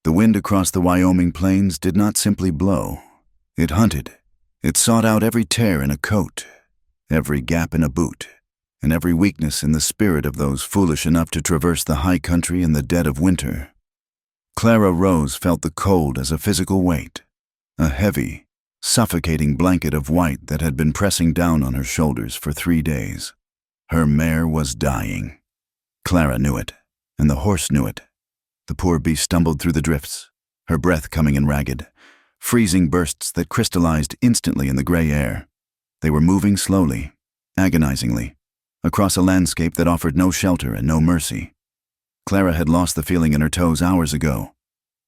The wind across the Wyoming plains did not simply blow. It hunted. It sought out every tear in a coat, every gap in a boot, and every weakness in the spirit of those foolish enough to traverse the high country in the dead of winter. Clara Rose felt the cold as a physical weight, a heavy, suffocating blanket of white that had been pressing down on her shoulders for 3 days. Her mare was dying. Clara knew it, and the horse knew it. The poor beast stumbled through the drifts, her breath coming in ragged, freezing bursts that crystallized instantly in the gray air. They were moving slowly, agonizingly, across a landscape that offered no shelter and no mercy. Clara had lost the feeling in her toes hours ago,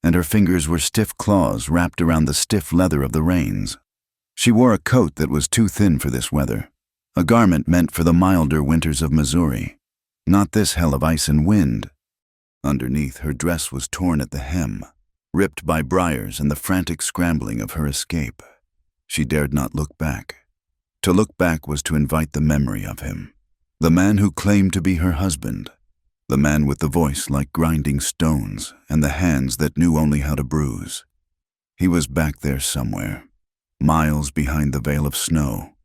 and her fingers were stiff claws wrapped around the stiff leather of the reins. She wore a coat that was too thin for this weather, a garment meant for the milder winters of Missouri, not this hell of ice and wind. Underneath, her dress was torn at the hem, ripped by briars and the frantic scrambling of her escape. She dared not look back. To look back was to invite the memory of him, the man who claimed to be her husband, the man with the voice like grinding stones and the hands that knew only how to bruise. He was back there somewhere, miles behind the veil of snow.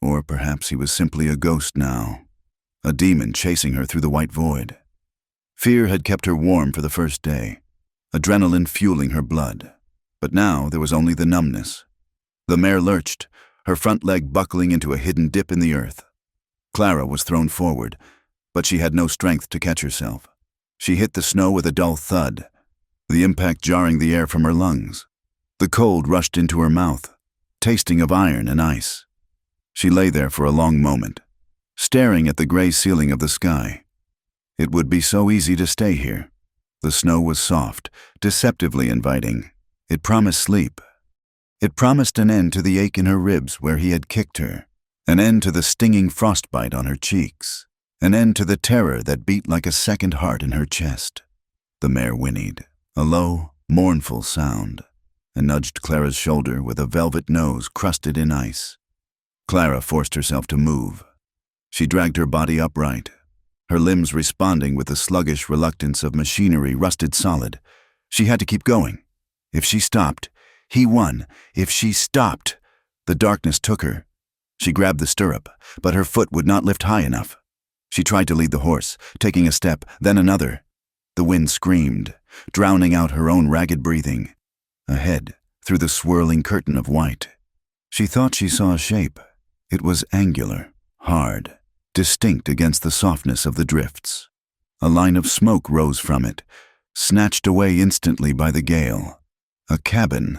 Or perhaps he was simply a ghost now, a demon chasing her through the white void. Fear had kept her warm for the first day, adrenaline fueling her blood. But now there was only the numbness. The mare lurched, her front leg buckling into a hidden dip in the earth. Clara was thrown forward, but she had no strength to catch herself. She hit the snow with a dull thud, the impact jarring the air from her lungs. The cold rushed into her mouth, tasting of iron and ice. She lay there for a long moment, staring at the gray ceiling of the sky. It would be so easy to stay here. The snow was soft, deceptively inviting. It promised sleep. It promised an end to the ache in her ribs where he had kicked her, an end to the stinging frostbite on her cheeks, an end to the terror that beat like a second heart in her chest. The mare whinnied, a low, mournful sound, and nudged Clara's shoulder with a velvet nose crusted in ice. Clara forced herself to move. She dragged her body upright, her limbs responding with the sluggish reluctance of machinery rusted solid. She had to keep going. If she stopped, he won. If she stopped, the darkness took her. She grabbed the stirrup, but her foot would not lift high enough. She tried to lead the horse, taking a step, then another. The wind screamed, drowning out her own ragged breathing. Ahead, through the swirling curtain of white, she thought she saw a shape. It was angular, hard, distinct against the softness of the drifts. A line of smoke rose from it, snatched away instantly by the gale. A cabin.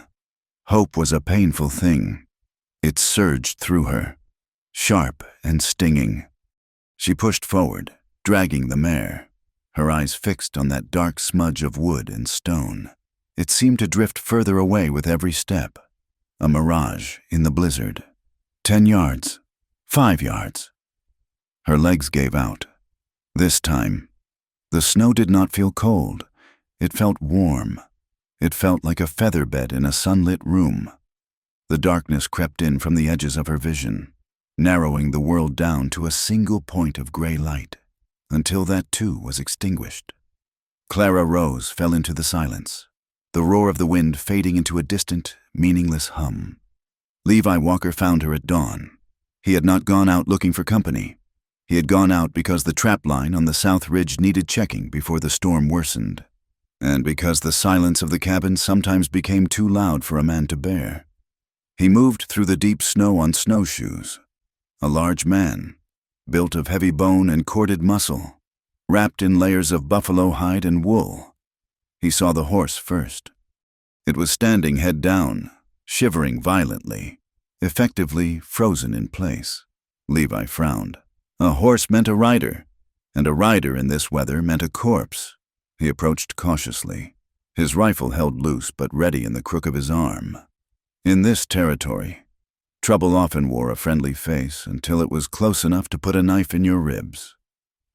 Hope was a painful thing. It surged through her, sharp and stinging. She pushed forward, dragging the mare, her eyes fixed on that dark smudge of wood and stone. It seemed to drift further away with every step, a mirage in the blizzard. 10 yards, 5 yards. Her legs gave out. This time, the snow did not feel cold. It felt warm. It felt like a feather bed in a sunlit room. The darkness crept in from the edges of her vision, narrowing the world down to a single point of gray light, until that too was extinguished. Clara Rose fell into the silence, the roar of the wind fading into a distant, meaningless hum. Levi Walker found her at dawn. He had not gone out looking for company. He had gone out because the trap line on the South Ridge needed checking before the storm worsened, and because the silence of the cabin sometimes became too loud for a man to bear. He moved through the deep snow on snowshoes, a large man, built of heavy bone and corded muscle, wrapped in layers of buffalo hide and wool. He saw the horse first. It was standing head down, shivering violently, effectively frozen in place. Levi frowned. A horse meant a rider, and a rider in this weather meant a corpse. He approached cautiously, his rifle held loose but ready in the crook of his arm. In this territory, trouble often wore a friendly face until it was close enough to put a knife in your ribs.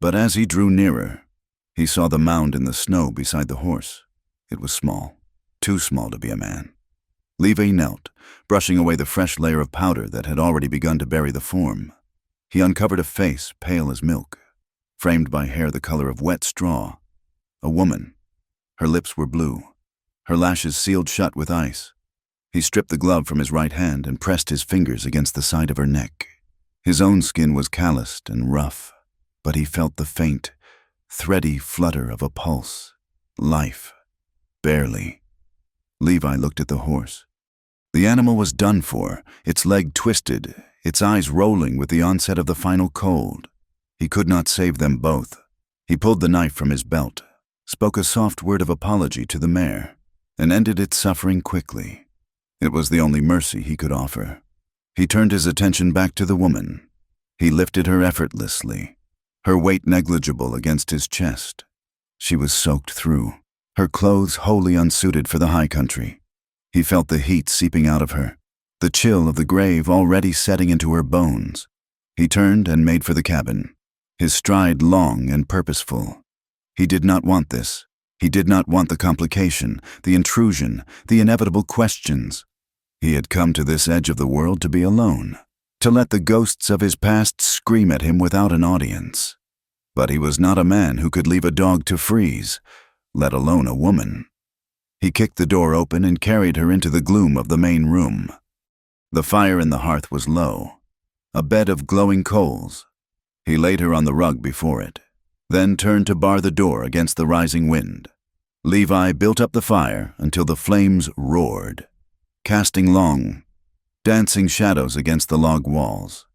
But as he drew nearer, he saw the mound in the snow beside the horse. It was small, too small to be a man. Levi knelt, brushing away the fresh layer of powder that had already begun to bury the form. He uncovered a face pale as milk, framed by hair the color of wet straw. A woman. Her lips were blue, her lashes sealed shut with ice. He stripped the glove from his right hand and pressed his fingers against the side of her neck. His own skin was calloused and rough, but he felt the faint, thready flutter of a pulse. Life. Barely. Levi looked at the horse. The animal was done for, its leg twisted, its eyes rolling with the onset of the final cold. He could not save them both. He pulled the knife from his belt, spoke a soft word of apology to the mare, and ended its suffering quickly. It was the only mercy he could offer. He turned his attention back to the woman. He lifted her effortlessly, her weight negligible against his chest. She was soaked through, her clothes wholly unsuited for the high country. He felt the heat seeping out of her, the chill of the grave already setting into her bones. He turned and made for the cabin, his stride long and purposeful. He did not want this. He did not want the complication, the intrusion, the inevitable questions. He had come to this edge of the world to be alone, to let the ghosts of his past scream at him without an audience. But he was not a man who could leave a dog to freeze, let alone a woman. He kicked the door open and carried her into the gloom of the main room. The fire in the hearth was low, a bed of glowing coals. He laid her on the rug before it, then turned to bar the door against the rising wind. Levi built up the fire until the flames roared, casting long, dancing shadows against the log walls.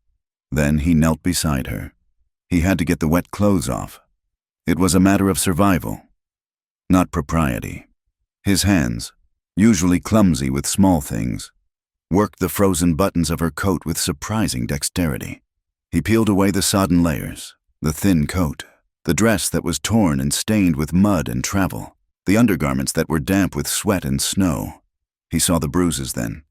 Then he knelt beside her. He had to get the wet clothes off. It was a matter of survival, not propriety. His hands, usually clumsy with small things, worked the frozen buttons of her coat with surprising dexterity. He peeled away the sodden layers, the thin coat, the dress that was torn and stained with mud and travel, the undergarments that were damp with sweat and snow. He saw the bruises then.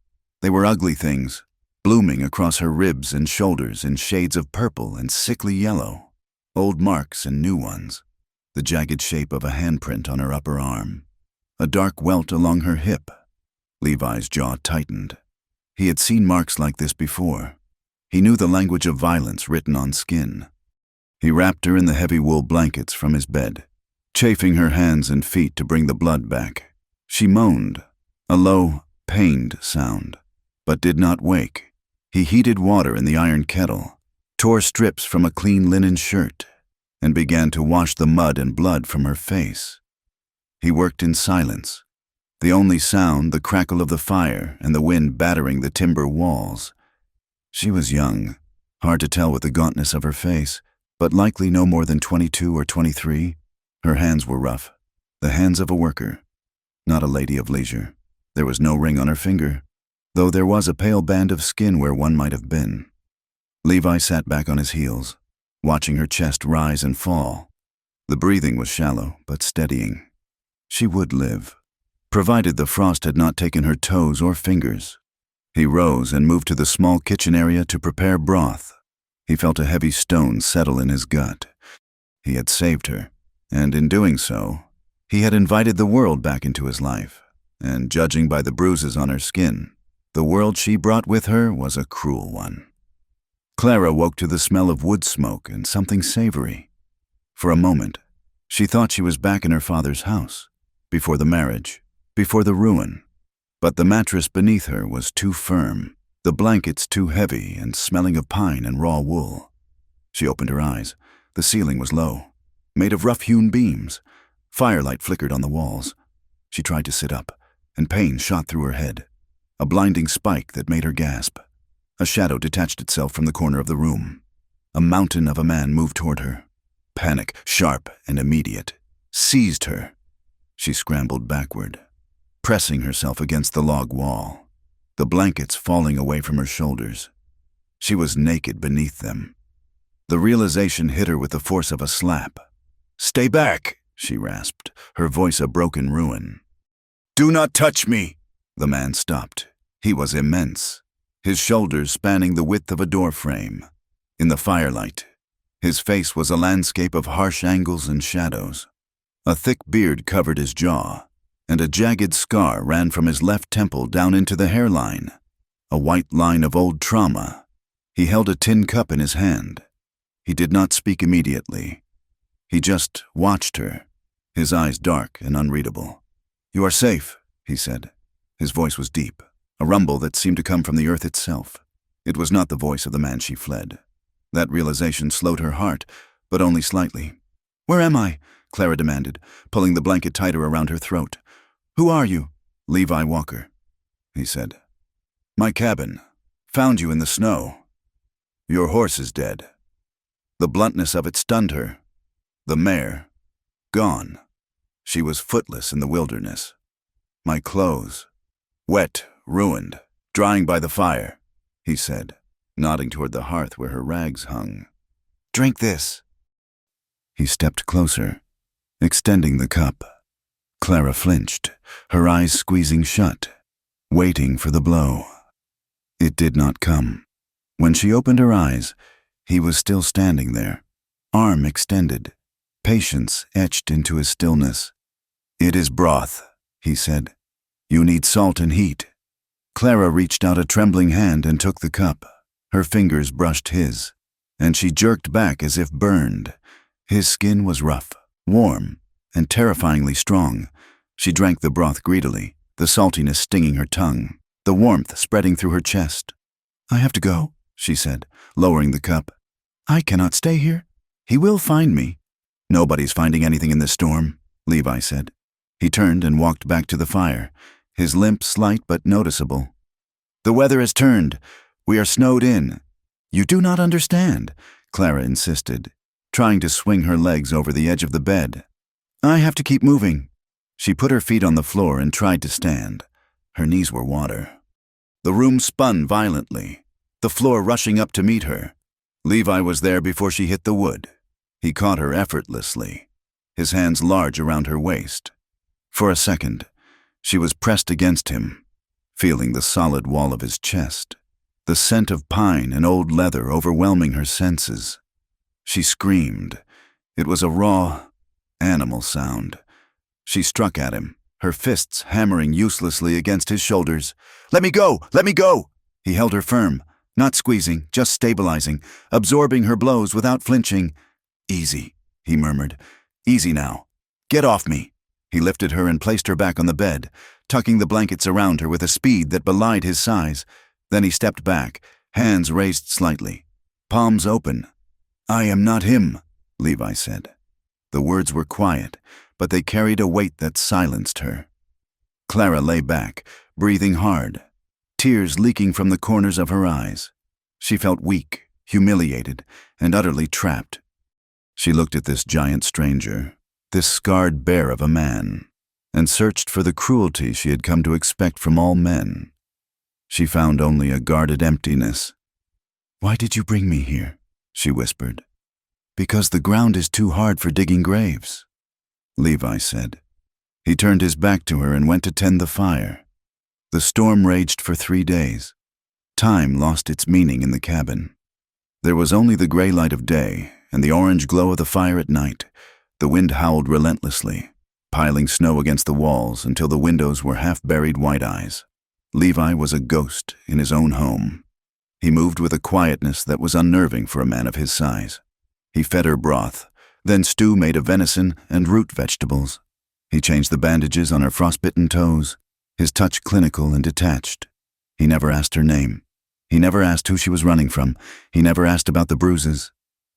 They were ugly things, blooming across her ribs and shoulders in shades of purple and sickly yellow, old marks and new ones, the jagged shape of a handprint on her upper arm, a dark welt along her hip. Levi's jaw tightened. He had seen marks like this before. He knew the language of violence written on skin. He wrapped her in the heavy wool blankets from his bed, chafing her hands and feet to bring the blood back. She moaned, a low, pained sound, but did not wake. He heated water in the iron kettle, tore strips from a clean linen shirt, and began to wash the mud and blood from her face. He worked in silence, the only sound the crackle of the fire and the wind battering the timber walls. She was young, hard to tell with the gauntness of her face, but likely no more than 22 or 23. Her hands were rough, the hands of a worker, not a lady of leisure. There was no ring on her finger, though there was a pale band of skin where one might have been. Levi sat back on his heels, watching her chest rise and fall. The breathing was shallow, but steadying. She would live, provided the frost had not taken her toes or fingers. He rose and moved to the small kitchen area to prepare broth. He felt a heavy stone settle in his gut. He had saved her, and in doing so, he had invited the world back into his life, and judging by the bruises on her skin, the world she brought with her was a cruel one. Clara woke to the smell of wood smoke and something savory. For a moment, she thought she was back in her father's house, before the marriage, before the ruin. But the mattress beneath her was too firm, the blankets too heavy and smelling of pine and raw wool. She opened her eyes. The ceiling was low, made of rough-hewn beams. Firelight flickered on the walls. She tried to sit up, and pain shot through her head, a blinding spike that made her gasp. A shadow detached itself from the corner of the room. A mountain of a man moved toward her. Panic, sharp and immediate, seized her. She scrambled backward, pressing herself against the log wall, the blankets falling away from her shoulders. She was naked beneath them. The realization hit her with the force of a slap. "Stay back," she rasped, her voice a broken ruin. "Do not touch me!" The man stopped. He was immense, his shoulders spanning the width of a door frame. In the firelight, his face was a landscape of harsh angles and shadows. A thick beard covered his jaw, and a jagged scar ran from his left temple down into the hairline, a white line of old trauma. He held a tin cup in his hand. He did not speak immediately. He just watched her, his eyes dark and unreadable. "You are safe," he said. His voice was deep, a rumble that seemed to come from the earth itself. It was not the voice of the man she fled. That realization slowed her heart, but only slightly. "Where am I?" Clara demanded, pulling the blanket tighter around her throat. "Who are you?" "Levi Walker," he said. "My cabin. Found you in the snow. Your horse is dead." The bluntness of it stunned her. The mare. Gone. She was footless in the wilderness. "My clothes. Wet, ruined, drying by the fire," he said, nodding toward the hearth where her rags hung. "Drink this." He stepped closer, extending the cup. Clara flinched, her eyes squeezing shut, waiting for the blow. It did not come. When she opened her eyes, he was still standing there, arm extended, patience etched into his stillness. "It is broth," he said. "You need salt and heat." Clara reached out a trembling hand and took the cup. Her fingers brushed his, and she jerked back as if burned. His skin was rough, warm, and terrifyingly strong. She drank the broth greedily, the saltiness stinging her tongue, the warmth spreading through her chest. "I have to go," she said, lowering the cup. "I cannot stay here. He will find me." "Nobody's finding anything in this storm," Levi said. He turned and walked back to the fire, his limp slight but noticeable. "The weather has turned. We are snowed in." "You do not understand," Clara insisted, trying to swing her legs over the edge of the bed. "I have to keep moving." She put her feet on the floor and tried to stand. Her knees were water. The room spun violently, the floor rushing up to meet her. Levi was there before she hit the wood. He caught her effortlessly, his hands large around her waist. For a second, she was pressed against him, feeling the solid wall of his chest, the scent of pine and old leather overwhelming her senses. She screamed. It was a raw, animal sound. She struck at him, her fists hammering uselessly against his shoulders. "Let me go! Let me go!" He held her firm, not squeezing, just stabilizing, absorbing her blows without flinching. "Easy," he murmured. "Easy now. Get off me." He lifted her and placed her back on the bed, tucking the blankets around her with a speed that belied his size. Then he stepped back, hands raised slightly, palms open. "I am not him," Levi said. The words were quiet, but they carried a weight that silenced her. Clara lay back, breathing hard, tears leaking from the corners of her eyes. She felt weak, humiliated, and utterly trapped. She looked at this giant stranger, this scarred bear of a man, and searched for the cruelty she had come to expect from all men. She found only a guarded emptiness. "Why did you bring me here?" she whispered. "Because the ground is too hard for digging graves," Levi said. He turned his back to her and went to tend the fire. The storm raged for 3 days. Time lost its meaning in the cabin. There was only the gray light of day and the orange glow of the fire at night. The wind howled relentlessly, piling snow against the walls until the windows were half-buried white eyes. Levi was a ghost in his own home. He moved with a quietness that was unnerving for a man of his size. He fed her broth, then stew made of venison and root vegetables. He changed the bandages on her frostbitten toes, his touch clinical and detached. He never asked her name. He never asked who she was running from. He never asked about the bruises.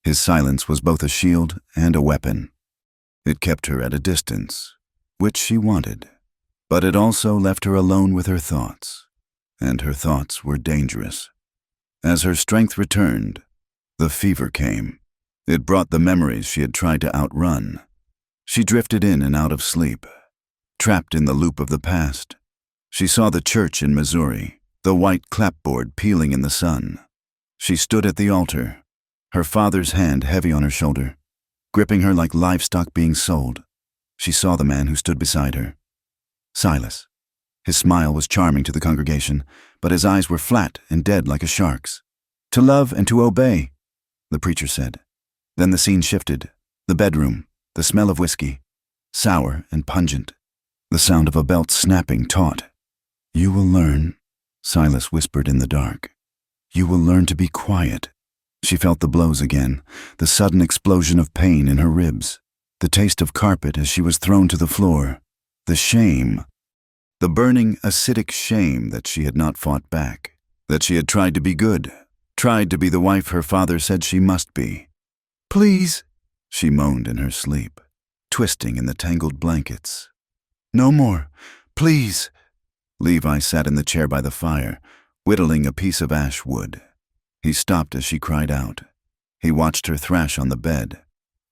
His silence was both a shield and a weapon. It kept her at a distance, which she wanted, but it also left her alone with her thoughts, and her thoughts were dangerous. As her strength returned, the fever came. It brought the memories she had tried to outrun. She drifted in and out of sleep, trapped in the loop of the past. She saw the church in Missouri, the white clapboard peeling in the sun. She stood at the altar, her father's hand heavy on her shoulder, gripping her like livestock being sold. She saw the man who stood beside her. Silas. His smile was charming to the congregation, but his eyes were flat and dead like a shark's. "To love and to obey," the preacher said. Then the scene shifted. The bedroom, the smell of whiskey, sour and pungent. The sound of a belt snapping taut. "You will learn," Silas whispered in the dark. "You will learn to be quiet." She felt the blows again, the sudden explosion of pain in her ribs, the taste of carpet as she was thrown to the floor, the shame. The burning, acidic shame that she had not fought back, that she had tried to be good, tried to be the wife her father said she must be. "Please," she moaned in her sleep, twisting in the tangled blankets. "No more, please." Levi sat in the chair by the fire, whittling a piece of ash wood. He stopped as she cried out. He watched her thrash on the bed,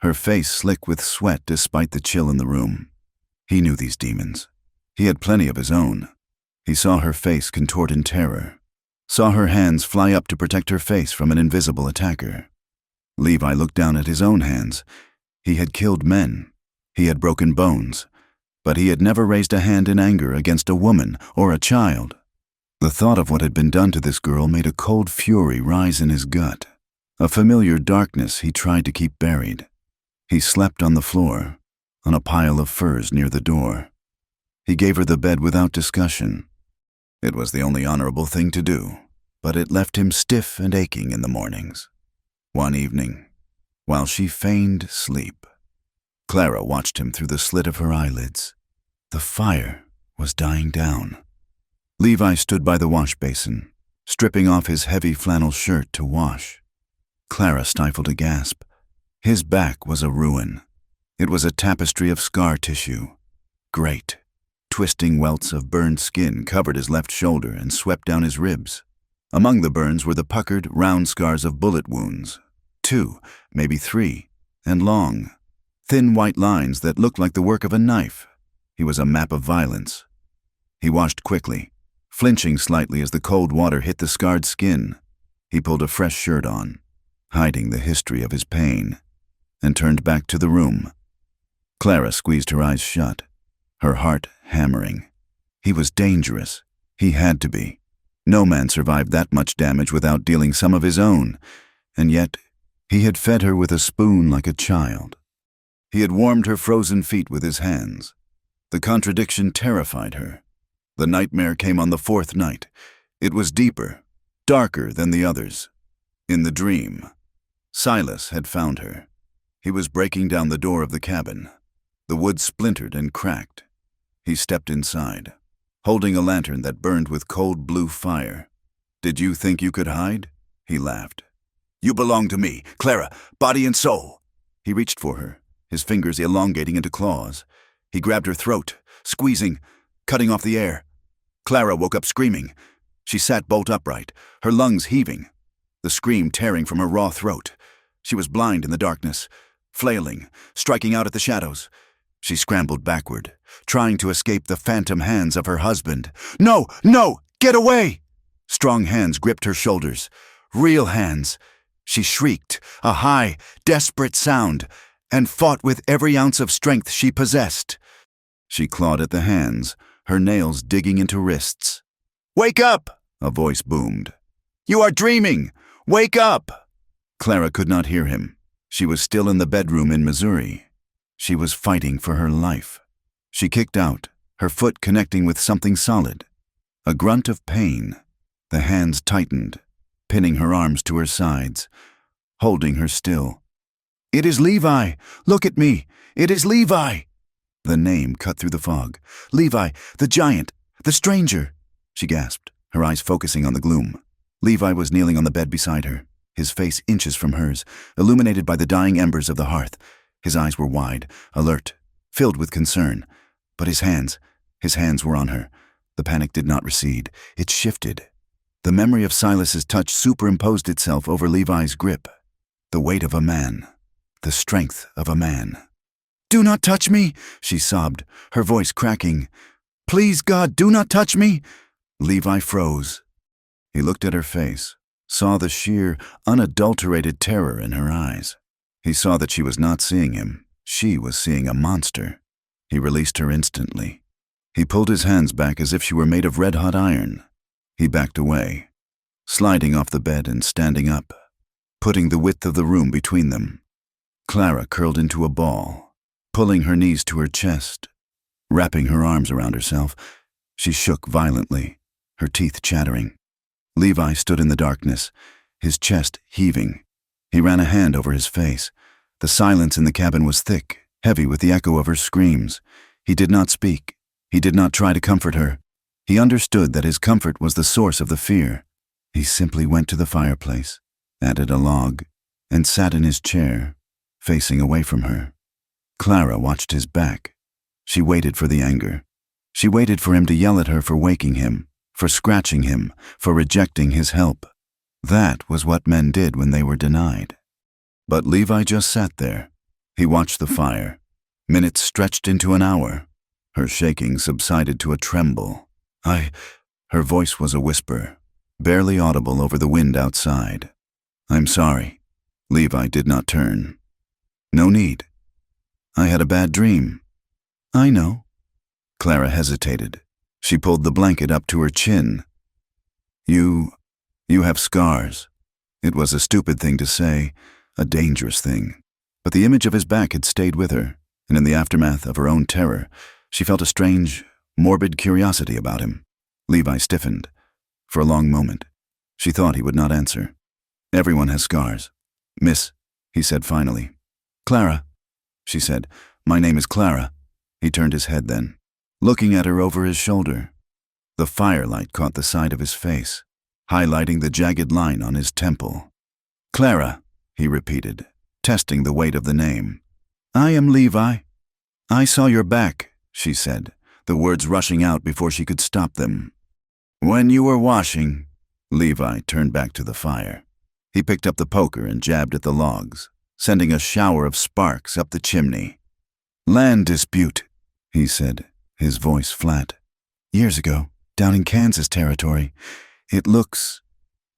her face slick with sweat despite the chill in the room. He knew these demons. He had plenty of his own. He saw her face contort in terror, saw her hands fly up to protect her face from an invisible attacker. Levi looked down at his own hands. He had killed men. He had broken bones. But he had never raised a hand in anger against a woman or a child. The thought of what had been done to this girl made a cold fury rise in his gut, a familiar darkness he tried to keep buried. He slept on the floor, on a pile of furs near the door. He gave her the bed without discussion. It was the only honorable thing to do, but it left him stiff and aching in the mornings. One evening, while she feigned sleep, Clara watched him through the slit of her eyelids. The fire was dying down. Levi stood by the wash basin, stripping off his heavy flannel shirt to wash. Clara stifled a gasp. His back was a ruin. It was a tapestry of scar tissue. Great, twisting welts of burned skin covered his left shoulder and swept down his ribs. Among the burns were the puckered, round scars of bullet wounds. 2, maybe 3, and long. Thin white lines that looked like the work of a knife. He was a map of violence. He washed quickly, flinching slightly as the cold water hit the scarred skin. He pulled a fresh shirt on, hiding the history of his pain, and turned back to the room. Clara squeezed her eyes shut, her heart hammering. He was dangerous. He had to be. No man survived that much damage without dealing some of his own, and yet he had fed her with a spoon like a child. He had warmed her frozen feet with his hands. The contradiction terrified her. The nightmare came on the 4th night. It was deeper, darker than the others. In the dream, Silas had found her. He was breaking down the door of the cabin. The wood splintered and cracked. He stepped inside, holding a lantern that burned with cold blue fire. "Did you think you could hide?" He laughed. "You belong to me, Clara, body and soul." He reached for her, his fingers elongating into claws. He grabbed her throat, squeezing, cutting off the air. Clara woke up screaming. She sat bolt upright, her lungs heaving, the scream tearing from her raw throat. She was blind in the darkness, flailing, striking out at the shadows. She scrambled backward, trying to escape the phantom hands of her husband. "No, no, get away!" Strong hands gripped her shoulders, real hands. She shrieked, a high, desperate sound, and fought with every ounce of strength she possessed. She clawed at the hands, her nails digging into wrists. "Wake up!" a voice boomed. "You are dreaming! Wake up!" Clara could not hear him. She was still in the bedroom in Missouri. She was fighting for her life. She kicked out, her foot connecting with something solid. A grunt of pain. The hands tightened, pinning her arms to her sides, holding her still. "It is Levi! Look at me! It is Levi!" The name cut through the fog. "Levi, the giant, the stranger!" She gasped, her eyes focusing on the gloom. Levi was kneeling on the bed beside her, his face inches from hers, illuminated by the dying embers of the hearth. His eyes were wide, alert, filled with concern. But his hands were on her. The panic did not recede. It shifted. The memory of Silas's touch superimposed itself over Levi's grip. The weight of a man. The strength of a man. "Do not touch me," she sobbed, her voice cracking. "Please, God, do not touch me." Levi froze. He looked at her face, saw the sheer, unadulterated terror in her eyes. He saw that she was not seeing him. She was seeing a monster. He released her instantly. He pulled his hands back as if she were made of red-hot iron. He backed away, sliding off the bed and standing up, putting the width of the room between them. Clara curled into a ball, pulling her knees to her chest, wrapping her arms around herself. She shook violently, her teeth chattering. Levi stood in the darkness, his chest heaving. He ran a hand over his face. The silence in the cabin was thick, heavy with the echo of her screams. He did not speak. He did not try to comfort her. He understood that his comfort was the source of the fear. He simply went to the fireplace, added a log, and sat in his chair, facing away from her. Clara watched his back. She waited for the anger. She waited for him to yell at her for waking him, for scratching him, for rejecting his help. That was what men did when they were denied. But Levi just sat there. He watched the fire. Minutes stretched into an hour. Her shaking subsided to a tremble. Her voice was a whisper, barely audible over the wind outside. I'm sorry. Levi did not turn. No need. I had a bad dream. I know. Clara hesitated. She pulled the blanket up to her chin. You have scars. It was a stupid thing to say, a dangerous thing. But the image of his back had stayed with her, and in the aftermath of her own terror, she felt a strange, morbid curiosity about him. Levi stiffened. For a long moment, she thought he would not answer. Everyone has scars. Miss, he said finally. Clara, she said. My name is Clara. He turned his head then, looking at her over his shoulder. The firelight caught the side of his face, highlighting the jagged line on his temple. Clara, he repeated, testing the weight of the name. I am Levi. I saw your back, she said, the words rushing out before she could stop them. When you were washing, Levi turned back to the fire. He picked up the poker and jabbed at the logs, sending a shower of sparks up the chimney. Land dispute, he said, his voice flat. Years ago, down in Kansas territory. It looks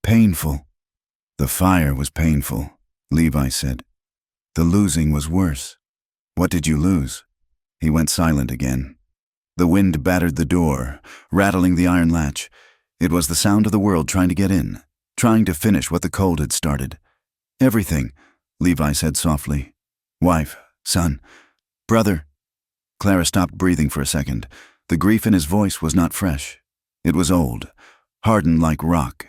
painful. The fire was painful, Levi said. The losing was worse. What did you lose? He went silent again. The wind battered the door, rattling the iron latch. It was the sound of the world trying to get in, trying to finish what the cold had started. Everything, Levi said softly. Wife, son, brother. Clara stopped breathing for a second. The grief in his voice was not fresh. It was old, hardened like rock.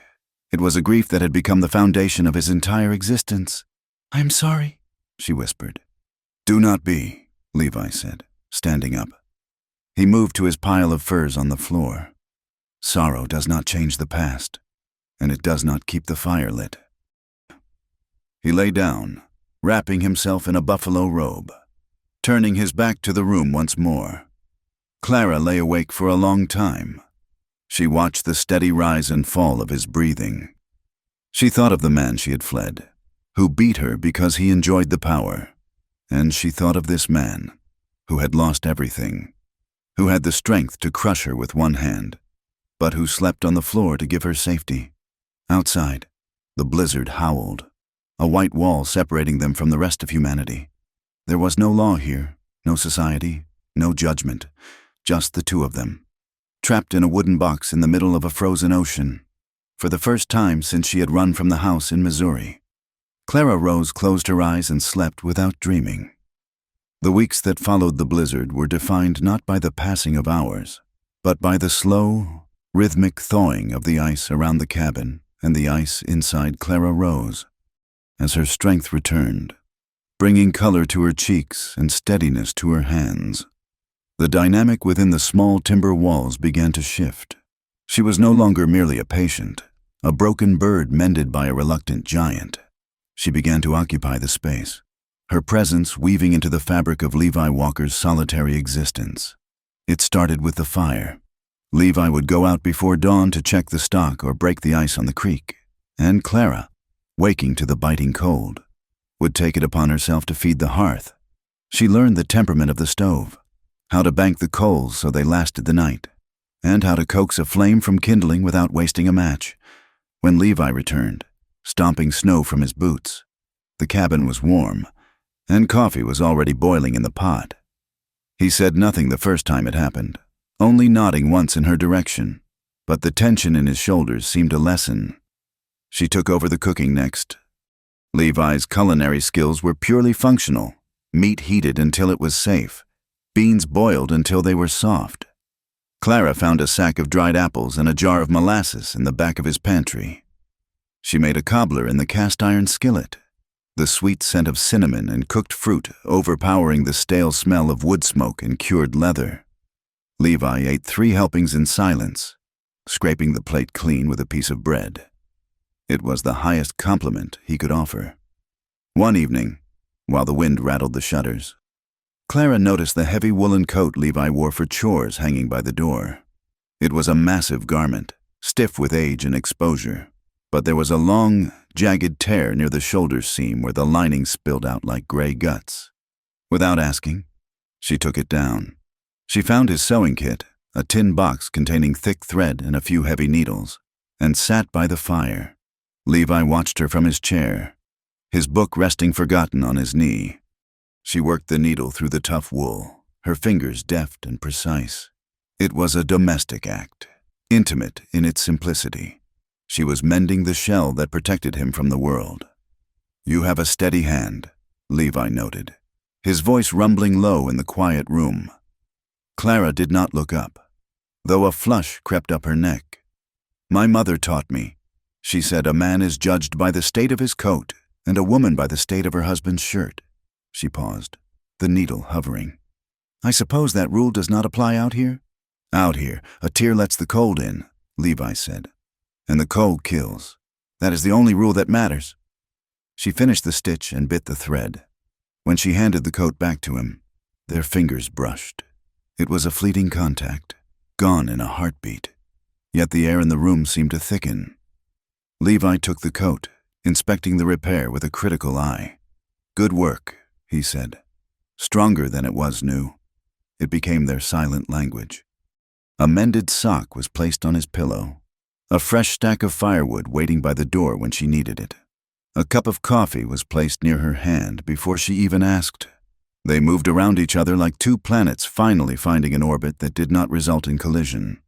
It was a grief that had become the foundation of his entire existence. I'm sorry, she whispered. Do not be, Levi said, standing up. He moved to his pile of furs on the floor. Sorrow does not change the past, and it does not keep the fire lit. He lay down, wrapping himself in a buffalo robe, turning his back to the room once more. Clara lay awake for a long time. She watched the steady rise and fall of his breathing. She thought of the man she had fled, who beat her because he enjoyed the power, and she thought of this man, who had lost everything, who had the strength to crush her with one hand, but who slept on the floor to give her safety. Outside, the blizzard howled, a white wall separating them from the rest of humanity. There was no law here, no society, no judgment, just the two of them, trapped in a wooden box in the middle of a frozen ocean, for the first time since she had run from the house in Missouri. Clara Rose closed her eyes and slept without dreaming. The weeks that followed the blizzard were defined not by the passing of hours, but by the slow, rhythmic thawing of the ice around the cabin and the ice inside Clara Rose. As her strength returned, bringing color to her cheeks and steadiness to her hands, the dynamic within the small timber walls began to shift. She was no longer merely a patient, a broken bird mended by a reluctant giant. She began to occupy the space, her presence weaving into the fabric of Levi Walker's solitary existence. It started with the fire. Levi would go out before dawn to check the stock or break the ice on the creek, and Clara, waking to the biting cold, would take it upon herself to feed the hearth. She learned the temperament of the stove, how to bank the coals so they lasted the night, and how to coax a flame from kindling without wasting a match. When Levi returned, stomping snow from his boots, the cabin was warm, and coffee was already boiling in the pot. He said nothing the first time it happened, only nodding once in her direction, but the tension in his shoulders seemed to lessen. She took over the cooking next. Levi's culinary skills were purely functional, meat heated until it was safe, beans boiled until they were soft. Clara found a sack of dried apples and a jar of molasses in the back of his pantry. She made a cobbler in the cast-iron skillet, the sweet scent of cinnamon and cooked fruit overpowering the stale smell of wood smoke and cured leather. Levi ate 3 helpings in silence, scraping the plate clean with a piece of bread. It was the highest compliment he could offer. One evening, while the wind rattled the shutters, Clara noticed the heavy woolen coat Levi wore for chores hanging by the door. It was a massive garment, stiff with age and exposure, but there was a long, jagged tear near the shoulder seam where the lining spilled out like gray guts. Without asking, she took it down. She found his sewing kit, a tin box containing thick thread and a few heavy needles, and sat by the fire. Levi watched her from his chair, his book resting forgotten on his knee. She worked the needle through the tough wool, her fingers deft and precise. It was a domestic act, intimate in its simplicity. She was mending the shell that protected him from the world. "You have a steady hand," Levi noted, his voice rumbling low in the quiet room. Clara did not look up, though a flush crept up her neck. "My mother taught me," she said, "a man is judged by the state of his coat, and a woman by the state of her husband's shirt." She paused, the needle hovering. "I suppose that rule does not apply out here?" "Out here, a tear lets the cold in," Levi said. "And the cold kills. That is the only rule that matters." She finished the stitch and bit the thread. When she handed the coat back to him, their fingers brushed. It was a fleeting contact, gone in a heartbeat. Yet the air in the room seemed to thicken. Levi took the coat, inspecting the repair with a critical eye. "Good work," he said. Stronger than it was new. It became their silent language. A mended sock was placed on his pillow, a fresh stack of firewood waiting by the door when she needed it. A cup of coffee was placed near her hand before she even asked. They moved around each other like 2 planets finally finding an orbit that did not result in collision.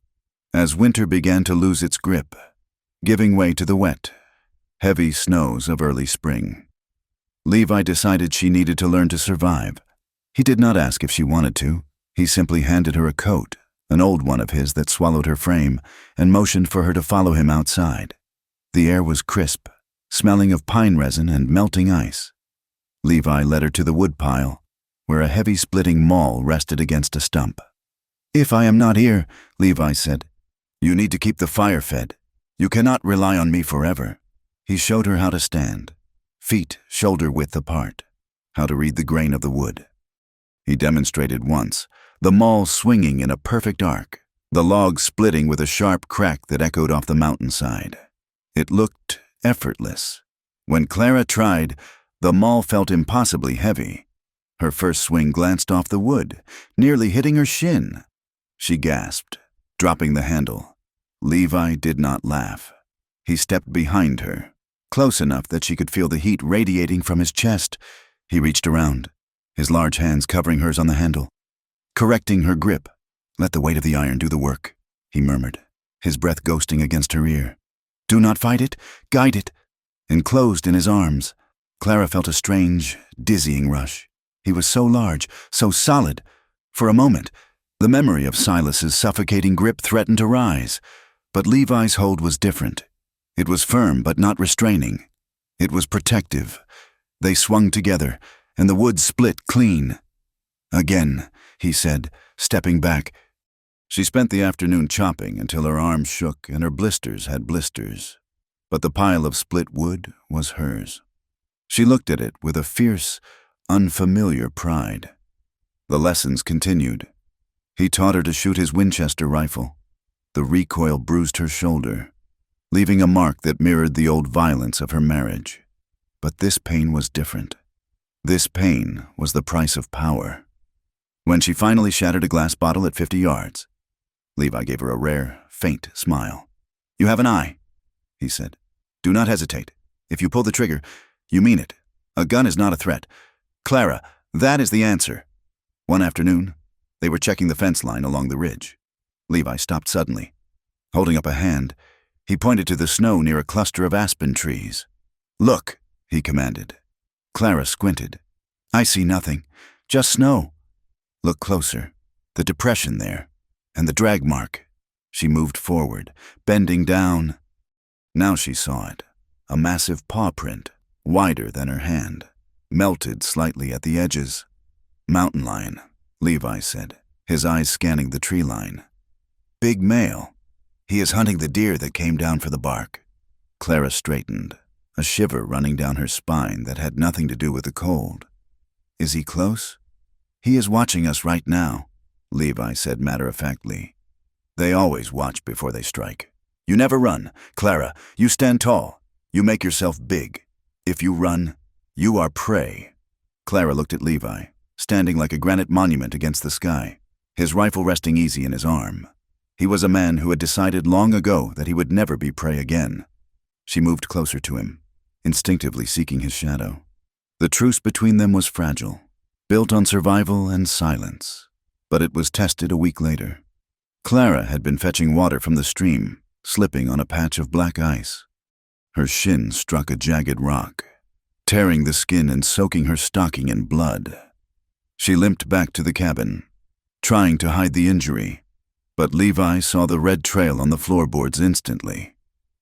As winter began to lose its grip, giving way to the wet, heavy snows of early spring, Levi decided she needed to learn to survive. He did not ask if she wanted to. He simply handed her a coat, an old one of his that swallowed her frame, and motioned for her to follow him outside. The air was crisp, smelling of pine resin and melting ice. Levi led her to the woodpile, where a heavy splitting maul rested against a stump. "If I am not here," Levi said, "you need to keep the fire fed. You cannot rely on me forever." He showed her how to stand, feet shoulder-width apart, how to read the grain of the wood. He demonstrated once, the maul swinging in a perfect arc, the log splitting with a sharp crack that echoed off the mountainside. It looked effortless. When Clara tried, the maul felt impossibly heavy. Her first swing glanced off the wood, nearly hitting her shin. She gasped, dropping the handle. Levi did not laugh. He stepped behind her, close enough that she could feel the heat radiating from his chest. He reached around, his large hands covering hers on the handle, correcting her grip. "Let the weight of the iron do the work," he murmured, his breath ghosting against her ear. "Do not fight it, guide it." Enclosed in his arms, Clara felt a strange, dizzying rush. He was so large, so solid. For a moment, the memory of Silas's suffocating grip threatened to rise. But Levi's hold was different. It was firm but not restraining. It was protective. They swung together, and the wood split clean. "Again," he said, stepping back. She spent the afternoon chopping until her arms shook and her blisters had blisters. But the pile of split wood was hers. She looked at it with a fierce, unfamiliar pride. The lessons continued. He taught her to shoot his Winchester rifle. The recoil bruised her shoulder, leaving a mark that mirrored the old violence of her marriage. But this pain was different. This pain was the price of power. When she finally shattered a glass bottle at 50 yards, Levi gave her a rare, faint smile. "You have an eye," he said. "Do not hesitate. If you pull the trigger, you mean it. A gun is not a threat. Clara, that is the answer." One afternoon, they were checking the fence line along the ridge. Levi stopped suddenly. Holding up a hand, he pointed to the snow near a cluster of aspen trees. "Look," he commanded. Clara squinted. "I see nothing, just snow." "Look closer. The depression there, and the drag mark." She moved forward, bending down. Now she saw it, a massive paw print, wider than her hand, melted slightly at the edges. "Mountain lion," Levi said. his eyes scanning the tree line. "Big male. He is hunting the deer that came down for the bark." Clara straightened, a shiver running down her spine that had nothing to do with the cold. "Is he close?" "He is watching us right now," Levi said matter-of-factly. "They always watch before they strike. You never run. Clara, you stand tall. You make yourself big. If you run, you are prey." Clara looked at Levi, standing like a granite monument against the sky, his rifle resting easy in his arm. He was a man who had decided long ago that he would never be prey again. She moved closer to him, instinctively seeking his shadow. The truce between them was fragile, built on survival and silence, but it was tested a week later. Clara had been fetching water from the stream, slipping on a patch of black ice. Her shin struck a jagged rock, tearing the skin and soaking her stocking in blood. She limped back to the cabin, trying to hide the injury, but Levi saw the red trail on the floorboards instantly.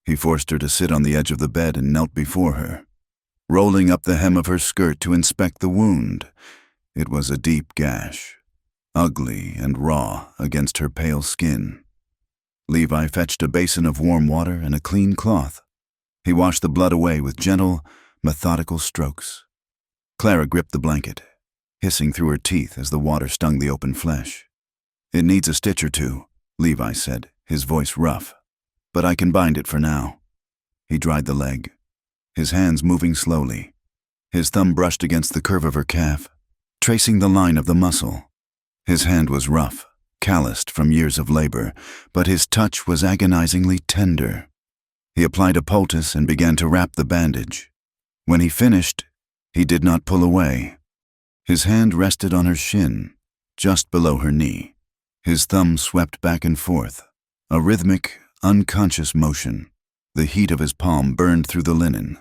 He forced her to sit on the edge of the bed and knelt before her, rolling up the hem of her skirt to inspect the wound. It was a deep gash, ugly and raw against her pale skin. Levi fetched a basin of warm water and a clean cloth. He washed the blood away with gentle, methodical strokes. Clara gripped the blanket, hissing through her teeth as the water stung the open flesh. "It needs a stitch or two," Levi said, his voice rough, "but I can bind it for now." He dried the leg, his hands moving slowly. His thumb brushed against the curve of her calf, tracing the line of the muscle. His hand was rough, calloused from years of labor, but his touch was agonizingly tender. He applied a poultice and began to wrap the bandage. When he finished, he did not pull away. His hand rested on her shin, just below her knee. His thumb swept back and forth, a rhythmic, unconscious motion. The heat of his palm burned through the linen.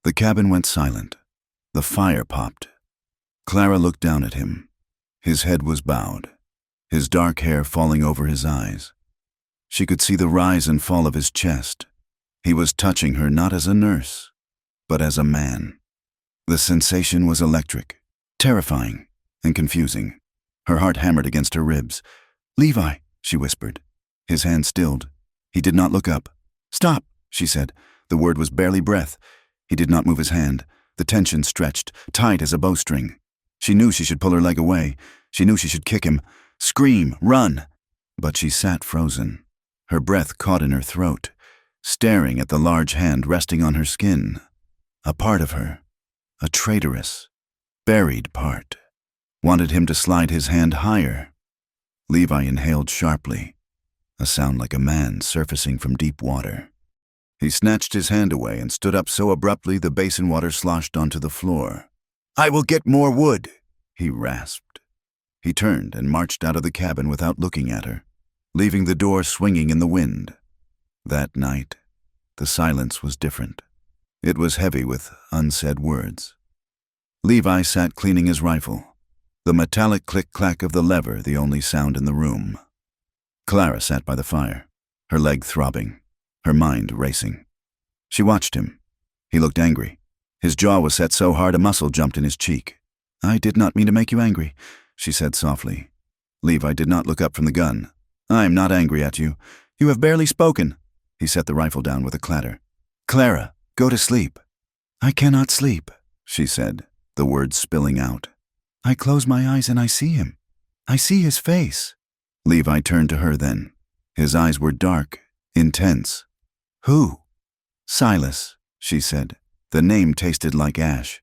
The cabin went silent. The fire popped. Clara looked down at him. His head was bowed, his dark hair falling over his eyes. She could see the rise and fall of his chest. He was touching her not as a nurse, but as a man. The sensation was electric, terrifying, and confusing. Her heart hammered against her ribs. "Levi," she whispered. His hand stilled. He did not look up. "Stop," she said. The word was barely breath. He did not move his hand. The tension stretched, tight as a bowstring. She knew she should pull her leg away. She knew she should kick him, scream, run. But she sat frozen, her breath caught in her throat, staring at the large hand resting on her skin. A part of her, a traitorous, buried part, wanted him to slide his hand higher. Levi inhaled sharply, a sound like a man surfacing from deep water. He snatched his hand away and stood up so abruptly the basin water sloshed onto the floor. "I will get more wood," he rasped. He turned and marched out of the cabin without looking at her, leaving the door swinging in the wind. That night, the silence was different. It was heavy with unsaid words. Levi sat cleaning his rifle, the metallic click-clack of the lever the only sound in the room. Clara sat by the fire, her leg throbbing, her mind racing. She watched him. He looked angry. His jaw was set so hard a muscle jumped in his cheek. "I did not mean to make you angry," she said softly. Levi did not look up from the gun. "I am not angry at you. You have barely spoken." He set the rifle down with a clatter. "Clara, go to sleep." "I cannot sleep," she said, the words spilling out. "I close my eyes and I see him. I see his face." Levi turned to her then. His eyes were dark, intense. "Who?" "Silas," she said. The name tasted like ash.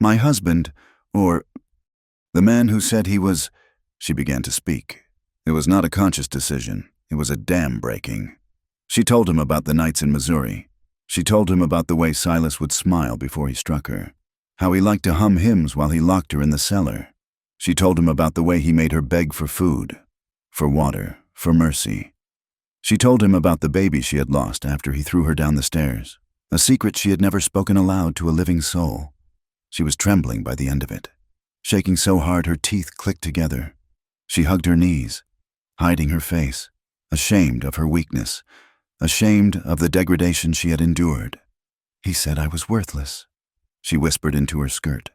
"My husband, or the man who said he was—" She began to speak. It was not a conscious decision. It was a dam breaking. She told him about the nights in Missouri. She told him about the way Silas would smile before he struck her, how he liked to hum hymns while he locked her in the cellar. She told him about the way he made her beg for food, for water, for mercy. She told him about the baby she had lost after he threw her down the stairs, a secret she had never spoken aloud to a living soul. She was trembling by the end of it, shaking so hard her teeth clicked together. She hugged her knees, hiding her face, ashamed of her weakness, ashamed of the degradation she had endured. "He said I was worthless," she whispered into her skirt.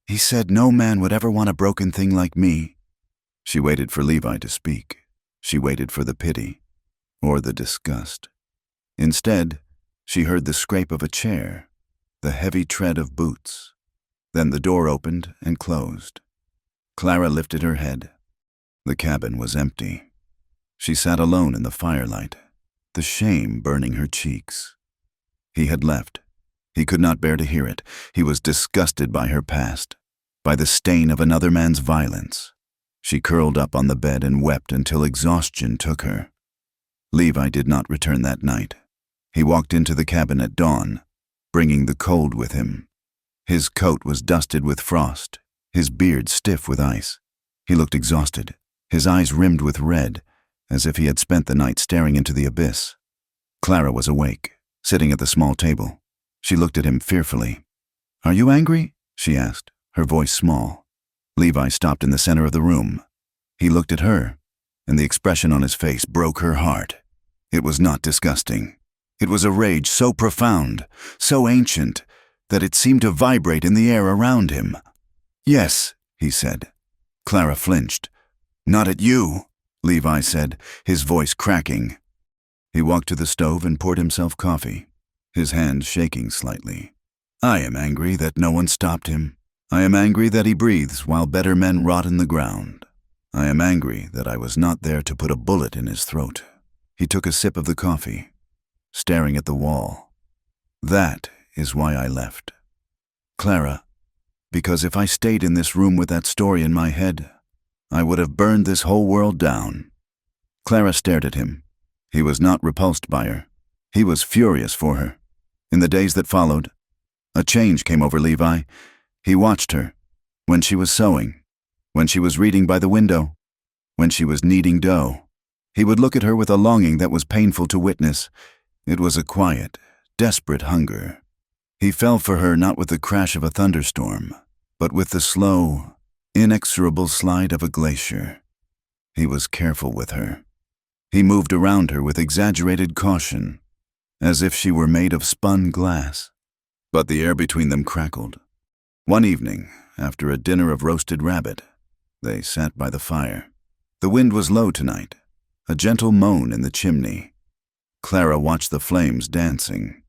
"He said no man would ever want a broken thing like me." She waited for Levi to speak. She waited for the pity or the disgust. Instead, she heard the scrape of a chair, the heavy tread of boots. Then the door opened and closed. Clara lifted her head. The cabin was empty. She sat alone in the firelight, the shame burning her cheeks. He had left. He could not bear to hear it. He was disgusted by her past, by the stain of another man's violence. She curled up on the bed and wept until exhaustion took her. Levi did not return that night. He walked into the cabin at dawn, bringing the cold with him. His coat was dusted with frost, his beard stiff with ice. He looked exhausted, his eyes rimmed with red, as if he had spent the night staring into the abyss. Clara was awake, sitting at the small table. She looked at him fearfully. "Are you angry?" she asked, her voice small. Levi stopped in the center of the room. He looked at her, and the expression on his face broke her heart. It was not disgusting. It was a rage so profound, so ancient, that it seemed to vibrate in the air around him. "Yes," he said. Clara flinched. "Not at you," Levi said, his voice cracking. He walked to the stove and poured himself coffee, his hand shaking slightly. "I am angry that no one stopped him. I am angry that he breathes while better men rot in the ground. I am angry that I was not there to put a bullet in his throat." He took a sip of the coffee, staring at the wall. "That is why I left. Clara, because if I stayed in this room with that story in my head, I would have burned this whole world down." Clara stared at him. He was not repulsed by her. He was furious for her. In the days that followed, a change came over Levi. He watched her, when she was sewing, when she was reading by the window, when she was kneading dough. He would look at her with a longing that was painful to witness. It was a quiet, desperate hunger. He fell for her not with the crash of a thunderstorm, but with the slow, inexorable slide of a glacier. He was careful with her. He moved around her with exaggerated caution, as if she were made of spun glass. But the air between them crackled. One evening, after a dinner of roasted rabbit, they sat by the fire. The wind was low tonight, a gentle moan in the chimney. Clara watched the flames dancing.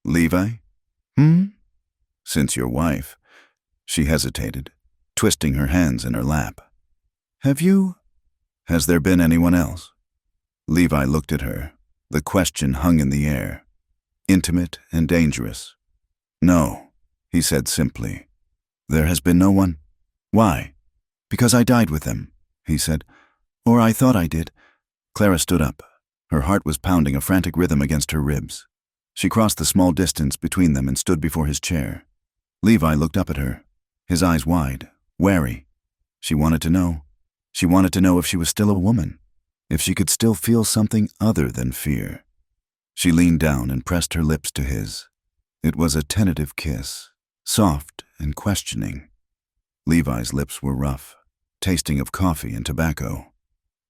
"Levi? Since your wife." She hesitated, twisting her hands in her lap. Has there been anyone else?" Levi looked at her. The question hung in the air, intimate and dangerous. "No," he said simply. "There has been no one." "Why?" "Because I died with them," he said. "Or I thought I did." Clara stood up. Her heart was pounding a frantic rhythm against her ribs. She crossed the small distance between them and stood before his chair. Levi looked up at her, his eyes wide, wary. She wanted to know. She wanted to know if she was still a woman, if she could still feel something other than fear. She leaned down and pressed her lips to his. It was a tentative kiss, soft and questioning. Levi's lips were rough, tasting of coffee and tobacco.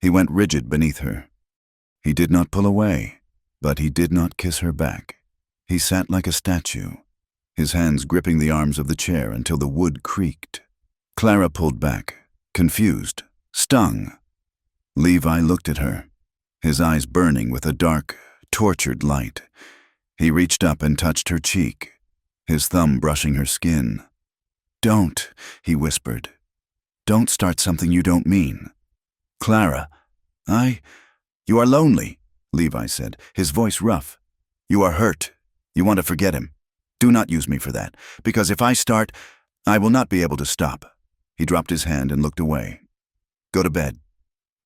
He went rigid beneath her. He did not pull away, but he did not kiss her back. He sat like a statue, his hands gripping the arms of the chair until the wood creaked. Clara pulled back, confused, stung. Levi looked at her, his eyes burning with a dark, tortured light. He reached up and touched her cheek, his thumb brushing her skin. "Don't," he whispered. "Don't start something you don't mean." "Clara, You are lonely," Levi said, his voice rough. "You are hurt. You want to forget him. Do not use me for that, because if I start, I will not be able to stop." He dropped his hand and looked away. "Go to bed."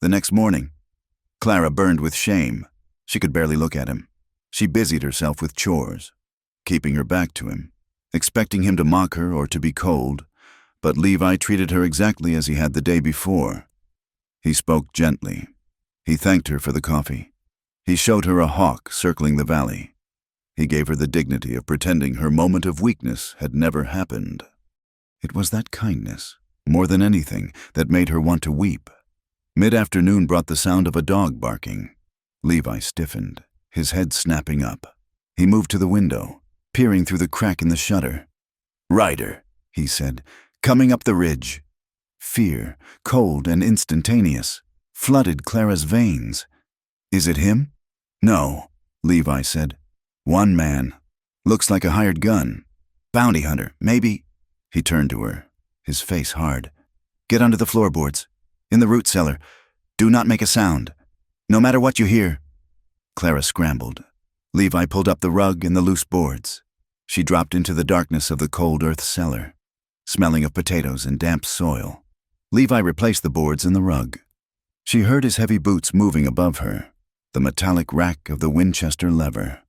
The next morning, Clara burned with shame. She could barely look at him. She busied herself with chores, keeping her back to him, expecting him to mock her or to be cold, but Levi treated her exactly as he had the day before. He spoke gently. He thanked her for the coffee. He showed her a hawk circling the valley. He gave her the dignity of pretending her moment of weakness had never happened. It was that kindness, more than anything, that made her want to weep. Mid-afternoon brought the sound of a dog barking. Levi stiffened, his head snapping up. He moved to the window, peering through the crack in the shutter. "Rider," he said, "coming up the ridge." Fear, cold and instantaneous, flooded Clara's veins. Is it him? No, Levi said. One man. Looks like a hired gun. Bounty hunter, maybe. He turned to her, his face hard. Get under the floorboards. In the root cellar. Do not make a sound. No matter what you hear. Clara scrambled. Levi pulled up the rug and the loose boards. She dropped into the darkness of the cold earth cellar, smelling of potatoes and damp soil. Levi replaced the boards in the rug. She heard his heavy boots moving above her, the metallic rack of the Winchester lever.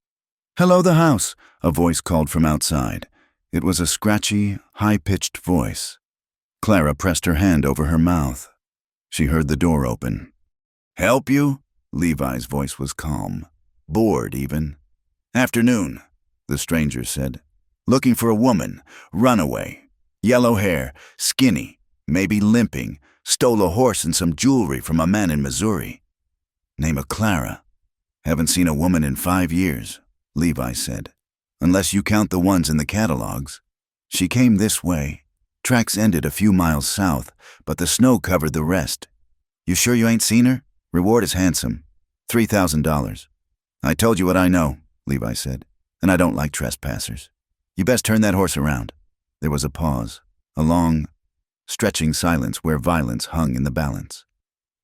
Hello, the house, a voice called from outside. It was a scratchy, high-pitched voice. Clara pressed her hand over her mouth. She heard the door open. Help you? Levi's voice was calm. Bored, even. Afternoon, the stranger said. Looking for a woman, runaway. Yellow hair, skinny, maybe limping, stole a horse and some jewelry from a man in Missouri. Name of Clara. Haven't seen a woman in 5 years, Levi said. Unless you count the ones in the catalogs. She came this way. Tracks ended a few miles south, but the snow covered the rest. You sure you ain't seen her? Reward is handsome. $3,000. I told you what I know, Levi said, and I don't like trespassers. You best turn that horse around. There was a pause, a long, stretching silence where violence hung in the balance.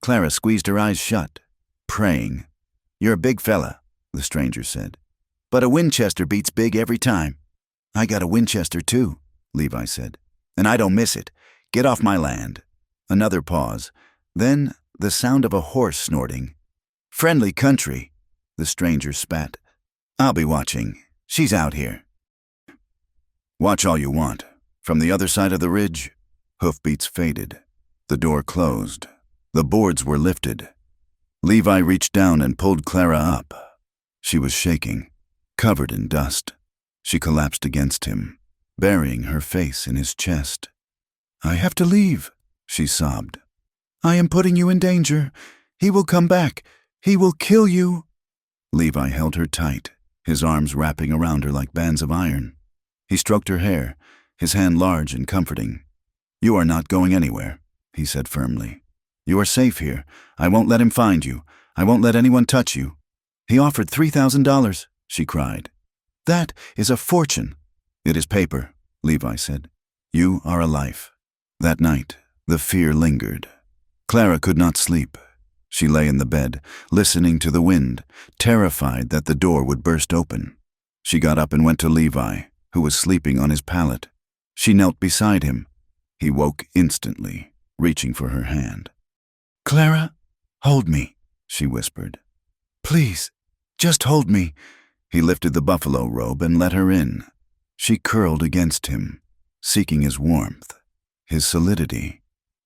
Clara squeezed her eyes shut, praying. You're a big fella, the stranger said. But a Winchester beats big every time. I got a Winchester too, Levi said, and I don't miss it. Get off my land. Another pause, then the sound of a horse snorting. Friendly country, the stranger spat. I'll be watching. She's out here. Watch all you want. From the other side of the ridge, hoofbeats faded. The door closed. The boards were lifted. Levi reached down and pulled Clara up. She was shaking, covered in dust. She collapsed against him, burying her face in his chest. I have to leave, she sobbed. I am putting you in danger. He will come back. He will kill you. Levi held her tight, his arms wrapping around her like bands of iron. He stroked her hair, his hand large and comforting. You are not going anywhere, he said firmly. You are safe here. I won't let him find you. I won't let anyone touch you. He offered $3,000, she cried. That is a fortune. It is paper, Levi said. You are a life. That night, the fear lingered. Clara could not sleep. She lay in the bed, listening to the wind, terrified that the door would burst open. She got up and went to Levi, who was sleeping on his pallet. She knelt beside him. He woke instantly, reaching for her hand. Clara, hold me, she whispered. Please, just hold me. He lifted the buffalo robe and let her in. She curled against him, seeking his warmth, his solidity.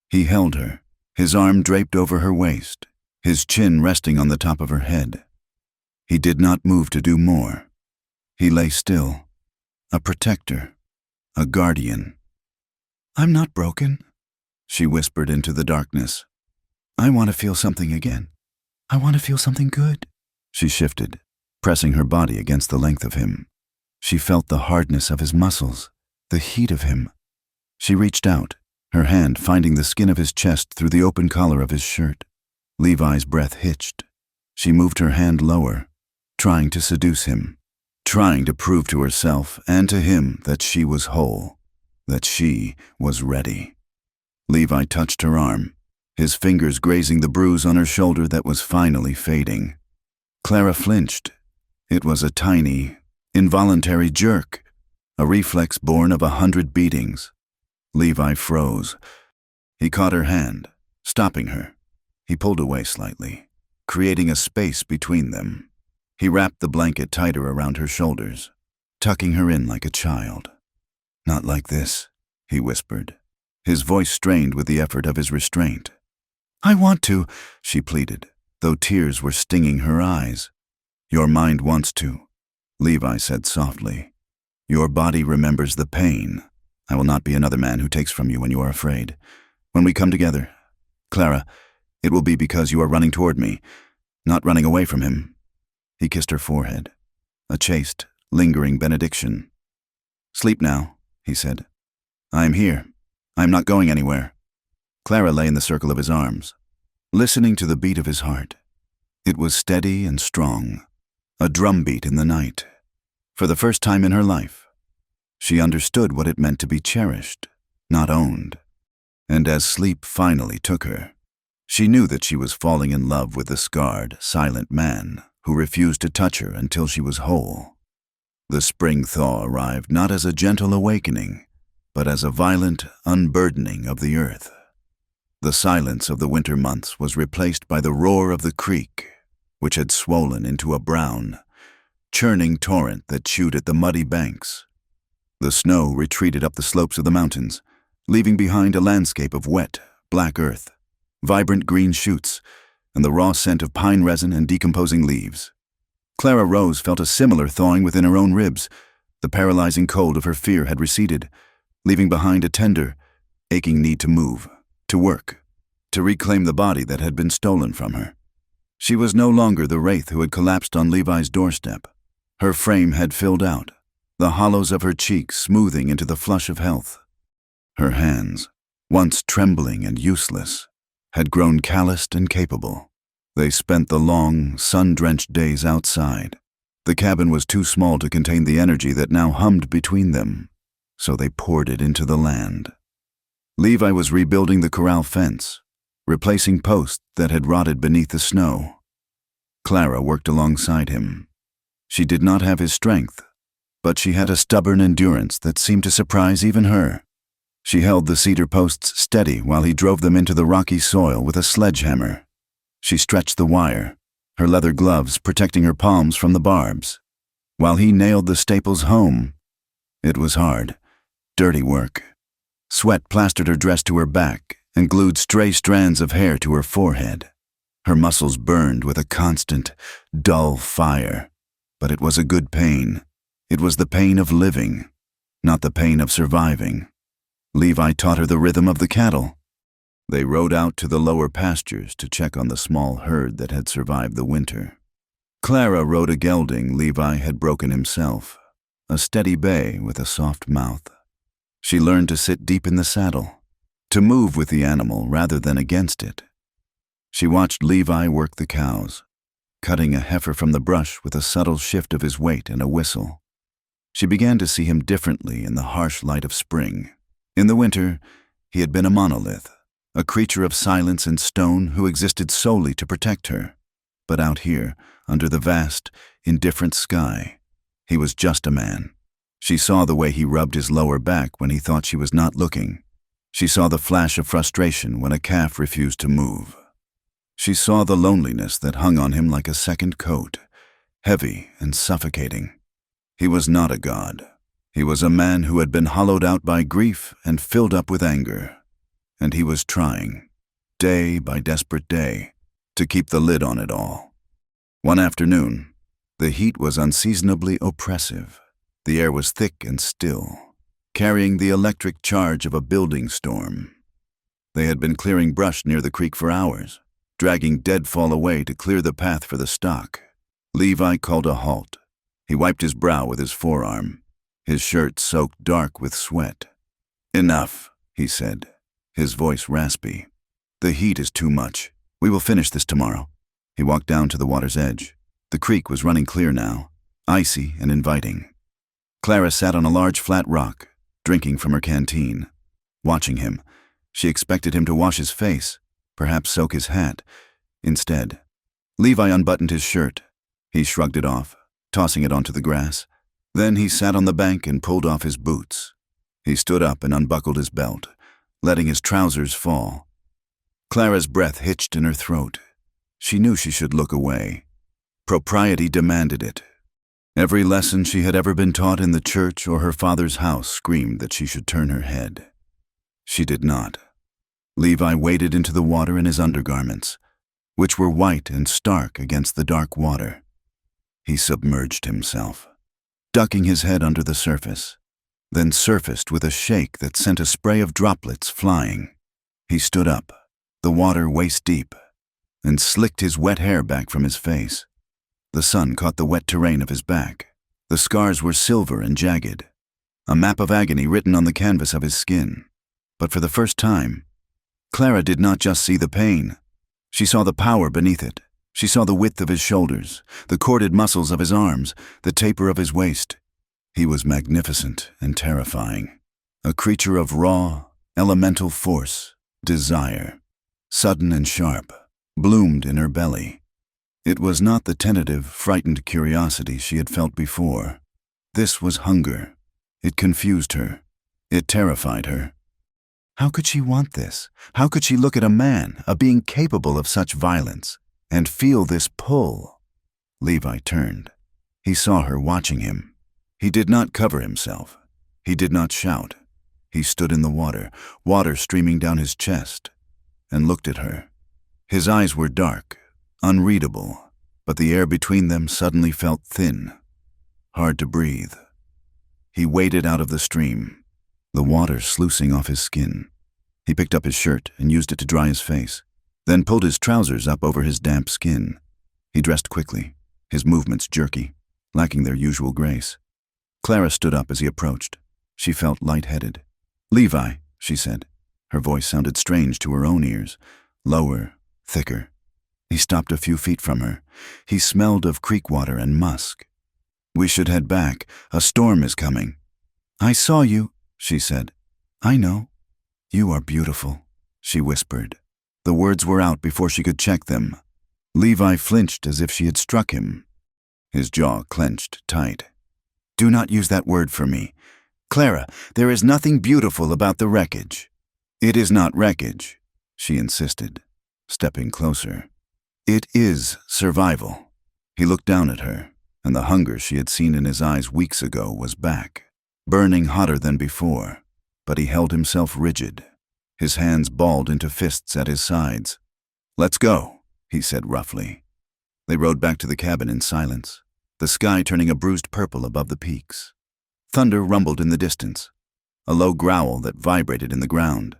He held her, his arm draped over her waist, his chin resting on the top of her head. He did not move to do more. He lay still, a protector, a guardian. I'm not broken, she whispered into the darkness. I want to feel something again. I want to feel something good. She shifted, pressing her body against the length of him. She felt the hardness of his muscles, the heat of him. She reached out, her hand finding the skin of his chest through the open collar of his shirt. Levi's breath hitched. She moved her hand lower, trying to seduce him, trying to prove to herself and to him that she was whole, that she was ready. Levi touched her arm, his fingers grazing the bruise on her shoulder that was finally fading. Clara flinched. It was a tiny, involuntary jerk, a reflex born of 100 beatings. Levi froze. He caught her hand, stopping her. He pulled away slightly, creating a space between them. He wrapped the blanket tighter around her shoulders, tucking her in like a child. Not like this, he whispered, his voice strained with the effort of his restraint. I want to, she pleaded, though tears were stinging her eyes. Your mind wants to, Levi said softly. Your body remembers the pain. I will not be another man who takes from you when you are afraid. When we come together, Clara, it will be because you are running toward me, not running away from him. He kissed her forehead, a chaste, lingering benediction. Sleep now, he said. I am here. I am not going anywhere. Clara lay in the circle of his arms, listening to the beat of his heart. It was steady and strong, a drumbeat in the night. For the first time in her life, she understood what it meant to be cherished, not owned. And as sleep finally took her, she knew that she was falling in love with the scarred, silent man who refused to touch her until she was whole. The spring thaw arrived not as a gentle awakening, but as a violent unburdening of the earth. The silence of the winter months was replaced by the roar of the creek, which had swollen into a brown, churning torrent that chewed at the muddy banks. The snow retreated up the slopes of the mountains, leaving behind a landscape of wet, black earth, vibrant green shoots, and the raw scent of pine resin and decomposing leaves. Clara Rose felt a similar thawing within her own ribs. The paralyzing cold of her fear had receded, leaving behind a tender, aching need to move, to work, to reclaim the body that had been stolen from her. She was no longer the wraith who had collapsed on Levi's doorstep. Her frame had filled out, the hollows of her cheeks smoothing into the flush of health. Her hands, once trembling and useless, had grown calloused and capable. They spent the long, sun-drenched days outside. The cabin was too small to contain the energy that now hummed between them, so they poured it into the land. Levi was rebuilding the corral fence, replacing posts that had rotted beneath the snow. Clara worked alongside him. She did not have his strength, but she had a stubborn endurance that seemed to surprise even her. She held the cedar posts steady while he drove them into the rocky soil with a sledgehammer. She stretched the wire, her leather gloves protecting her palms from the barbs, while he nailed the staples home. It was hard, dirty work. Sweat plastered her dress to her back and glued stray strands of hair to her forehead. Her muscles burned with a constant, dull fire, but it was a good pain. It was the pain of living, not the pain of surviving. Levi taught her the rhythm of the cattle. They rode out to the lower pastures to check on the small herd that had survived the winter. Clara rode a gelding Levi had broken himself, a steady bay with a soft mouth. She learned to sit deep in the saddle, to move with the animal rather than against it. She watched Levi work the cows, cutting a heifer from the brush with a subtle shift of his weight and a whistle. She began to see him differently in the harsh light of spring. In the winter, he had been a monolith, a creature of silence and stone who existed solely to protect her. But out here, under the vast, indifferent sky, he was just a man. She saw the way he rubbed his lower back when he thought she was not looking. She saw the flash of frustration when a calf refused to move. She saw the loneliness that hung on him like a second coat, heavy and suffocating. He was not a god. He was a man who had been hollowed out by grief and filled up with anger. And he was trying, day by desperate day, to keep the lid on it all. One afternoon, the heat was unseasonably oppressive. The air was thick and still, carrying the electric charge of a building storm. They had been clearing brush near the creek for hours, dragging deadfall away to clear the path for the stock. Levi called a halt. He wiped his brow with his forearm, his shirt soaked dark with sweat. "Enough," he said, his voice raspy. "The heat is too much. We will finish this tomorrow." He walked down to the water's edge. The creek was running clear now, icy and inviting. Clara sat on a large flat rock, drinking from her canteen. Watching him, she expected him to wash his face, perhaps soak his hat. Instead, Levi unbuttoned his shirt. He shrugged it off, tossing it onto the grass. Then he sat on the bank and pulled off his boots. He stood up and unbuckled his belt, letting his trousers fall. Clara's breath hitched in her throat. She knew she should look away. Propriety demanded it. Every lesson she had ever been taught in the church or her father's house screamed that she should turn her head. She did not. Levi waded into the water in his undergarments, which were white and stark against the dark water. He submerged himself, ducking his head under the surface, then surfaced with a shake that sent a spray of droplets flying. He stood up, the water waist-deep, and slicked his wet hair back from his face. The sun caught the wet terrain of his back. The scars were silver and jagged, a map of agony written on the canvas of his skin. But for the first time, Clara did not just see the pain. She saw the power beneath it. She saw the width of his shoulders, the corded muscles of his arms, the taper of his waist. He was magnificent and terrifying. A creature of raw, elemental force, desire, sudden and sharp, bloomed in her belly. It was not the tentative, frightened curiosity she had felt before. This was hunger. It confused her. It terrified her. How could she want this? How could she look at a man, a being capable of such violence, and feel this pull? Levi turned. He saw her watching him. He did not cover himself. He did not shout. He stood in the water, water streaming down his chest, and looked at her. His eyes were dark, unreadable, but the air between them suddenly felt thin, hard to breathe. He waded out of the stream, the water sluicing off his skin. He picked up his shirt and used it to dry his face, then pulled his trousers up over his damp skin. He dressed quickly, his movements jerky, lacking their usual grace. Clara stood up as he approached. She felt lightheaded. "Levi," she said. Her voice sounded strange to her own ears, lower, thicker. He stopped a few feet from her. He smelled of creek water and musk. "We should head back. A storm is coming." "I saw you," she said. "I know." "You are beautiful," she whispered. The words were out before she could check them. Levi flinched as if she had struck him. His jaw clenched tight. "Do not use that word for me. Clara, there is nothing beautiful about the wreckage." "It is not wreckage," she insisted, stepping closer. "It is survival." He looked down at her, and the hunger she had seen in his eyes weeks ago was back, burning hotter than before, but he held himself rigid. His hands balled into fists at his sides. "Let's go," he said roughly. They rode back to the cabin in silence, the sky turning a bruised purple above the peaks. Thunder rumbled in the distance, a low growl that vibrated in the ground.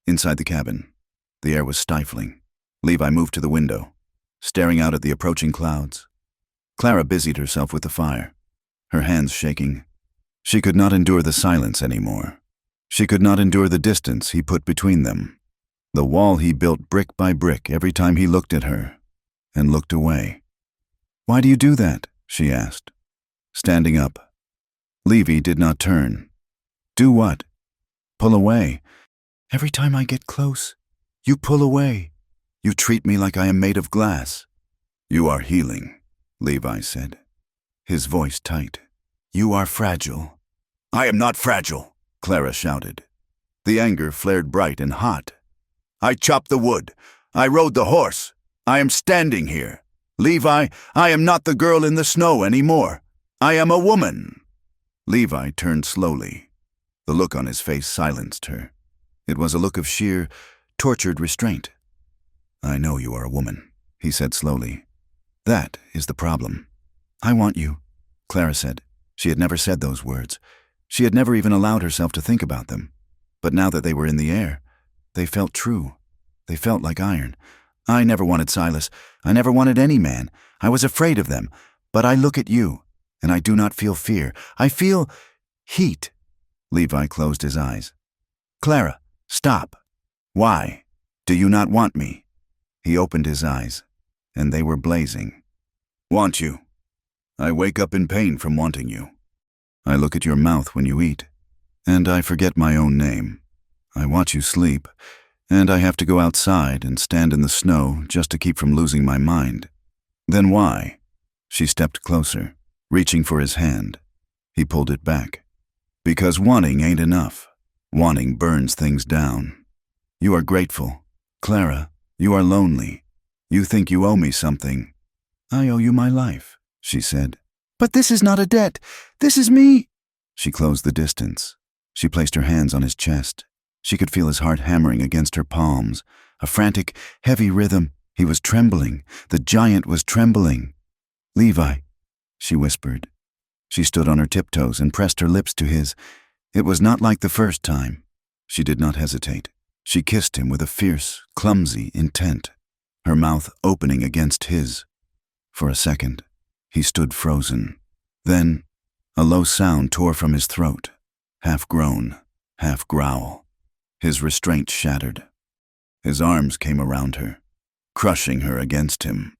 Inside the cabin, the air was stifling. Levi moved to the window, staring out at the approaching clouds. Clara busied herself with the fire, her hands shaking. She could not endure the silence anymore. She could not endure the distance he put between them, the wall he built brick by brick every time he looked at her and looked away. "Why do you do that?" she asked, standing up. Levi did not turn. "Do what?" "Pull away. Every time I get close, you pull away. You treat me like I am made of glass." "You are healing," Levi said, his voice tight. "You are fragile." "I am not fragile," Clara shouted. The anger flared bright and hot. "I chopped the wood. I rode the horse. I am standing here. Levi, I am not the girl in the snow anymore. I am a woman." Levi turned slowly. The look on his face silenced her. It was a look of sheer, tortured restraint. "I know you are a woman," he said slowly. "That is the problem." "I want you," Clara said. She had never said those words. She had never even allowed herself to think about them. But now that they were in the air, they felt true. They felt like iron. "I never wanted Silas. I never wanted any man. I was afraid of them. But I look at you, and I do not feel fear. I feel heat." Levi closed his eyes. "Clara, stop. Why? Do you not want me?" He opened his eyes, and they were blazing. "Want you? I wake up in pain from wanting you. I look at your mouth when you eat, and I forget my own name. I watch you sleep, and I have to go outside and stand in the snow just to keep from losing my mind. Then why?" She stepped closer, reaching for his hand. He pulled it back. "Because wanting ain't enough. Wanting burns things down. You are grateful. Clara, you are lonely. You think you owe me something." "I owe you my life," she said. "But this is not a debt. This is me." She closed the distance. She placed her hands on his chest. She could feel his heart hammering against her palms, a frantic, heavy rhythm. He was trembling. The giant was trembling. "Levi," she whispered. She stood on her tiptoes and pressed her lips to his. It was not like the first time. She did not hesitate. She kissed him with a fierce, clumsy intent, her mouth opening against his. For a second, he stood frozen. Then, a low sound tore from his throat, half groan, half growl. His restraint shattered. His arms came around her, crushing her against him.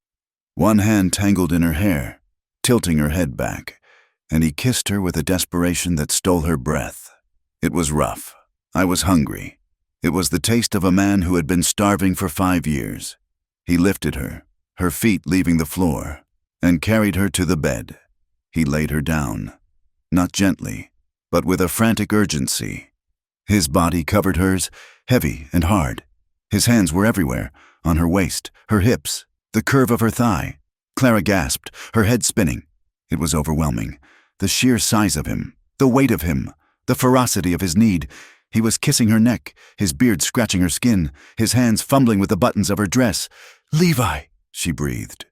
One hand tangled in her hair, tilting her head back, and he kissed her with a desperation that stole her breath. It was rough. I was hungry. It was the taste of a man who had been starving for 5 years. He lifted her, her feet leaving the floor, and carried her to the bed. He laid her down, not gently, but with a frantic urgency. His body covered hers, heavy and hard. His hands were everywhere, on her waist, her hips, the curve of her thigh. Clara gasped, her head spinning. It was overwhelming. The sheer size of him, the weight of him, the ferocity of his need. He was kissing her neck, his beard scratching her skin, his hands fumbling with the buttons of her dress. "Levi," she breathed.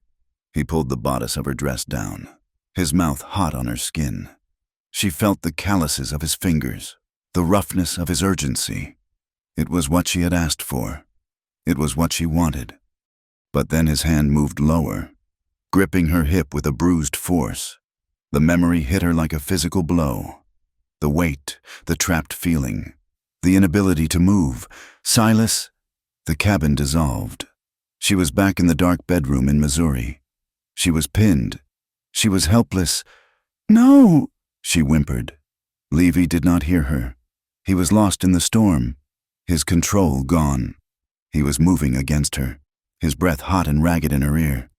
He pulled the bodice of her dress down, his mouth hot on her skin. She felt the calluses of his fingers, the roughness of his urgency. It was what she had asked for. It was what she wanted. But then his hand moved lower, gripping her hip with a bruised force. The memory hit her like a physical blow. The weight, the trapped feeling, the inability to move. Silas, the cabin dissolved. She was back in the dark bedroom in Missouri. She was pinned. She was helpless. "No," she whimpered. Levi did not hear her. He was lost in the storm, his control gone. He was moving against her, his breath hot and ragged in her ear.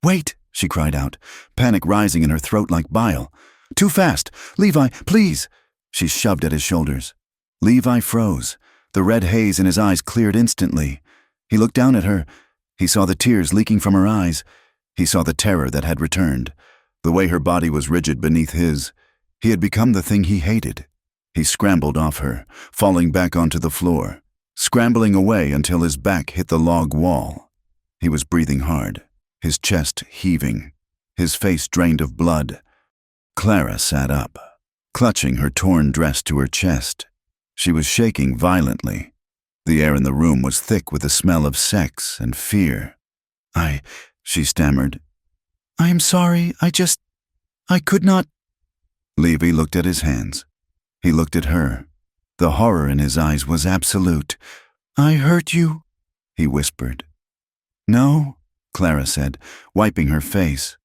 "Wait," she cried out, panic rising in her throat like bile. "Too fast! Levi, please!" She shoved at his shoulders. Levi froze. The red haze in his eyes cleared instantly. He looked down at her. He saw the tears leaking from her eyes. He saw the terror that had returned, the way her body was rigid beneath his. He had become the thing he hated. He scrambled off her, falling back onto the floor, scrambling away until his back hit the log wall. He was breathing hard, his chest heaving, his face drained of blood. Clara sat up, clutching her torn dress to her chest. She was shaking violently. The air in the room was thick with the smell of sex and fear. She stammered. "I am sorry, I could not." Levi looked at his hands. He looked at her. The horror in his eyes was absolute. "I hurt you," he whispered. "No," Clara said, wiping her face.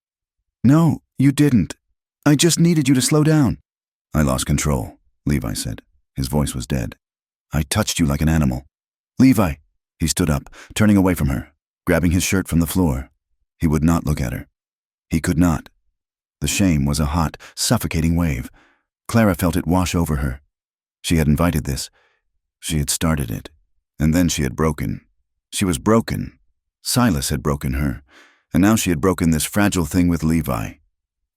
"No, you didn't. I just needed you to slow down." "I lost control," Levi said. His voice was dead. "I touched you like an animal." "Levi!" He stood up, turning away from her, grabbing his shirt from the floor. He would not look at her. He could not. The shame was a hot, suffocating wave. Clara felt it wash over her. She had invited this. She had started it. And then she had broken. She was broken. Silas had broken her. And now she had broken this fragile thing with Levi.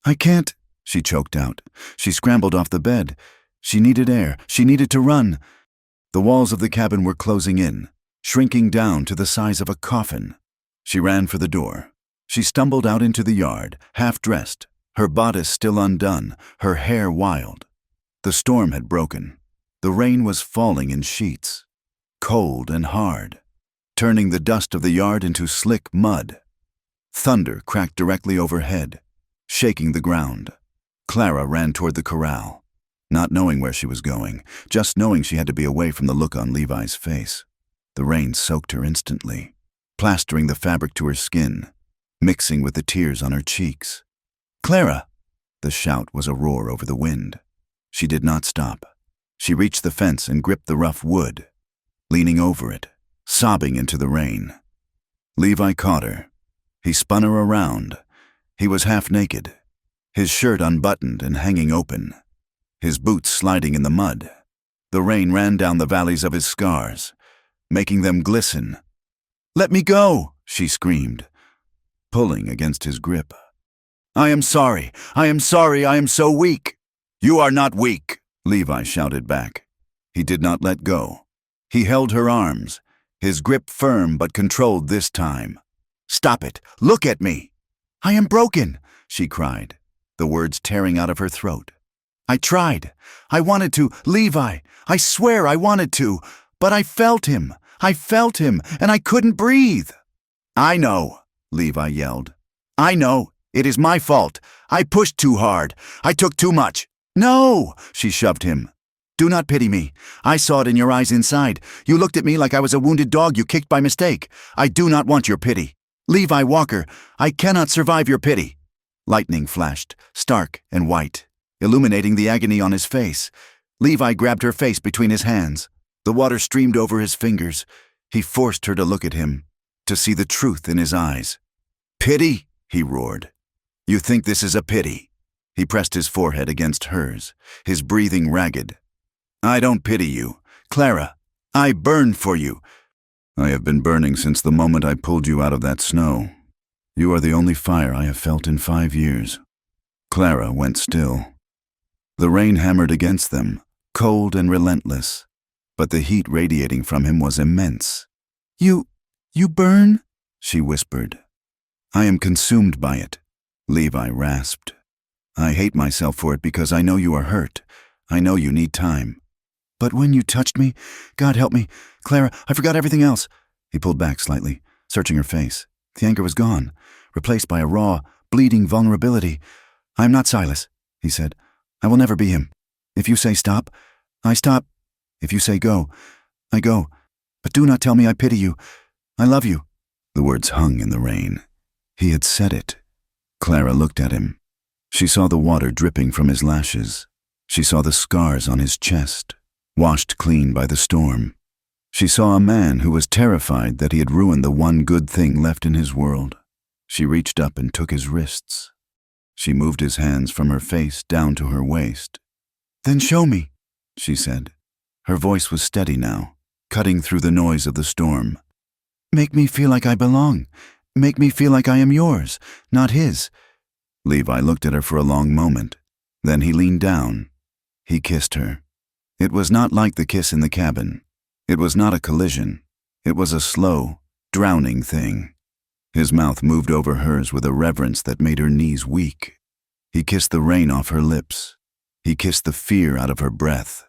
"I can't," she choked out. She scrambled off the bed. She needed air. She needed to run. The walls of the cabin were closing in, shrinking down to the size of a coffin. She ran for the door. She stumbled out into the yard, half-dressed, her bodice still undone, her hair wild. The storm had broken. The rain was falling in sheets, cold and hard, turning the dust of the yard into slick mud. Thunder cracked directly overhead, shaking the ground. Clara ran toward the corral, not knowing where she was going, just knowing she had to be away from the look on Levi's face. The rain soaked her instantly, plastering the fabric to her skin, mixing with the tears on her cheeks. "Clara!" The shout was a roar over the wind. She did not stop. She reached the fence and gripped the rough wood, leaning over it, sobbing into the rain. Levi caught her. He spun her around. He was half naked, his shirt unbuttoned and hanging open, his boots sliding in the mud. The rain ran down the valleys of his scars, making them glisten. "Let me go!" she screamed, pulling against his grip. "I am sorry. I am sorry. I am so weak." "You are not weak," Levi shouted back. He did not let go. He held her arms, his grip firm but controlled this time. "Stop it. Look at me." "I am broken," she cried, the words tearing out of her throat. "I tried. I wanted to. Levi, I swear I wanted to. But I felt him. I felt him, and I couldn't breathe." "I know," Levi yelled. "I know. It is my fault. I pushed too hard. I took too much." "No!" She shoved him. Do not pity me. I saw it in your eyes inside. You looked at me like I was a wounded dog you kicked by mistake. I do not want your pity. Levi Walker, I cannot survive your pity." Lightning flashed, stark and white, illuminating the agony on his face. Levi grabbed her face between his hands. The water streamed over his fingers. He forced her to look at him, to see the truth in his eyes. "Pity?" he roared. "You think this is a pity?" He pressed his forehead against hers, his breathing ragged. "I don't pity you. Clara, I burn for you. I have been burning since the moment I pulled you out of that snow. You are the only fire I have felt in 5 years." Clara went still. The rain hammered against them, cold and relentless, but the heat radiating from him was immense. You burn?" she whispered. "I am consumed by it," Levi rasped. "I hate myself for it because I know you are hurt. I know you need time. But when you touched me, God help me, Clara, I forgot everything else." He pulled back slightly, searching her face. The anger was gone, replaced by a raw, bleeding vulnerability. "I am not Silas," he said. "I will never be him. If you say stop, I stop. If you say go, I go. But do not tell me I pity you. I love you." The words hung in the rain. He had said it. Clara looked at him. She saw the water dripping from his lashes. She saw the scars on his chest, washed clean by the storm. She saw a man who was terrified that he had ruined the one good thing left in his world. She reached up and took his wrists. She moved his hands from her face down to her waist. "Then show me," she said. Her voice was steady now, cutting through the noise of the storm. "Make me feel like I belong. Make me feel like I am yours, not his." Levi looked at her for a long moment. Then he leaned down. He kissed her. It was not like the kiss in the cabin. It was not a collision. It was a slow, drowning thing. His mouth moved over hers with a reverence that made her knees weak. He kissed the rain off her lips. He kissed the fear out of her breath.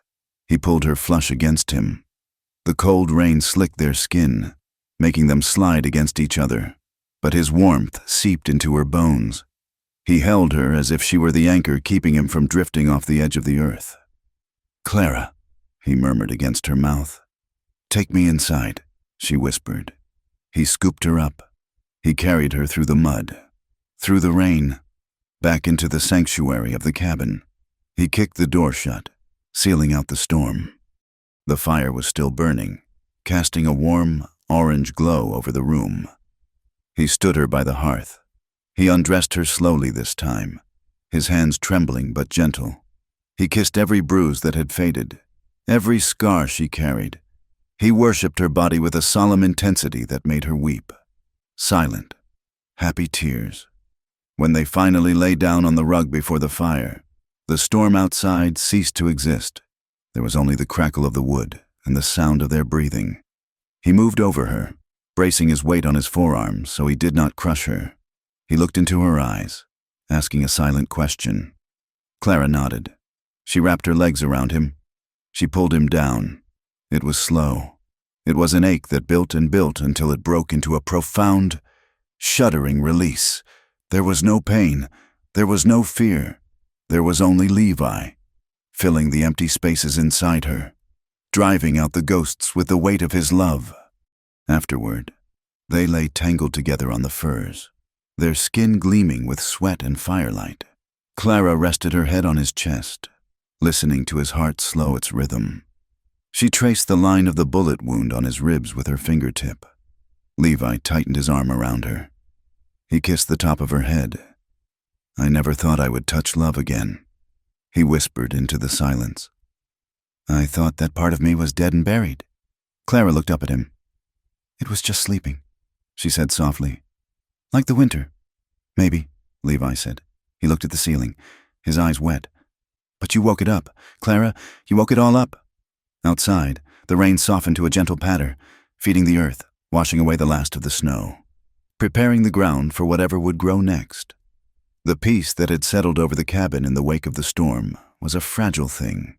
He pulled her flush against him. The cold rain slicked their skin, making them slide against each other, but his warmth seeped into her bones. He held her as if she were the anchor keeping him from drifting off the edge of the earth. "Clara," he murmured against her mouth. "Take me inside," she whispered. He scooped her up. He carried her through the mud, through the rain, back into the sanctuary of the cabin. He kicked the door shut, sealing out the storm. The fire was still burning, casting a warm, orange glow over the room. He stood her by the hearth. He undressed her slowly this time, his hands trembling but gentle. He kissed every bruise that had faded, every scar she carried. He worshipped her body with a solemn intensity that made her weep. Silent, happy tears. When they finally lay down on the rug before the fire, the storm outside ceased to exist. There was only the crackle of the wood and the sound of their breathing. He moved over her, bracing his weight on his forearms so he did not crush her. He looked into her eyes, asking a silent question. Clara nodded. She wrapped her legs around him. She pulled him down. It was slow. It was an ache that built and built until it broke into a profound, shuddering release. There was no pain. There was no fear. There was only Levi, filling the empty spaces inside her, driving out the ghosts with the weight of his love. Afterward, they lay tangled together on the furs, their skin gleaming with sweat and firelight. Clara rested her head on his chest, listening to his heart slow its rhythm. She traced the line of the bullet wound on his ribs with her fingertip. Levi tightened his arm around her. He kissed the top of her head. "I never thought I would touch love again," he whispered into the silence. "I thought that part of me was dead and buried." Clara looked up at him. "It was just sleeping," she said softly. "Like the winter." "Maybe," Levi said. He looked at the ceiling, his eyes wet. "But you woke it up. Clara, you woke it all up." Outside, the rain softened to a gentle patter, feeding the earth, washing away the last of the snow, preparing the ground for whatever would grow next. The peace that had settled over the cabin in the wake of the storm was a fragile thing,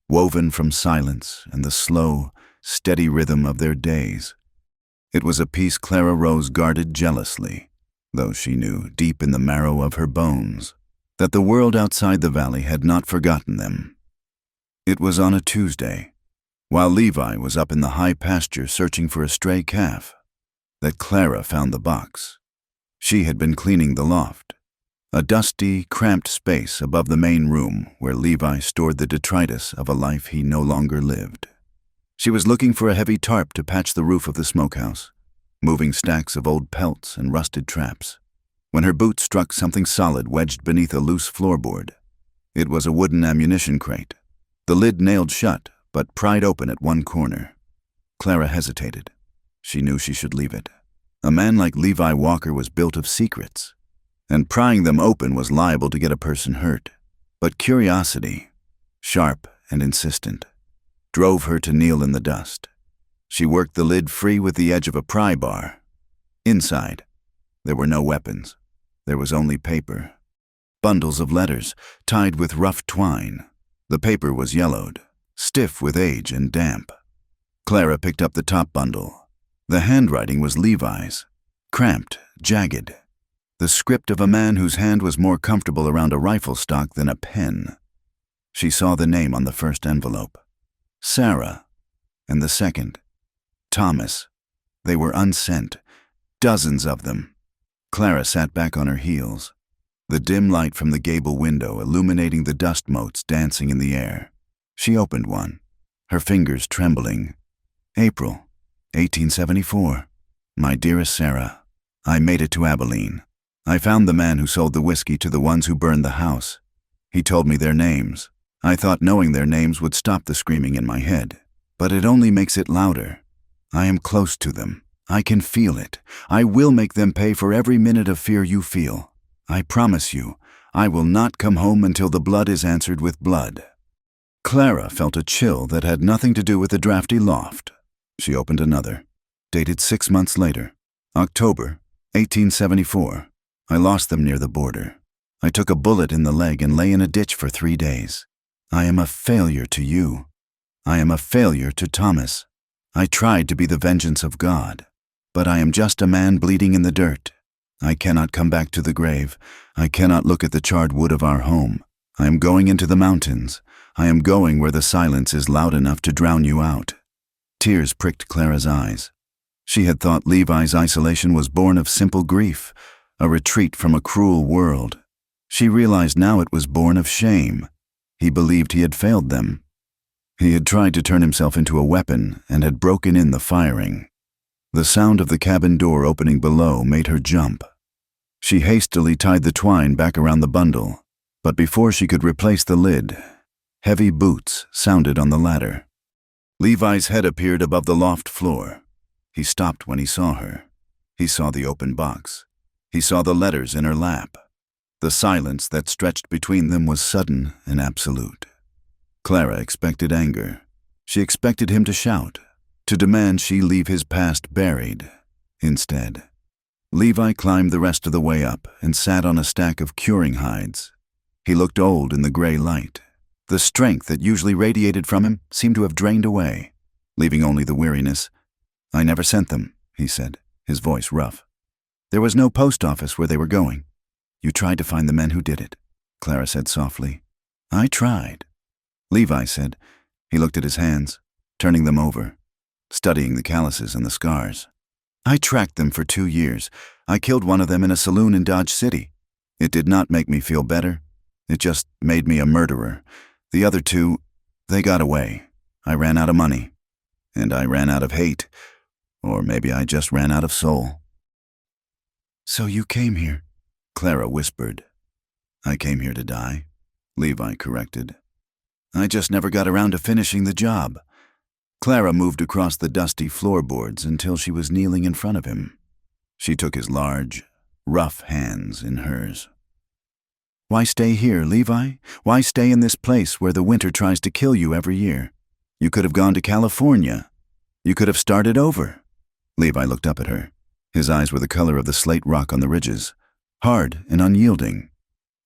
woven from silence and the slow, steady rhythm of their days. It was a peace Clara Rose guarded jealously, though she knew, deep in the marrow of her bones, that the world outside the valley had not forgotten them. It was on a Tuesday, while Levi was up in the high pasture searching for a stray calf, that Clara found the box. She had been cleaning the loft, a dusty, cramped space above the main room where Levi stored the detritus of a life he no longer lived. She was looking for a heavy tarp to patch the roof of the smokehouse, moving stacks of old pelts and rusted traps, when her boot struck something solid wedged beneath a loose floorboard. It was a wooden ammunition crate, the lid nailed shut but pried open at one corner. Clara hesitated. She knew she should leave it. A man like Levi Walker was built of secrets, and prying them open was liable to get a person hurt. But curiosity, sharp and insistent, drove her to kneel in the dust. She worked the lid free with the edge of a pry bar. Inside, there were no weapons. There was only paper. Bundles of letters, tied with rough twine. The paper was yellowed, stiff with age and damp. Clara picked up the top bundle. The handwriting was Levi's, cramped, jagged. The script of a man whose hand was more comfortable around a rifle stock than a pen. She saw the name on the first envelope. Sarah, and the second, Thomas. They were unsent, dozens of them. Clara sat back on her heels, the dim light from the gable window illuminating the dust motes dancing in the air. She opened one, her fingers trembling. April, 1874. My dearest Sarah, I made it to Abilene. I found the man who sold the whiskey to the ones who burned the house. He told me their names. I thought knowing their names would stop the screaming in my head, but it only makes it louder. I am close to them. I can feel it. I will make them pay for every minute of fear you feel. I promise you, I will not come home until the blood is answered with blood. Clara felt a chill that had nothing to do with the drafty loft. She opened another, dated 6 months later, October, 1874. I lost them near the border. I took a bullet in the leg and lay in a ditch for 3 days. I am a failure to you. I am a failure to Thomas. I tried to be the vengeance of God, but I am just a man bleeding in the dirt. I cannot come back to the grave. I cannot look at the charred wood of our home. I am going into the mountains. I am going where the silence is loud enough to drown you out. Tears pricked Clara's eyes. She had thought Levi's isolation was born of simple grief, a retreat from a cruel world. She realized now it was born of shame. He believed he had failed them. He had tried to turn himself into a weapon and had broken in the firing. The sound of the cabin door opening below made her jump. She hastily tied the twine back around the bundle, but before she could replace the lid, heavy boots sounded on the ladder. Levi's head appeared above the loft floor. He stopped when he saw her. He saw the open box. He saw the letters in her lap. The silence that stretched between them was sudden and absolute. Clara expected anger. She expected him to shout, to demand she leave his past buried. Instead, Levi climbed the rest of the way up and sat on a stack of curing hides. He looked old in the gray light. The strength that usually radiated from him seemed to have drained away, leaving only the weariness. I never sent them, he said, his voice rough. There was no post office where they were going. You tried to find the men who did it, Clara said softly. I tried. Levi said. He looked at his hands, turning them over, studying the calluses and the scars. I tracked them for 2 years. I killed one of them in a saloon in Dodge City. It did not make me feel better. It just made me a murderer. The other 2, they got away. I ran out of money. And I ran out of hate. Or maybe I just ran out of soul. So you came here, Clara whispered. I came here to die, Levi corrected. I just never got around to finishing the job. Clara moved across the dusty floorboards until she was kneeling in front of him. She took his large, rough hands in hers. Why stay here, Levi? Why stay in this place where the winter tries to kill you every year? You could have gone to California. You could have started over. Levi looked up at her. His eyes were the color of the slate rock on the ridges, hard and unyielding.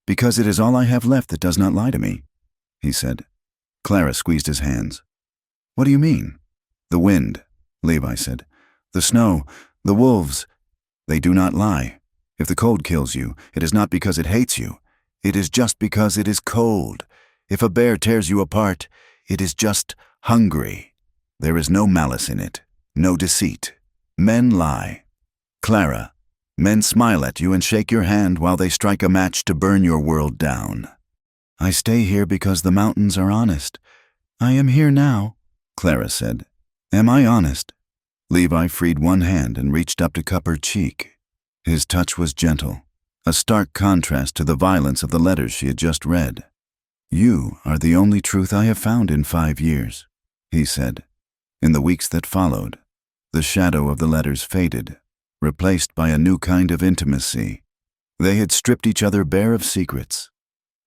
Because it is all I have left that does not lie to me, he said. Clara squeezed his hands. What do you mean? The wind, Levi said. The snow, the wolves. They do not lie. If the cold kills you, it is not because it hates you. It is just because it is cold. If a bear tears you apart, It is just hungry. There is no malice in it, no deceit. Men lie. Clara, men smile at you and shake your hand while they strike a match to burn your world down. I stay here because the mountains are honest. I am here now, Clara said. Am I honest? Levi freed one hand and reached up to cup her cheek. His touch was gentle, a stark contrast to the violence of the letters she had just read. You are the only truth I have found in 5 years, he said. In the weeks that followed, the shadow of the letters faded, replaced by a new kind of intimacy. They had stripped each other bare of secrets.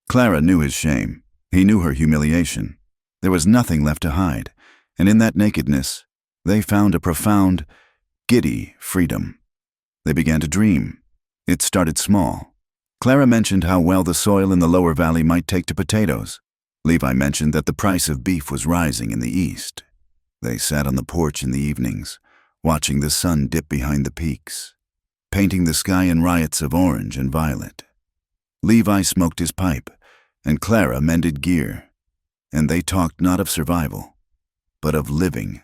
Clara knew his shame. He knew her humiliation. There was nothing left to hide, and in that nakedness, they found a profound, giddy freedom. They began to dream. It started small. Clara mentioned how well the soil in the lower valley might take to potatoes. Levi mentioned that the price of beef was rising in the east. They sat on the porch in the evenings, watching the sun dip behind the peaks, painting the sky in riots of orange and violet. Levi smoked his pipe, and Clara mended gear, and they talked not of survival, but of living.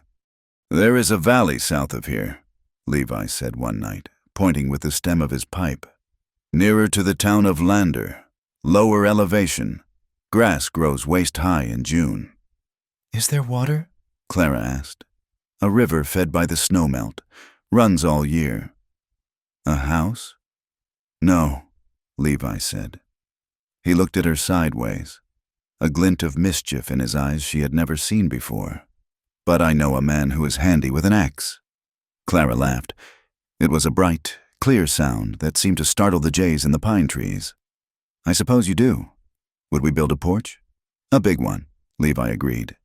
There is a valley south of here, Levi said one night, pointing with the stem of his pipe. Nearer to the town of Lander, lower elevation. Grass grows waist-high in June. Is there water? Clara asked. A river fed by the snowmelt, runs all year. A house? No, Levi said. He looked at her sideways, a glint of mischief in his eyes she had never seen before. But I know a man who is handy with an axe. Clara laughed. It was a bright, clear sound that seemed to startle the jays in the pine trees. I suppose you do. Would we build a porch? A big one, Levi agreed.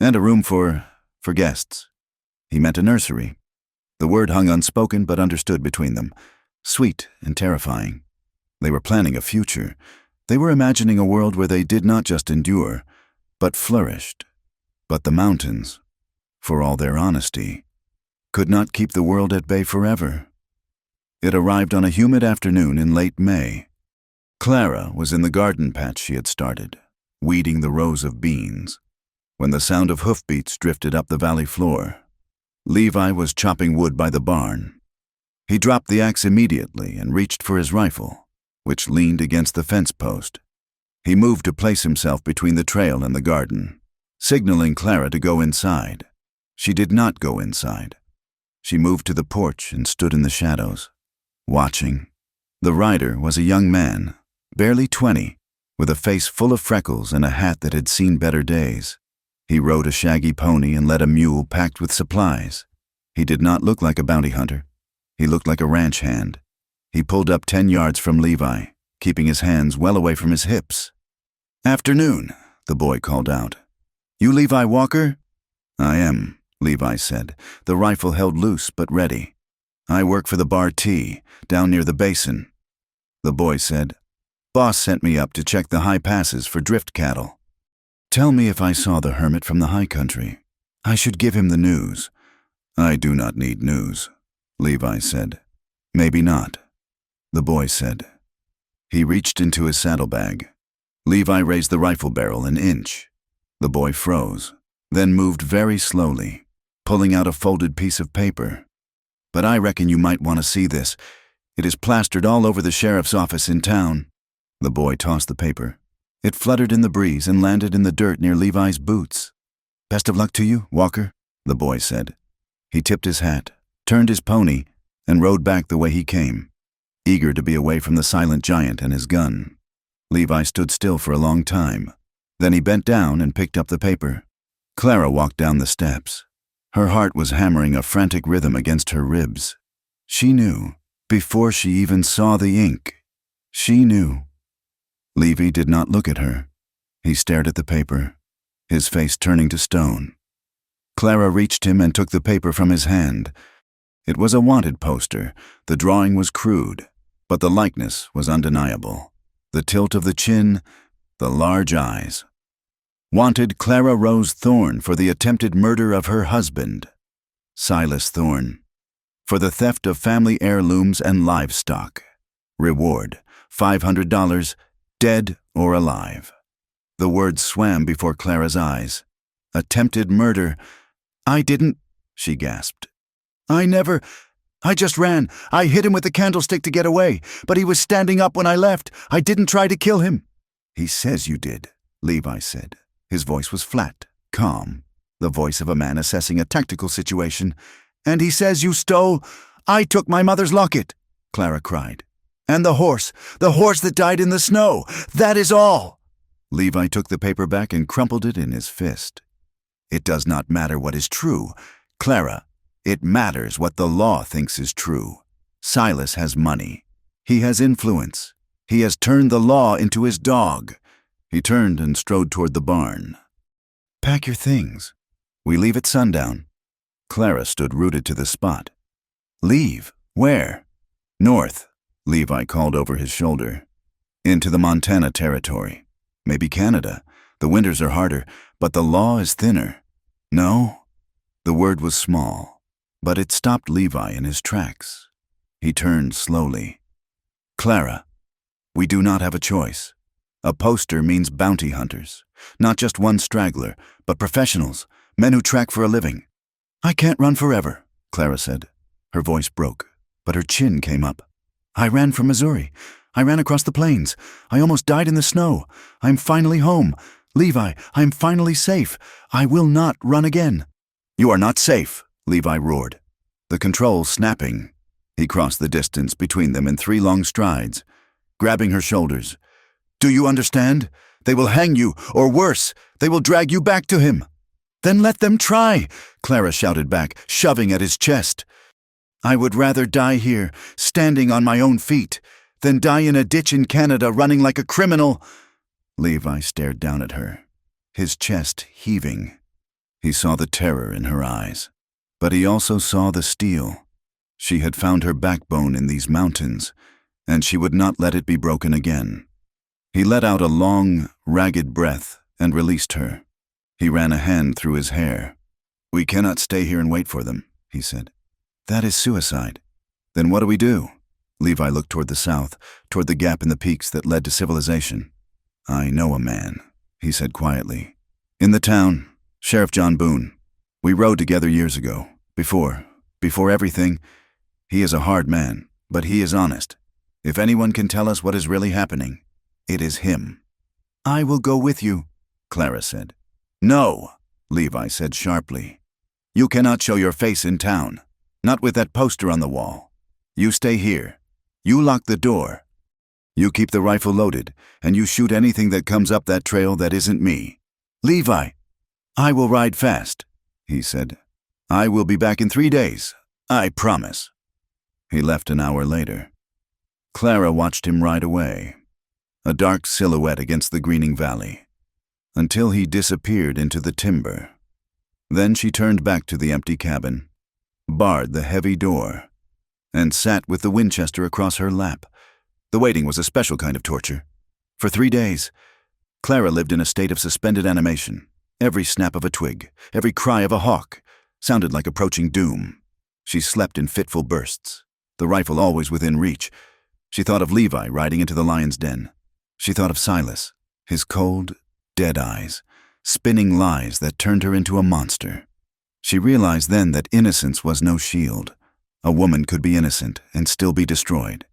And a room for guests. He meant a nursery. The word hung unspoken but understood between them, sweet and terrifying. They were planning a future. They were imagining a world where they did not just endure, but flourished. But the mountains, for all their honesty, could not keep the world at bay forever. It arrived on a humid afternoon in late May. Clara was in the garden patch she had started, weeding the rows of beans, when the sound of hoofbeats drifted up the valley floor. Levi was chopping wood by the barn. He dropped the axe immediately and reached for his rifle, which leaned against the fence post. He moved to place himself between the trail and the garden, signaling Clara to go inside. She did not go inside. She moved to the porch and stood in the shadows, watching. The rider was a young man, barely 20, with a face full of freckles and a hat that had seen better days. He rode a shaggy pony and led a mule packed with supplies. He did not look like a bounty hunter. He looked like a ranch hand. He pulled up 10 yards from Levi, keeping his hands well away from his hips. "Afternoon," the boy called out. "You Levi Walker?" "I am," Levi said, the rifle held loose but ready. "I work for the Bar T, down near the basin." The boy said, "Boss sent me up to check the high passes for drift cattle. Tell me if I saw the hermit from the high country. I should give him the news." "I do not need news," Levi said. "Maybe not," the boy said. He reached into his saddlebag. Levi raised the rifle barrel an inch. The boy froze, then moved very slowly, pulling out a folded piece of paper. "But I reckon you might want to see this. It is plastered all over the sheriff's office in town." The boy tossed the paper. It fluttered in the breeze and landed in the dirt near Levi's boots. "Best of luck to you, Walker," the boy said. He tipped his hat, turned his pony, and rode back the way he came, eager to be away from the silent giant and his gun. Levi stood still for a long time. Then he bent down and picked up the paper. Clara walked down the steps. Her heart was hammering a frantic rhythm against her ribs. She knew, before she even saw the ink. She knew. Levi did not look at her. He stared at the paper, his face turning to stone. Clara reached him and took the paper from his hand. It was a wanted poster. The drawing was crude, but the likeness was undeniable. The tilt of the chin, the large eyes. Wanted Clara Rose Thorne for the attempted murder of her husband, Silas Thorne, for the theft of family heirlooms and livestock. Reward, $500, dead or alive. The words swam before Clara's eyes. Attempted murder. I didn't, she gasped. I just ran. I hit him with the candlestick to get away, but he was standing up when I left. I didn't try to kill him. He says you did, Levi said. His voice was flat, calm, the voice of a man assessing a tactical situation. And he says you stole. I took my mother's locket, Clara cried. And the horse that died in the snow. That is all. Levi took the paper back and crumpled it in his fist. It does not matter what is true, Clara. It matters what the law thinks is true. Silas has money. He has influence. He has turned the law into his dog. He turned and strode toward the barn. Pack your things. We leave at sundown. Clara stood rooted to the spot. Leave? Where? North, Levi called over his shoulder. Into the Montana territory. Maybe Canada. The winters are harder, but the law is thinner. No? The word was small. But it stopped Levi in his tracks. He turned slowly. Clara, we do not have a choice. A poster means bounty hunters. Not just one straggler, but professionals, men who track for a living. I can't run forever, Clara said. Her voice broke, but her chin came up. I ran from Missouri. I ran across the plains. I almost died in the snow. I'm finally home. Levi, I'm finally safe. I will not run again. You are not safe, Levi roared, the controls snapping. He crossed the distance between them in 3 long strides, grabbing her shoulders. Do you understand? They will hang you, or worse, they will drag you back to him. Then let them try, Clara shouted back, shoving at his chest. I would rather die here, standing on my own feet, than die in a ditch in Canada running like a criminal. Levi stared down at her, his chest heaving. He saw the terror in her eyes. But he also saw the steel. She had found her backbone in these mountains, and she would not let it be broken again. He let out a long, ragged breath and released her. He ran a hand through his hair. We cannot stay here and wait for them, he said. That is suicide. Then what do we do? Levi looked toward the south, toward the gap in the peaks that led to civilization. I know a man, he said quietly. In the town, Sheriff John Boone. We rode together years ago. Before everything. He is a hard man, but he is honest. If anyone can tell us what is really happening, it is him. I will go with you, Clara said. No, Levi said sharply. You cannot show your face in town. Not with that poster on the wall. You stay here. You lock the door. You keep the rifle loaded, and you shoot anything that comes up that trail that isn't me. Levi, I will ride fast, he said. I will be back in 3 days. I promise. He left an hour later. Clara watched him ride away, a dark silhouette against the greening valley, until he disappeared into the timber. Then she turned back to the empty cabin, barred the heavy door, and sat with the Winchester across her lap. The waiting was a special kind of torture. For 3 days, Clara lived in a state of suspended animation. Every snap of a twig, every cry of a hawk, sounded like approaching doom. She slept in fitful bursts, the rifle always within reach. She thought of Levi riding into the lion's den. She thought of Silas, his cold, dead eyes, spinning lies that turned her into a monster. She realized then that innocence was no shield. A woman could be innocent and still be destroyed.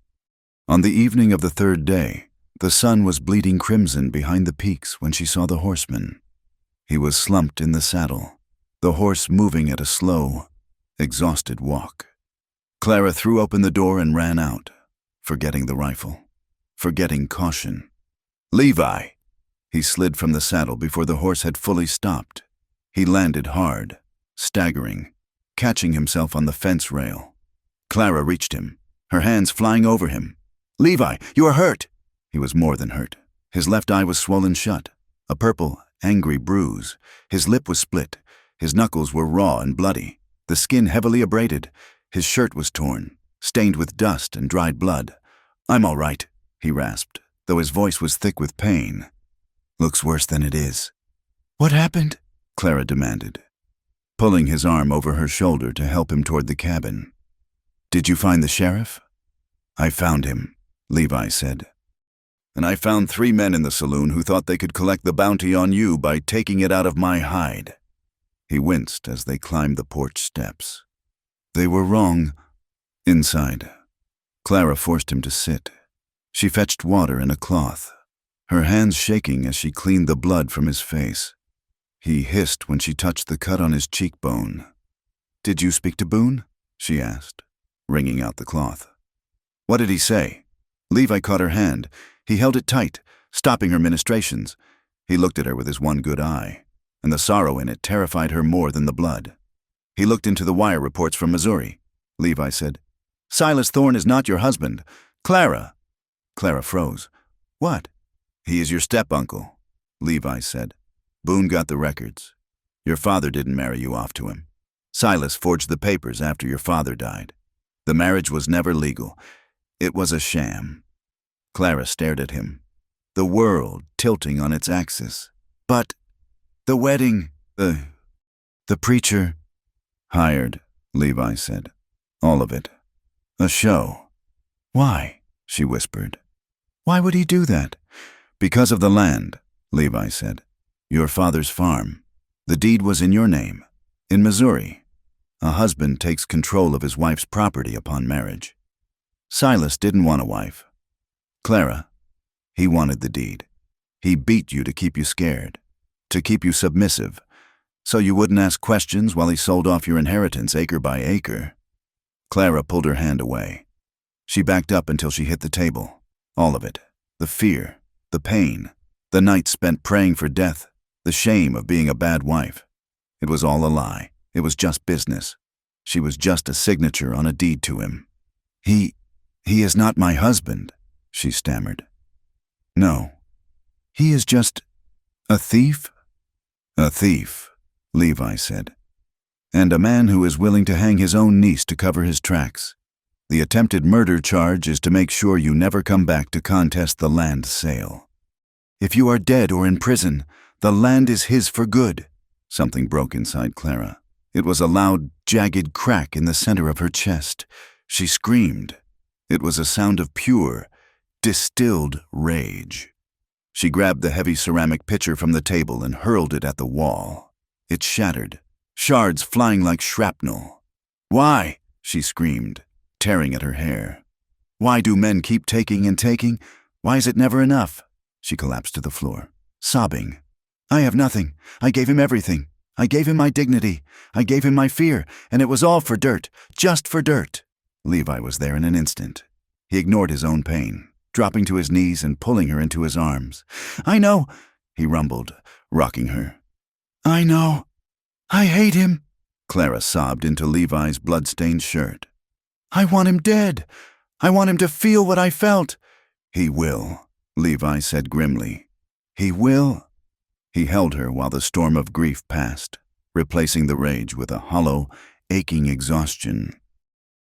On the evening of the 3rd day, the sun was bleeding crimson behind the peaks when she saw the horseman. He was slumped in the saddle, the horse moving at a slow, exhausted walk. Clara threw open the door and ran out, forgetting the rifle, forgetting caution. Levi! He slid from the saddle before the horse had fully stopped. He landed hard, staggering, catching himself on the fence rail. Clara reached him, her hands flying over him. Levi, you are hurt! He was more than hurt. His left eye was swollen shut, a purple, angry bruise. His lip was split. His knuckles were raw and bloody, the skin heavily abraded. His shirt was torn, stained with dust and dried blood. I'm all right, he rasped, though his voice was thick with pain. Looks worse than it is. What happened? Clara demanded, pulling his arm over her shoulder to help him toward the cabin. Did you find the sheriff? I found him, Levi said. And I found 3 men in the saloon who thought they could collect the bounty on you by taking it out of my hide. He winced as they climbed the porch steps. They were wrong. Inside, Clara forced him to sit. She fetched water in a cloth, her hands shaking as she cleaned the blood from his face. He hissed when she touched the cut on his cheekbone. "Did you speak to Boone?" she asked, wringing out the cloth. "What did he say?" Levi caught her hand. He held it tight, stopping her ministrations. He looked at her with his one good eye, and the sorrow in it terrified her more than the blood. "He looked into the wire reports from Missouri," Levi said. "Silas Thorne is not your husband. Clara." Clara froze. "What?" "He is your step-uncle," Levi said. "Boone got the records. Your father didn't marry you off to him. Silas forged the papers after your father died. The marriage was never legal. It was a sham." Clara stared at him, the world tilting on its axis. "But the wedding, the preacher—" "Hired," Levi said. "All of it. A show." "Why?" she whispered. "Why would he do that?" "Because of the land," Levi said. "Your father's farm. The deed was in your name. In Missouri, a husband takes control of his wife's property upon marriage. Silas didn't want a wife. Clara, he wanted the deed. He beat you to keep you scared, to keep you submissive, so you wouldn't ask questions while he sold off your inheritance acre by acre." Clara pulled her hand away. She backed up until she hit the table. All of it. The fear, the pain, the nights spent praying for death, the shame of being a bad wife. It was all a lie. It was just business. She was just a signature on a deed to him. He is not my husband," she stammered. "No. He is just a thief?" "A thief," Levi said. "And a man who is willing to hang his own niece to cover his tracks. The attempted murder charge is to make sure you never come back to contest the land sale. If you are dead or in prison, the land is his for good." Something broke inside Clara. It was a loud, jagged crack in the center of her chest. She screamed. It was a sound of pure, distilled rage. She grabbed the heavy ceramic pitcher from the table and hurled it at the wall. It shattered, shards flying like shrapnel. "Why?" she screamed, tearing at her hair. "Why do men keep taking and taking? Why is it never enough?" She collapsed to the floor, sobbing. "I have nothing. I gave him everything. I gave him my dignity. I gave him my fear, and it was all for dirt, just for dirt." Levi was there in an instant. He ignored his own pain, dropping to his knees and pulling her into his arms. "I know," he rumbled, rocking her. "I know. I hate him," Clara sobbed into Levi's blood-stained shirt. "I want him dead. I want him to feel what I felt." "He will," Levi said grimly. "He will." He held her while the storm of grief passed, replacing the rage with a hollow, aching exhaustion.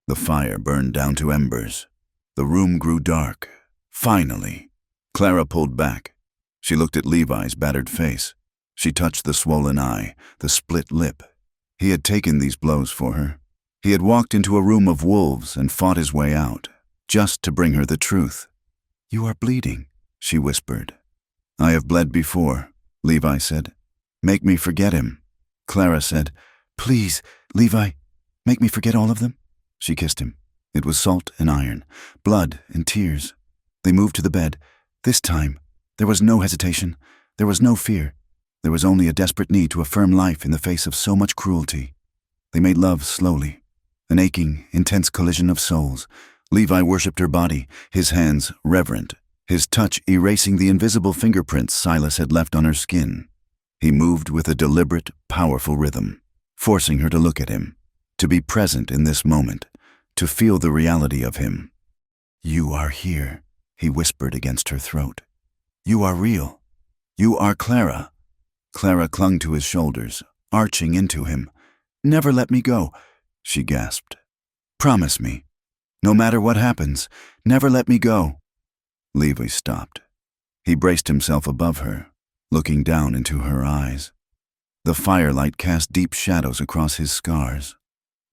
The fire burned down to embers. The room grew dark. Finally, Clara pulled back. She looked at Levi's battered face. She touched the swollen eye, the split lip. He had taken these blows for her. He had walked into a room of wolves and fought his way out, just to bring her the truth. "You are bleeding," she whispered. "I have bled before," Levi said. "Make me forget him." Clara said, "Please, Levi, make me forget all of them." She kissed him. It was salt and iron, blood and tears. They moved to the bed. This time, there was no hesitation. There was no fear. There was only a desperate need to affirm life in the face of so much cruelty. They made love slowly, an aching, intense collision of souls. Levi worshipped her body, his hands reverent, his touch erasing the invisible fingerprints Silas had left on her skin. He moved with a deliberate, powerful rhythm, forcing her to look at him, to be present in this moment, to feel the reality of him. "You are here," he whispered against her throat. "You are real. You are Clara." Clara clung to his shoulders, arching into him. "Never let me go," she gasped. "Promise me. No matter what happens, never let me go." Levi stopped. He braced himself above her, looking down into her eyes. The firelight cast deep shadows across his scars.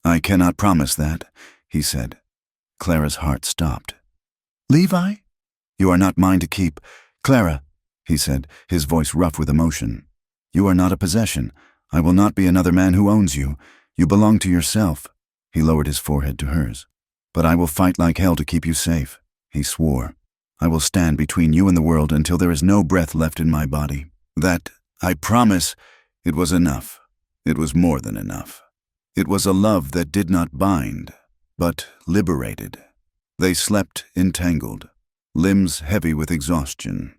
"I cannot promise that," he said. Clara's heart stopped. "Levi? You are not mine to keep. Clara," he said, his voice rough with emotion. "You are not a possession. I will not be another man who owns you. You belong to yourself." He lowered his forehead to hers. "But I will fight like hell to keep you safe," he swore. "I will stand between you and the world until there is no breath left in my body. That, I promise." It was enough. It was more than enough. It was a love that did not bind, but liberated. They slept entangled, limbs heavy with exhaustion.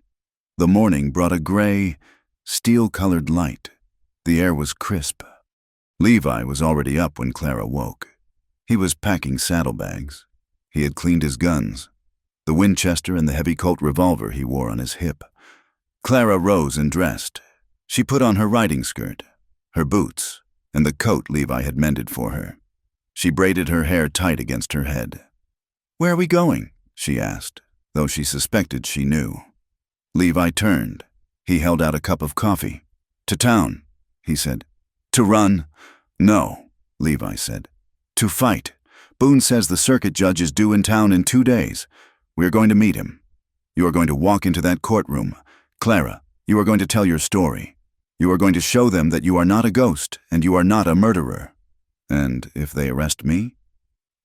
The morning brought a gray, steel-colored light. The air was crisp. Levi was already up when Clara woke. He was packing saddlebags. He had cleaned his guns, the Winchester and the heavy Colt revolver he wore on his hip. Clara rose and dressed. She put on her riding skirt, her boots, and the coat Levi had mended for her. She braided her hair tight against her head. "Where are we going?" she asked, though she suspected she knew. Levi turned. He held out a cup of coffee. "To town," he said. "To run?" "No," Levi said. "To fight. Boone says the circuit judge is due in town in 2 days. We are going to meet him. You are going to walk into that courtroom. Clara, you are going to tell your story. You are going to show them that you are not a ghost and you are not a murderer. And if they arrest me,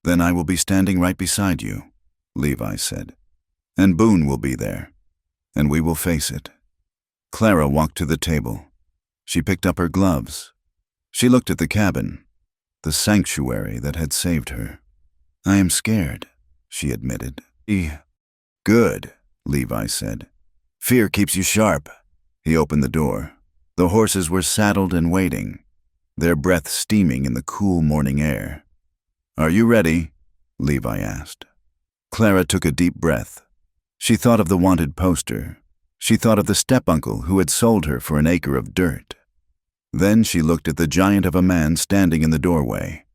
then I will be standing right beside you," Levi said. "And Boone will be there, and we will face it." Clara walked to the table. She picked up her gloves. She looked at the cabin, the sanctuary that had saved her. "I am scared," she admitted. "Good," Levi said. "Fear keeps you sharp." He opened the door. The horses were saddled and waiting, their breath steaming in the cool morning air. "Are you ready?" Levi asked. Clara took a deep breath. She thought of the wanted poster. She thought of the step-uncle who had sold her for an acre of dirt. Then she looked at the giant of a man standing in the doorway,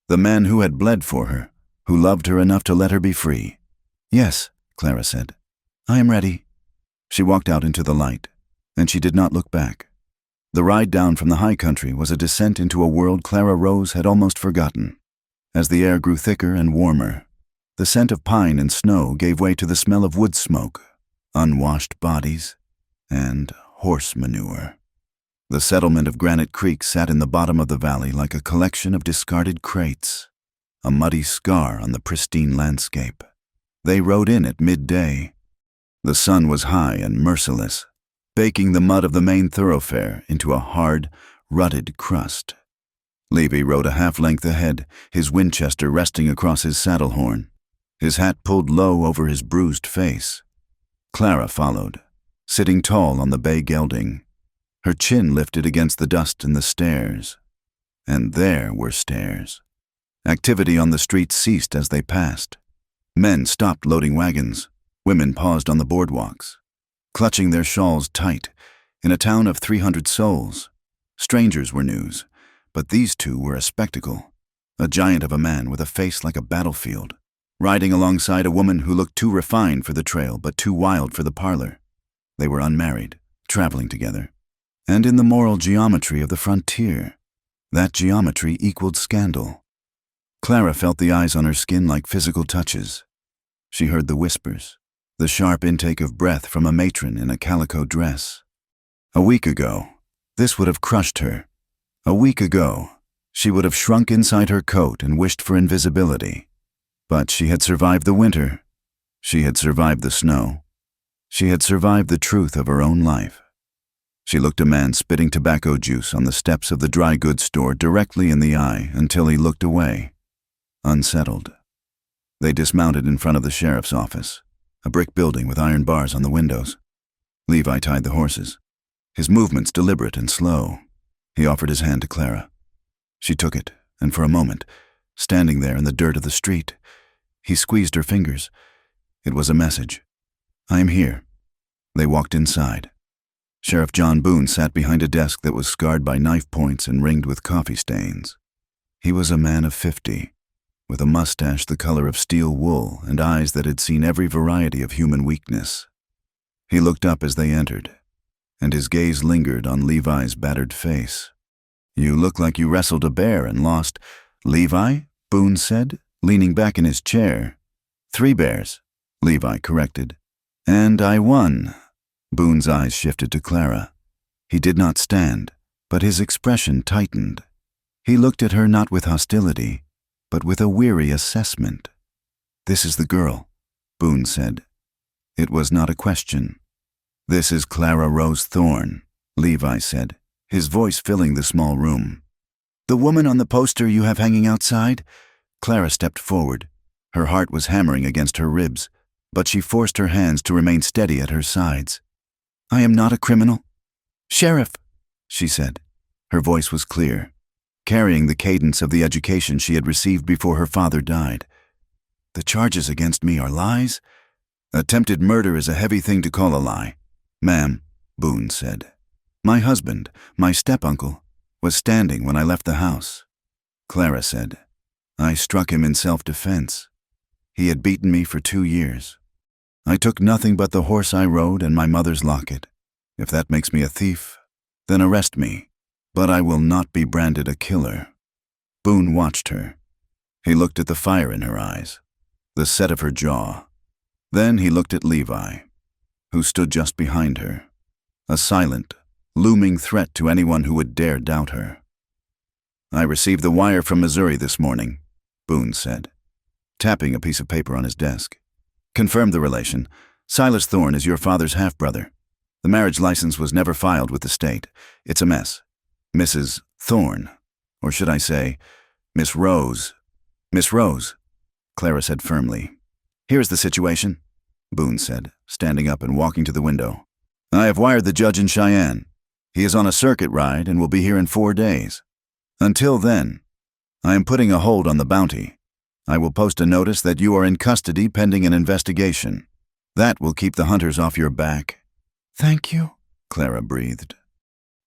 the man who had bled for her, who loved her enough to let her be free. "Yes," Clara said. "I am ready." She walked out into the light, and she did not look back. The ride down from the high country was a descent into a world Clara Rose had almost forgotten. As the air grew thicker and warmer, the scent of pine and snow gave way to the smell of wood smoke, unwashed bodies, and horse manure. The settlement of Granite Creek sat in the bottom of the valley like a collection of discarded crates, a muddy scar on the pristine landscape. They rode in at midday. The sun was high and merciless, baking the mud of the main thoroughfare into a hard, rutted crust. Levi rode a half-length ahead, his Winchester resting across his saddle horn, his hat pulled low over his bruised face. Clara followed, sitting tall on the bay gelding, her chin lifted against the dust and the stairs. And there were stairs. Activity on the streets ceased as they passed. Men stopped loading wagons. Women paused on the boardwalks, clutching their shawls tight. In a town of 300 souls, strangers were news, but these two were a spectacle. A giant of a man with a face like a battlefield, riding alongside a woman who looked too refined for the trail but too wild for the parlor. They were unmarried, traveling together. And in the moral geometry of the frontier, that geometry equaled scandal. Clara felt the eyes on her skin like physical touches. She heard the whispers, the sharp intake of breath from a matron in a calico dress. A week ago, this would have crushed her. A week ago, she would have shrunk inside her coat and wished for invisibility. But she had survived the winter. She had survived the snow. She had survived the truth of her own life. She looked a man spitting tobacco juice on the steps of the dry goods store directly in the eye until he looked away, unsettled. They dismounted in front of the sheriff's office, a brick building with iron bars on the windows. Levi tied the horses, his movements deliberate and slow. He offered his hand to Clara. She took it, and for a moment, standing there in the dirt of the street, he squeezed her fingers. It was a message. "I am here." They walked inside. Sheriff John Boone sat behind a desk that was scarred by knife points and ringed with coffee stains. He was a man of 50, with a mustache the color of steel wool and eyes that had seen every variety of human weakness. He looked up as they entered, and his gaze lingered on Levi's battered face. "You look like you wrestled a bear and lost." "Levi?" Boone said, leaning back in his chair. "3 bears," Levi corrected. "And I won." Boone's eyes shifted to Clara. He did not stand. but his expression tightened. He looked at her not with hostility, but with a weary assessment. "This is the girl," Boone said. It was not a question. "This is Clara Rose Thorne," Levi said, his voice filling the small room. "The woman on the poster you have hanging outside?" Clara stepped forward. Her heart was hammering against her ribs, but she forced her hands to remain steady at her sides. "I am not a criminal." "Sheriff," she said. Her voice was clear, carrying the cadence of the education she had received before her father died. "The charges against me are lies?" "Attempted murder is a heavy thing to call a lie, ma'am," Boone said. "My husband, my step-uncle, was standing when I left the house." Clara said, "I struck him in self-defense. He had beaten me for 2 years. I took nothing but the horse I rode and my mother's locket. If that makes me a thief, then arrest me, but I will not be branded a killer." Boone watched her. He looked at the fire in her eyes, the set of her jaw. Then he looked at Levi, who stood just behind her, a silent, looming threat to anyone who would dare doubt her. "I received the wire from Missouri this morning," Boone said, tapping a piece of paper on his desk. "Confirmed the relation. Silas Thorne is your father's half-brother. The marriage license was never filed with the state. It's a mess. Mrs. Thorne, or should I say, Miss Rose." "Miss Rose," Clara said firmly. "Here's the situation," Boone said, standing up and walking to the window. "I have wired the judge in Cheyenne. He is on a circuit ride and will be here in 4 days. Until then, I am putting a hold on the bounty. I will post a notice that you are in custody pending an investigation. That will keep the hunters off your back." "Thank you," Clara breathed.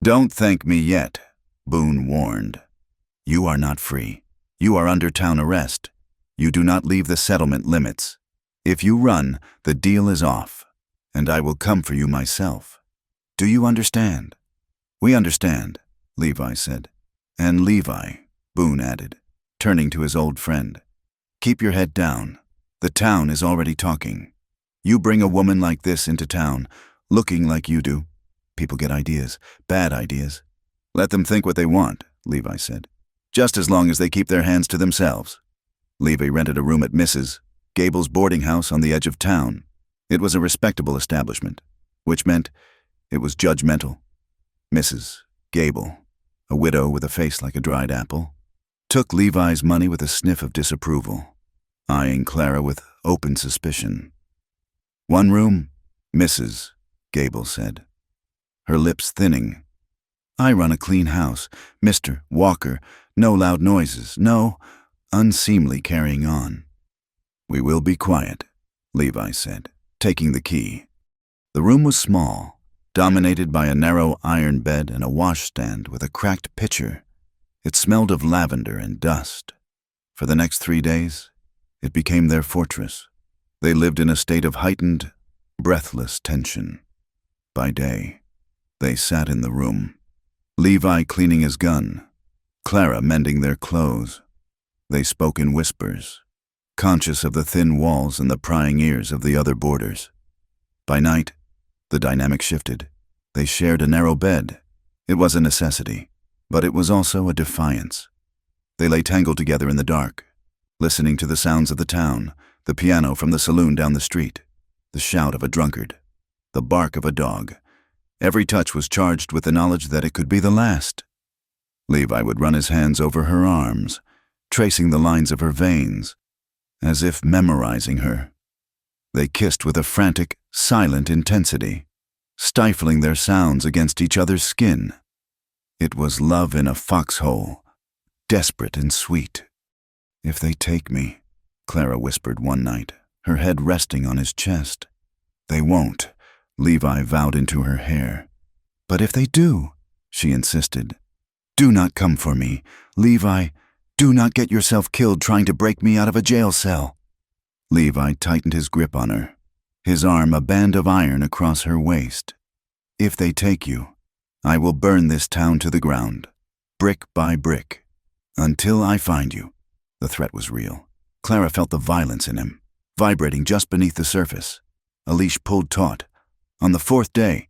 "Don't thank me yet," Boone warned. "You are not free. You are under town arrest. You do not leave the settlement limits. If you run, the deal is off, and I will come for you myself. Do you understand?" "We understand," Levi said. "And Levi," Boone added, turning to his old friend, "keep your head down. The town is already talking. You bring a woman like this into town, looking like you do. People get ideas, bad ideas." "Let them think what they want," Levi said, "just as long as they keep their hands to themselves." Levi rented a room at Mrs. Gable's boarding house on the edge of town. It was a respectable establishment, which meant it was judgmental. Mrs. Gable, a widow with a face like a dried apple, took Levi's money with a sniff of disapproval, eyeing Clara with open suspicion. "1 room," Mrs. Gable said, her lips thinning. "I run a clean house, Mr. Walker. No loud noises, no unseemly carrying on." "We will be quiet," Levi said, taking the key. The room was small, dominated by a narrow iron bed and a washstand with a cracked pitcher. It smelled of lavender and dust. For the next 3 days, it became their fortress. They lived in a state of heightened, breathless tension. By day, they sat in the room, Levi cleaning his gun, Clara mending their clothes. They spoke in whispers, conscious of the thin walls and the prying ears of the other boarders. By night, the dynamic shifted. They shared a narrow bed. It was a necessity, but it was also a defiance. They lay tangled together in the dark, listening to the sounds of the town, the piano from the saloon down the street, the shout of a drunkard, the bark of a dog. Every touch was charged with the knowledge that it could be the last. Levi would run his hands over her arms, tracing the lines of her veins, as if memorizing her. They kissed with a frantic, silent intensity, stifling their sounds against each other's skin. It was love in a foxhole, desperate and sweet. "If they take me," Clara whispered one night, her head resting on his chest. "They won't," Levi vowed into her hair. "But if they do," she insisted. "Do not come for me, Levi. Do not get yourself killed trying to break me out of a jail cell." Levi tightened his grip on her, his arm a band of iron across her waist. "If they take you, I will burn this town to the ground, brick by brick, until I find you." The threat was real. Clara felt the violence in him, vibrating just beneath the surface. A leash pulled taut. On the 4th day,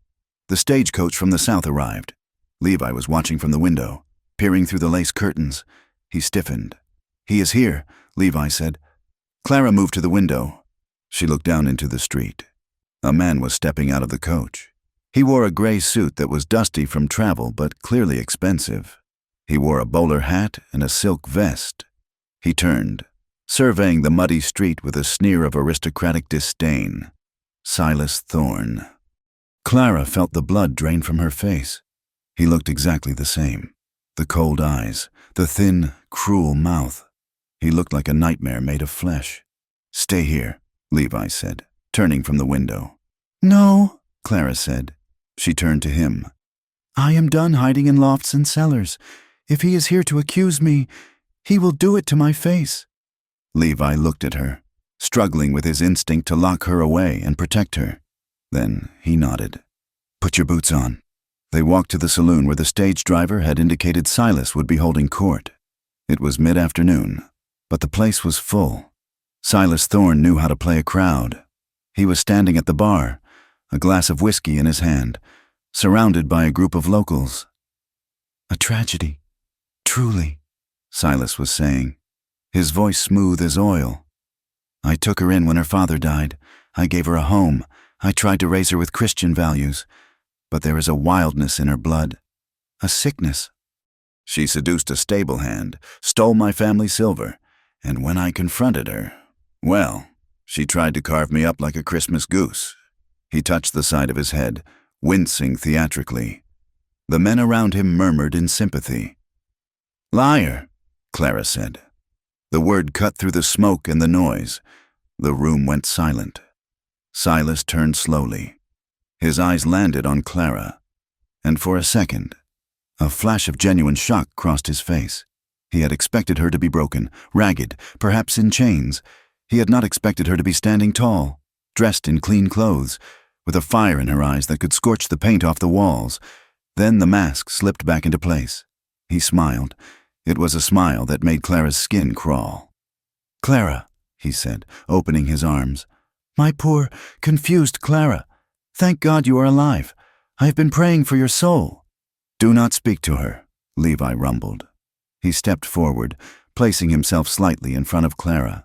the stagecoach from the south arrived. Levi was watching from the window, peering through the lace curtains. He stiffened. "He is here," Levi said. Clara moved to the window. She looked down into the street. A man was stepping out of the coach. He wore a gray suit that was dusty from travel but clearly expensive. He wore a bowler hat and a silk vest. He turned, surveying the muddy street with a sneer of aristocratic disdain. Silas Thorne. Clara felt the blood drain from her face. He looked exactly the same. The cold eyes, the thin, cruel mouth. He looked like a nightmare made of flesh. "Stay here," Levi said, turning from the window. "No," Clara said. She turned to him. "I am done hiding in lofts and cellars. If he is here to accuse me, he will do it to my face." Levi looked at her, struggling with his instinct to lock her away and protect her. Then he nodded. "Put your boots on." They walked to the saloon where the stage driver had indicated Silas would be holding court. It was mid-afternoon, but the place was full. Silas Thorne knew how to play a crowd. He was standing at the bar, a glass of whiskey in his hand, surrounded by a group of locals. "A tragedy, truly," Silas was saying, his voice smooth as oil. "I took her in when her father died. I gave her a home. I tried to raise her with Christian values. But there is a wildness in her blood, a sickness. She seduced a stable hand, stole my family silver, and when I confronted her, well, she tried to carve me up like a Christmas goose." He touched the side of his head, wincing theatrically. The men around him murmured in sympathy. "Liar," Clara said. The word cut through the smoke and the noise. The room went silent. Silas turned slowly. His eyes landed on Clara, and for a second, a flash of genuine shock crossed his face. He had expected her to be broken, ragged, perhaps in chains. He had not expected her to be standing tall, dressed in clean clothes, with a fire in her eyes that could scorch the paint off the walls. Then the mask slipped back into place. He smiled. It was a smile that made Clara's skin crawl. "Clara," he said, opening his arms. "My poor, confused Clara. Thank God you are alive. I have been praying for your soul." "Do not speak to her," Levi rumbled. He stepped forward, placing himself slightly in front of Clara.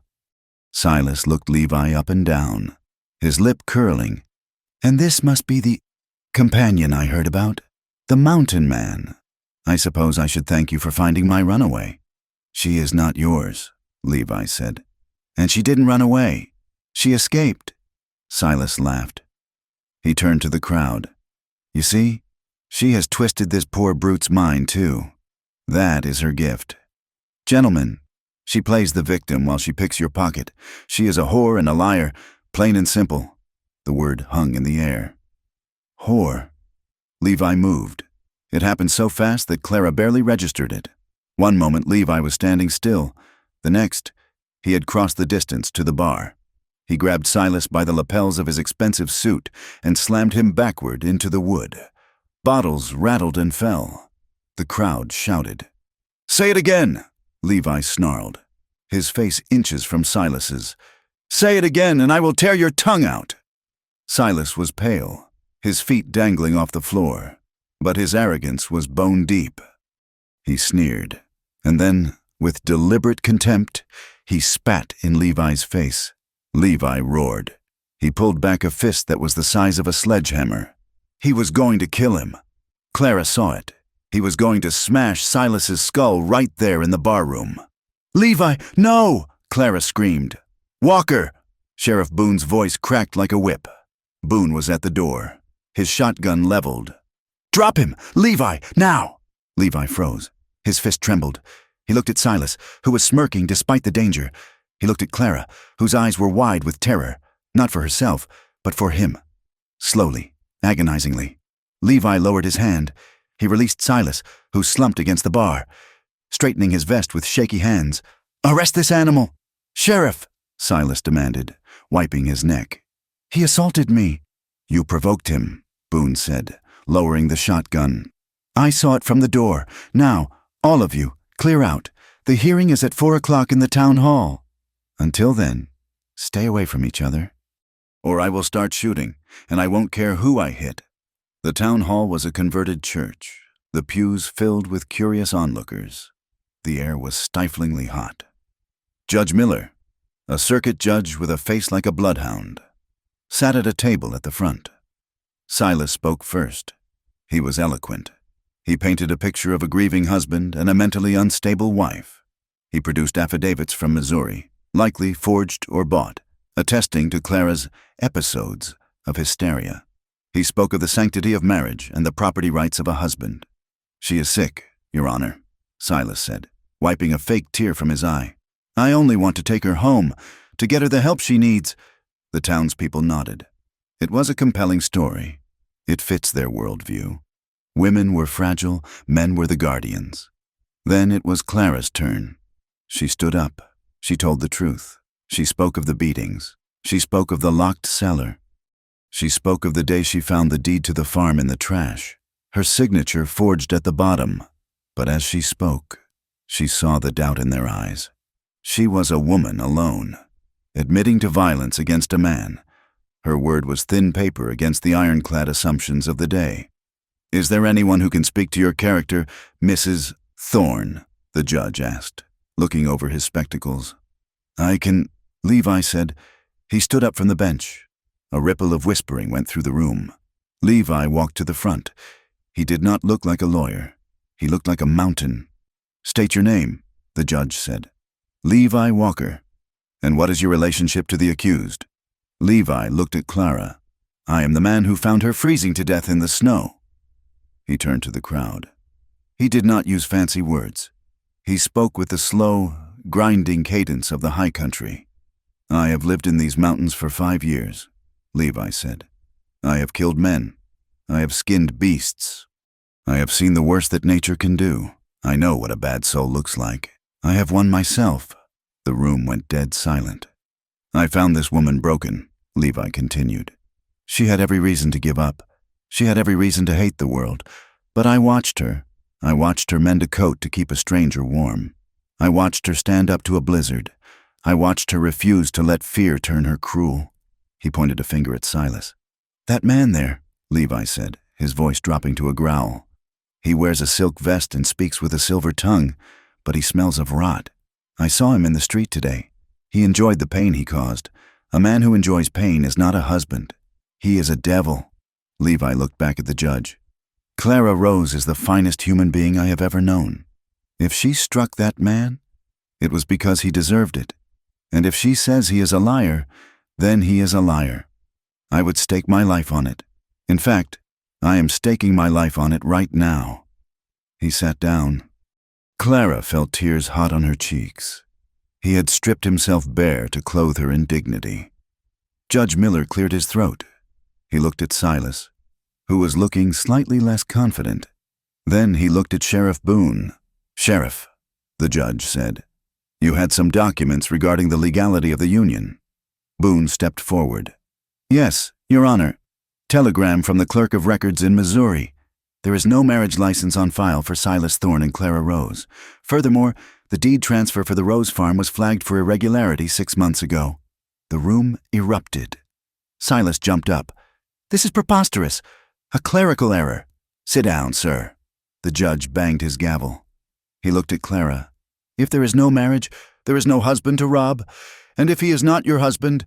Silas looked Levi up and down, his lip curling. "And this must be the companion I heard about, the mountain man. I suppose I should thank you for finding my runaway." "She is not yours," Levi said. "And she didn't run away. She escaped." Silas laughed. He turned to the crowd. "You see, she has twisted this poor brute's mind too. That is her gift. Gentlemen, she plays the victim while she picks your pocket. She is a whore and a liar, plain and simple." The word hung in the air. Whore. Levi moved. It happened so fast that Clara barely registered it. One moment Levi was standing still. The next, he had crossed the distance to the bar. He grabbed Silas by the lapels of his expensive suit and slammed him backward into the wood. Bottles rattled and fell. The crowd shouted. "Say it again!" Levi snarled, his face inches from Silas's. "Say it again, and I will tear your tongue out!" Silas was pale, his feet dangling off the floor, but his arrogance was bone deep. He sneered, and then, with deliberate contempt, he spat in Levi's face. Levi roared. He pulled back a fist that was the size of a sledgehammer. He was going to kill him. Clara saw it. He was going to smash Silas's skull right there in the barroom. "Levi, no!" Clara screamed. "Walker!" Sheriff Boone's voice cracked like a whip. Boone was at the door, his shotgun leveled. "Drop him! Levi, now!" Levi froze. His fist trembled. He looked at Silas, who was smirking despite the danger. He looked at Clara, whose eyes were wide with terror, not for herself, but for him. Slowly, agonizingly, Levi lowered his hand. He released Silas, who slumped against the bar, straightening his vest with shaky hands. "Arrest this animal!" "Sheriff!" Silas demanded, wiping his neck. "He assaulted me." "You provoked him," Boone said, lowering the shotgun. "I saw it from the door. Now, all of you, clear out. The hearing is at 4 o'clock in the town hall. Until then, stay away from each other, or I will start shooting, and I won't care who I hit." The town hall was a converted church. the pews filled with curious onlookers. The air was stiflingly hot. Judge Miller, a circuit judge with a face like a bloodhound, sat at a table at the front. Silas spoke first. He was eloquent. He painted a picture of a grieving husband and a mentally unstable wife. He produced affidavits from Missouri, likely forged or bought, attesting to Clara's episodes of hysteria. He spoke of the sanctity of marriage and the property rights of a husband. "She is sick, Your Honor," Silas said, wiping a fake tear from his eye. "I only want to take her home, to get her the help she needs." The townspeople nodded. It was a compelling story. It fits their worldview. Women were fragile, men were the guardians. Then it was Clara's turn. She stood up. She told the truth. She spoke of the beatings. She spoke of the locked cellar. She spoke of the day she found the deed to the farm in the trash, her signature forged at the bottom. But as she spoke, she saw the doubt in their eyes. She was a woman alone, admitting to violence against a man. Her word was thin paper against the ironclad assumptions of the day. "Is there anyone who can speak to your character, Mrs. Thorne?" the judge asked, looking over his spectacles. "I can," Levi said. He stood up from the bench. A ripple of whispering went through the room. Levi walked to the front. He did not look like a lawyer. He looked like a mountain. "State your name," the judge said. "Levi Walker." "And what is your relationship to the accused?" Levi looked at Clara. "I am the man who found her freezing to death in the snow." He turned to the crowd. He did not use fancy words. He spoke with the slow, grinding cadence of the high country. "I have lived in these mountains for 5 years," Levi said. "I have killed men. I have skinned beasts. I have seen the worst that nature can do. I know what a bad soul looks like. I have one myself." The room went dead silent. "I found this woman broken," Levi continued. "She had every reason to give up. She had every reason to hate the world. But I watched her. I watched her mend a coat to keep a stranger warm. I watched her stand up to a blizzard. I watched her refuse to let fear turn her cruel." He pointed a finger at Silas. "That man there," Levi said, his voice dropping to a growl. "He wears a silk vest and speaks with a silver tongue, but he smells of rot. I saw him in the street today. He enjoyed the pain he caused. A man who enjoys pain is not a husband. He is a devil." Levi looked back at the judge. "Clara Rose is the finest human being I have ever known. If she struck that man, it was because he deserved it. And if she says he is a liar, then he is a liar. I would stake my life on it. In fact, I am staking my life on it right now." He sat down. Clara felt tears hot on her cheeks. He had stripped himself bare to clothe her in dignity. Judge Miller cleared his throat. He looked at Silas, who was looking slightly less confident. Then he looked at Sheriff Boone. "Sheriff," the judge said, "you had some documents regarding the legality of the union." Boone stepped forward. "Yes, Your Honor. Telegram from the clerk of records in Missouri. There is no marriage license on file for Silas Thorne and Clara Rose. Furthermore, the deed transfer for the Rose farm was flagged for irregularity 6 months ago." The room erupted. Silas jumped up. "This is preposterous. A clerical error." "Sit down, sir." The judge banged his gavel. He looked at Clara. "If there is no marriage, there is no husband to rob. And if he is not your husband,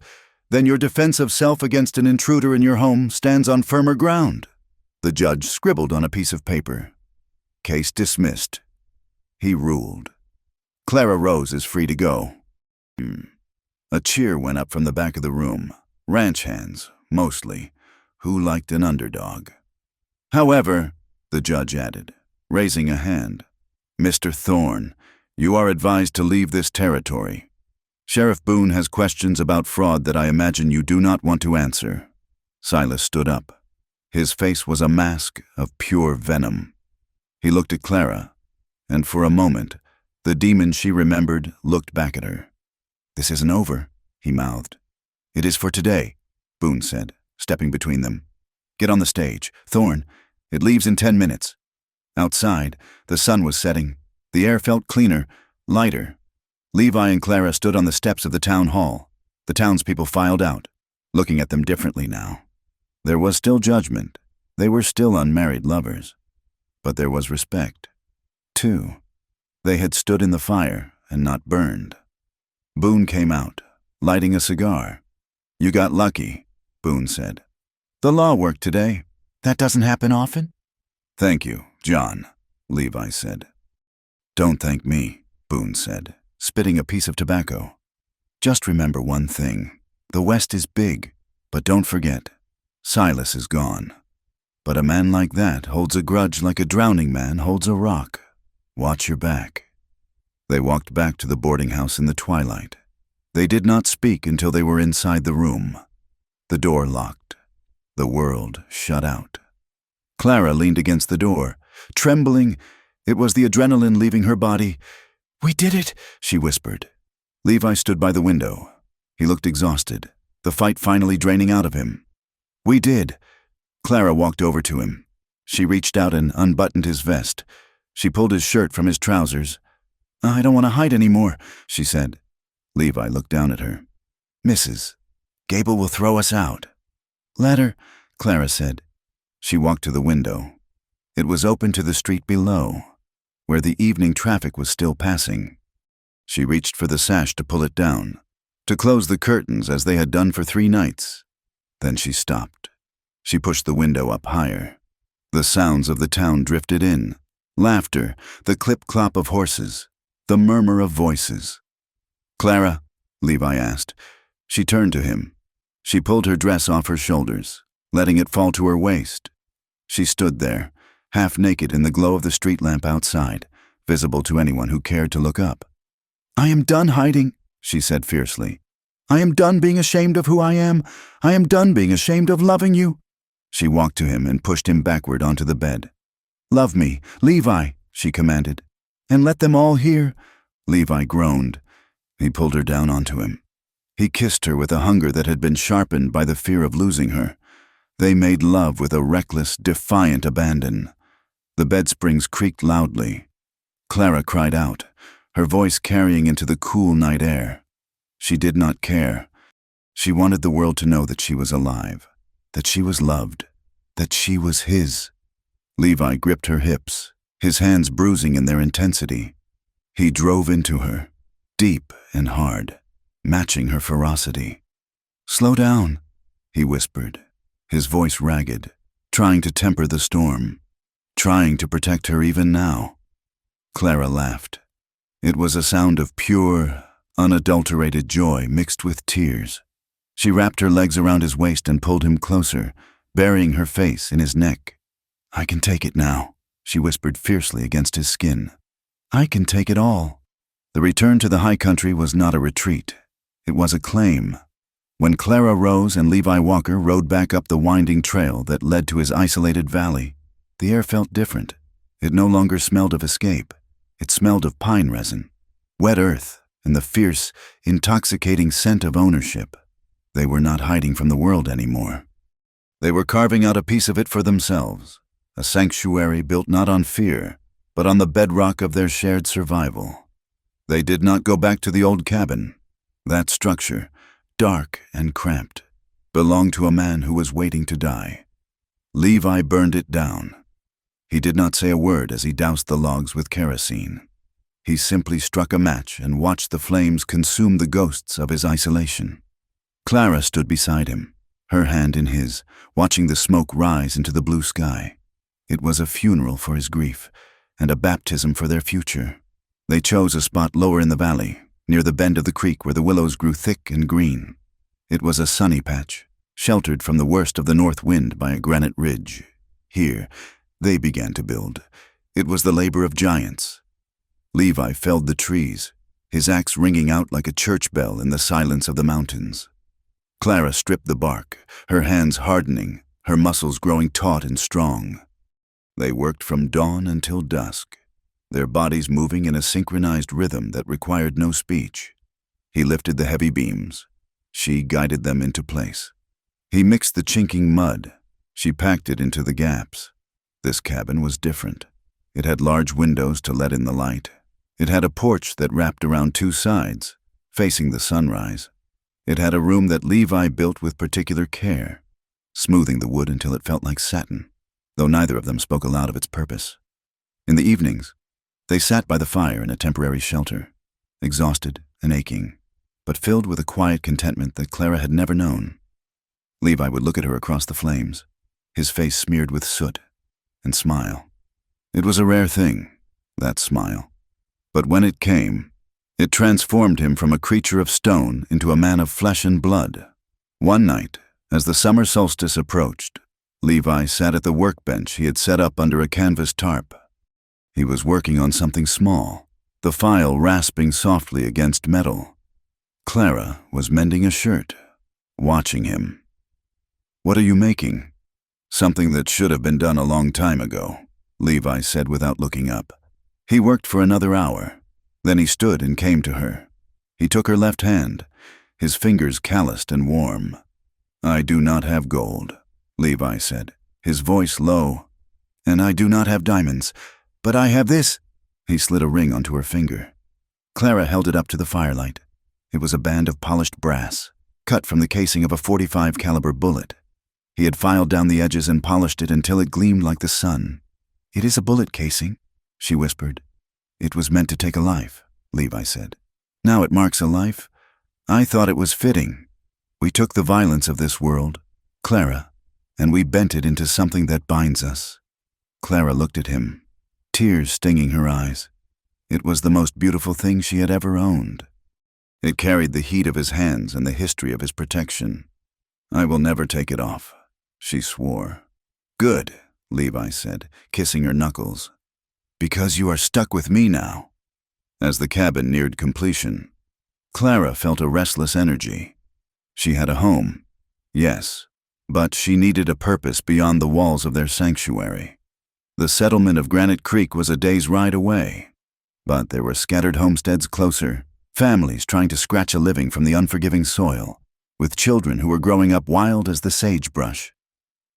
then your defense of self against an intruder in your home stands on firmer ground." The judge scribbled on a piece of paper. "Case dismissed." He ruled. "Clara Rose is free to go." A cheer went up from the back of the room. Ranch hands, mostly, who liked an underdog. "However," the judge added, raising a hand, "Mr. Thorne, you are advised to leave this territory. Sheriff Boone has questions about fraud that I imagine you do not want to answer." Silas stood up. His face was a mask of pure venom. He looked at Clara, and for a moment, the demon she remembered looked back at her. "This isn't over," he mouthed. "It is for today," Boone said, stepping between them. "Get on the stage. Thorne, it leaves in 10 minutes." Outside, the sun was setting. The air felt cleaner, lighter. Levi and Clara stood on the steps of the town hall. The townspeople filed out, looking at them differently now. There was still judgment. They were still unmarried lovers. but there was respect. 2. They had stood in the fire and not burned. Boone came out, lighting a cigar. "You got lucky," Boone said. "The law worked today. That doesn't happen often." "Thank you, John," Levi said. "Don't thank me," Boone said, spitting a piece of tobacco. "Just remember one thing. The West is big, but don't forget, Silas is gone. But a man like that holds a grudge like a drowning man holds a rock. Watch your back." They walked back to the boarding house in the twilight. They did not speak until they were inside the room. The door locked. The world shut out. Clara leaned against the door, trembling. It was the adrenaline leaving her body. "We did it," she whispered. Levi stood by the window. He looked exhausted, the fight finally draining out of him. "We did." Clara walked over to him. She reached out and unbuttoned his vest. She pulled his shirt from his trousers. "I don't want to hide anymore," she said. Levi looked down at her. "Mrs. Gable will throw us out." "Let her," Clara said. She walked to the window. It was open to the street below, where the evening traffic was still passing. She reached for the sash to pull it down, to close the curtains as they had done for 3 nights. Then she stopped. She pushed the window up higher. The sounds of the town drifted in. Laughter, the clip-clop of horses, the murmur of voices. "Clara?" Levi asked. She turned to him. She pulled her dress off her shoulders, letting it fall to her waist. She stood there, half naked in the glow of the street lamp outside, visible to anyone who cared to look up. "I am done hiding," she said fiercely. "I am done being ashamed of who I am. I am done being ashamed of loving you." She walked to him and pushed him backward onto the bed. "Love me, Levi," she commanded. "And let them all hear." Levi groaned. He pulled her down onto him. He kissed her with a hunger that had been sharpened by the fear of losing her. They made love with a reckless, defiant abandon. The bed springs creaked loudly. Clara cried out, her voice carrying into the cool night air. She did not care. She wanted the world to know that she was alive, that she was loved, that she was his. Levi gripped her hips, his hands bruising in their intensity. He drove into her, deep and hard, matching her ferocity. "Slow down," he whispered, his voice ragged, trying to temper the storm, trying to protect her even now. Clara laughed. It was a sound of pure, unadulterated joy mixed with tears. She wrapped her legs around his waist and pulled him closer, burying her face in his neck. "I can take it now," she whispered fiercely against his skin. "I can take it all." The return to the high country was not a retreat. It was a claim. When Clara rose and Levi Walker rode back up the winding trail that led to his isolated valley, the air felt different. It no longer smelled of escape. It smelled of pine resin, wet earth, and the fierce, intoxicating scent of ownership. They were not hiding from the world anymore. They were carving out a piece of it for themselves, a sanctuary built not on fear, but on the bedrock of their shared survival. They did not go back to the old cabin. That structure, dark and cramped, belonged to a man who was waiting to die. Levi burned it down. He did not say a word as he doused the logs with kerosene. He simply struck a match and watched the flames consume the ghosts of his isolation. Clara stood beside him, her hand in his, watching the smoke rise into the blue sky. It was a funeral for his grief, and a baptism for their future. They chose a spot lower in the valley, near the bend of the creek where the willows grew thick and green. It was a sunny patch, sheltered from the worst of the north wind by a granite ridge. Here, they began to build. It was the labor of giants. Levi felled the trees, his axe ringing out like a church bell in the silence of the mountains. Clara stripped the bark, her hands hardening, her muscles growing taut and strong. They worked from dawn until dusk, their bodies moving in a synchronized rhythm that required no speech. He lifted the heavy beams. She guided them into place. He mixed the chinking mud. She packed it into the gaps. This cabin was different. It had large windows to let in the light. It had a porch that wrapped around 2 sides, facing the sunrise. It had a room that Levi built with particular care, smoothing the wood until it felt like satin, though neither of them spoke aloud of its purpose. In the evenings, they sat by the fire in a temporary shelter, exhausted and aching, but filled with a quiet contentment that Clara had never known. Levi would look at her across the flames, his face smeared with soot, and smile. It was a rare thing, that smile. But when it came, it transformed him from a creature of stone into a man of flesh and blood. One night, as the summer solstice approached, Levi sat at the workbench he had set up under a canvas tarp. He was working on something small, the file rasping softly against metal. Clara was mending a shirt, watching him. "What are you making?" "Something that should have been done a long time ago," Levi said without looking up. He worked for another hour. Then he stood and came to her. He took her left hand, his fingers calloused and warm. "I do not have gold," Levi said, his voice low. "And I do not have diamonds, but I have this." He slid a ring onto her finger. Clara held it up to the firelight. It was a band of polished brass, cut from the casing of a .45 caliber bullet. He had filed down the edges and polished it until it gleamed like the sun. "It is a bullet casing," she whispered. "It was meant to take a life," Levi said. "Now it marks a life. I thought it was fitting. We took the violence of this world, Clara, and we bent it into something that binds us." Clara looked at him, tears stinging her eyes. It was the most beautiful thing she had ever owned. It carried the heat of his hands and the history of his protection. "I will never take it off," she swore. "Good," Levi said, kissing her knuckles. "Because you are stuck with me now." As the cabin neared completion, Clara felt a restless energy. She had a home, yes, but she needed a purpose beyond the walls of their sanctuary. The settlement of Granite Creek was a day's ride away, but there were scattered homesteads closer, families trying to scratch a living from the unforgiving soil, with children who were growing up wild as the sagebrush.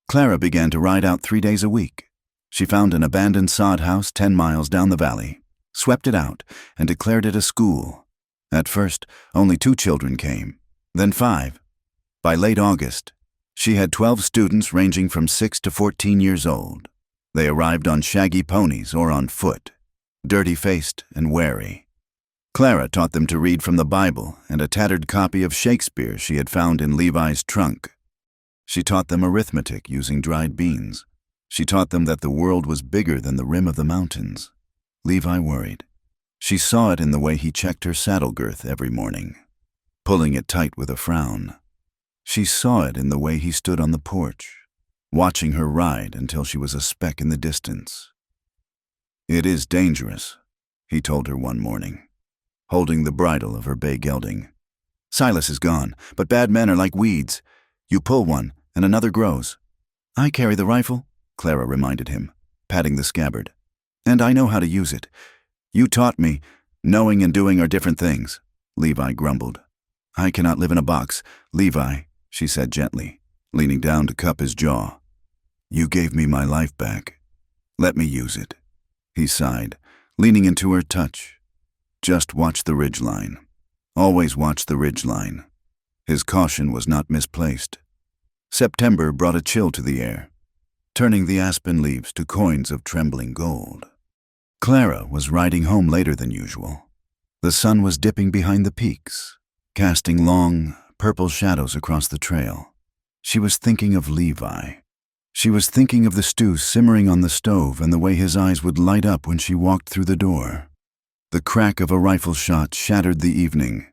Clara began to ride out 3 days a week. She found an abandoned sod house 10 miles down the valley, swept it out, and declared it a school. At first, only 2 children came, then 5. By late August, she had 12 students ranging from 6 to 14 years old. They arrived on shaggy ponies or on foot, dirty-faced and wary. Clara taught them to read from the Bible and a tattered copy of Shakespeare she had found in Levi's trunk. She taught them arithmetic using dried beans. She taught them that the world was bigger than the rim of the mountains. Levi worried. She saw it in the way he checked her saddle girth every morning, pulling it tight with a frown. She saw it in the way he stood on the porch, watching her ride until she was a speck in the distance. "It is dangerous," he told her one morning, holding the bridle of her bay gelding. "Silas is gone, but bad men are like weeds. You pull one, and another grows." "I carry the rifle," Clara reminded him, patting the scabbard. "And I know how to use it. You taught me. Knowing and doing are different things," Levi grumbled. "I cannot live in a box, Levi," she said gently, leaning down to cup his jaw. "You gave me my life back. Let me use it." He sighed, leaning into her touch. "Just watch the ridgeline. Always watch the ridgeline." His caution was not misplaced. September brought a chill to the air, turning the aspen leaves to coins of trembling gold. Clara was riding home later than usual. The sun was dipping behind the peaks, casting long, purple shadows across the trail. She was thinking of Levi. She was thinking of the stew simmering on the stove and the way his eyes would light up when she walked through the door. The crack of a rifle shot shattered the evening.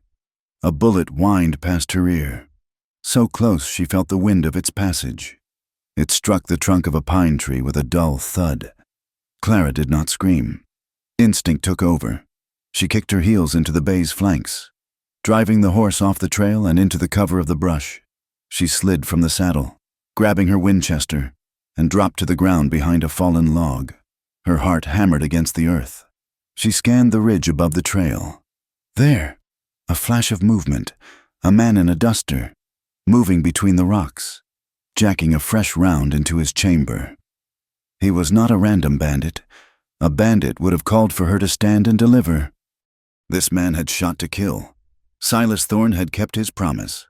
A bullet whined past her ear. So close she felt the wind of its passage. It struck the trunk of a pine tree with a dull thud. Clara did not scream. Instinct took over. She kicked her heels into the bay's flanks, driving the horse off the trail and into the cover of the brush. She slid from the saddle, grabbing her Winchester, and dropped to the ground behind a fallen log. Her heart hammered against the earth. She scanned the ridge above the trail. There, a flash of movement, a man in a duster, moving between the rocks, jacking a fresh round into his chamber. He was not a random bandit. A bandit would have called for her to stand and deliver. This man had shot to kill. Silas Thorne had kept his promise.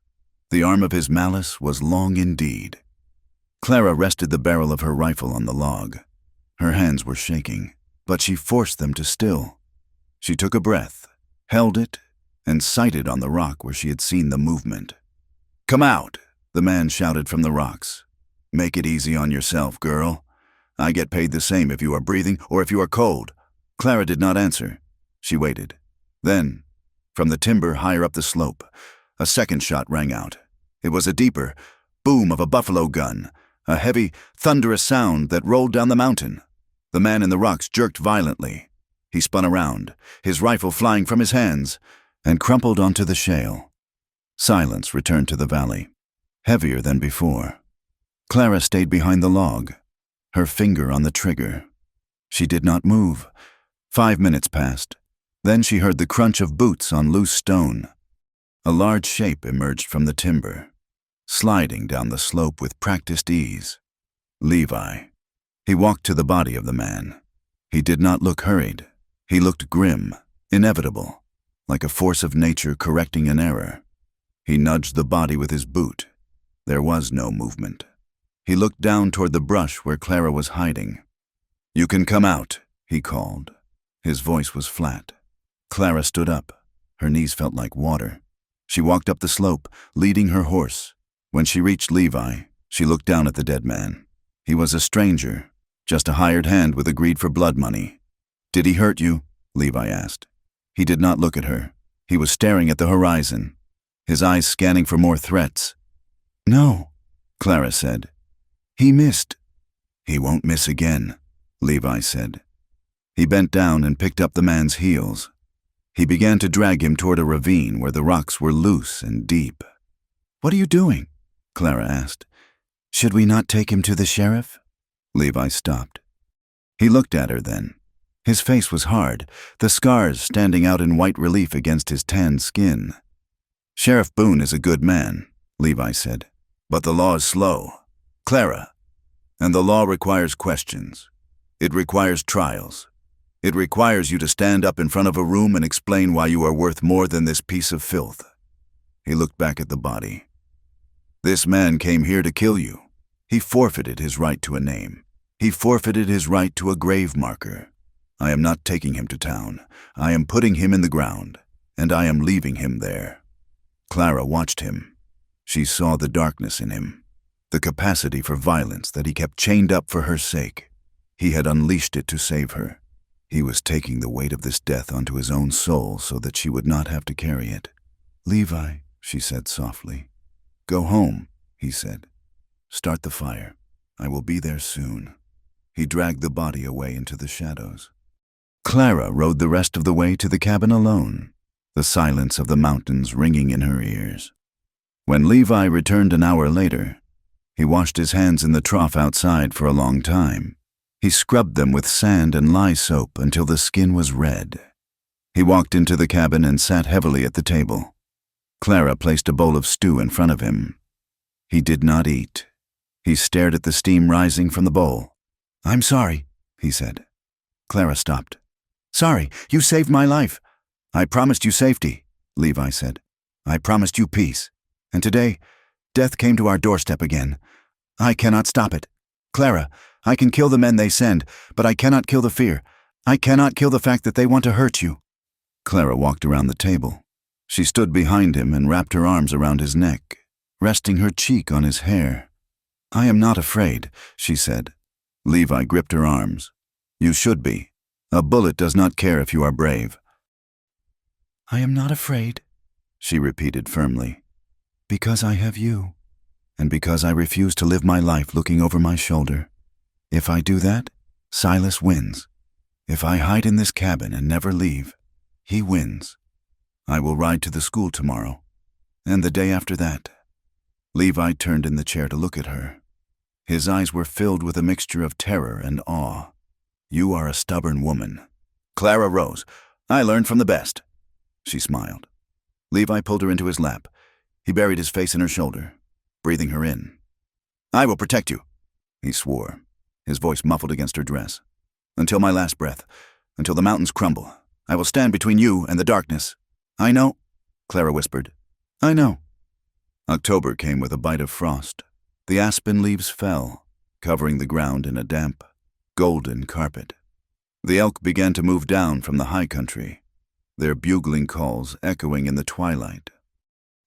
The arm of his malice was long indeed. Clara rested the barrel of her rifle on the log. Her hands were shaking. but she forced them to still. She took a breath, held it, and sighted on the rock where she had seen the movement. "Come out," the man shouted from the rocks. "Make it easy on yourself, girl. I get paid the same if you are breathing or if you are cold." Clara did not answer. She waited. Then, from the timber higher up the slope, a second shot rang out. It was a deeper boom of a buffalo gun, a heavy, thunderous sound that rolled down the mountain. The man in the rocks jerked violently. He spun around, his rifle flying from his hands, and crumpled onto the shale. Silence returned to the valley, heavier than before. Clara stayed behind the log, her finger on the trigger. She did not move. 5 minutes passed. Then she heard the crunch of boots on loose stone. A large shape emerged from the timber, sliding down the slope with practiced ease. Levi. He walked to the body of the man. He did not look hurried. He looked grim, inevitable, like a force of nature correcting an error. He nudged the body with his boot. There was no movement. He looked down toward the brush where Clara was hiding. "You can come out," he called. His voice was flat. Clara stood up. Her knees felt like water. She walked up the slope, leading her horse. When she reached Levi, she looked down at the dead man. He was a stranger, just a hired hand with a greed for blood money. "Did he hurt you?" Levi asked. He did not look at her. He was staring at the horizon, his eyes scanning for more threats. "No," Clara said. "He missed." "He won't miss again," Levi said. He bent down and picked up the man's heels. He began to drag him toward a ravine where the rocks were loose and deep. "What are you doing?" Clara asked. "Should we not take him to the sheriff?" Levi stopped. He looked at her then. His face was hard, the scars standing out in white relief against his tanned skin. "Sheriff Boone is a good man," Levi said, "but the law is slow, Clara, and the law requires questions. It requires trials. It requires you to stand up in front of a room and explain why you are worth more than this piece of filth." He looked back at the body. "This man came here to kill you. He forfeited his right to a name. He forfeited his right to a grave marker. I am not taking him to town. I am putting him in the ground, and I am leaving him there." Clara watched him. She saw the darkness in him, the capacity for violence that he kept chained up for her sake. He had unleashed it to save her. He was taking the weight of this death onto his own soul so that she would not have to carry it. "Levi," she said softly. "Go home," he said. "Start the fire. I will be there soon." He dragged the body away into the shadows. Clara rode the rest of the way to the cabin alone, the silence of the mountains ringing in her ears. When Levi returned an hour later, he washed his hands in the trough outside for a long time. He scrubbed them with sand and lye soap until the skin was red. He walked into the cabin and sat heavily at the table. Clara placed a bowl of stew in front of him. He did not eat. He stared at the steam rising from the bowl. "I'm sorry," he said. Clara stopped. "Sorry, you saved my life." "I promised you safety," Levi said. "I promised you peace. And today, death came to our doorstep again. I cannot stop it. Clara, I can kill the men they send, but I cannot kill the fear. I cannot kill the fact that they want to hurt you." Clara walked around the table. She stood behind him and wrapped her arms around his neck, resting her cheek on his hair. "I am not afraid," she said. Levi gripped her arms. "You should be. A bullet does not care if you are brave." "I am not afraid," she repeated firmly, "because I have you, and because I refuse to live my life looking over my shoulder. If I do that, Silas wins. If I hide in this cabin and never leave, he wins. I will ride to the school tomorrow, and the day after that." Levi turned in the chair to look at her. His eyes were filled with a mixture of terror and awe. "You are a stubborn woman." Clara rose. "I learned from the best." She smiled. Levi pulled her into his lap. He buried his face in her shoulder, breathing her in. "I will protect you," he swore, his voice muffled against her dress. "Until my last breath, until the mountains crumble. I will stand between you and the darkness." "I know," Clara whispered. "I know." October came with a bite of frost. The aspen leaves fell, covering the ground in a damp, golden carpet. The elk began to move down from the high country, their bugling calls echoing in the twilight.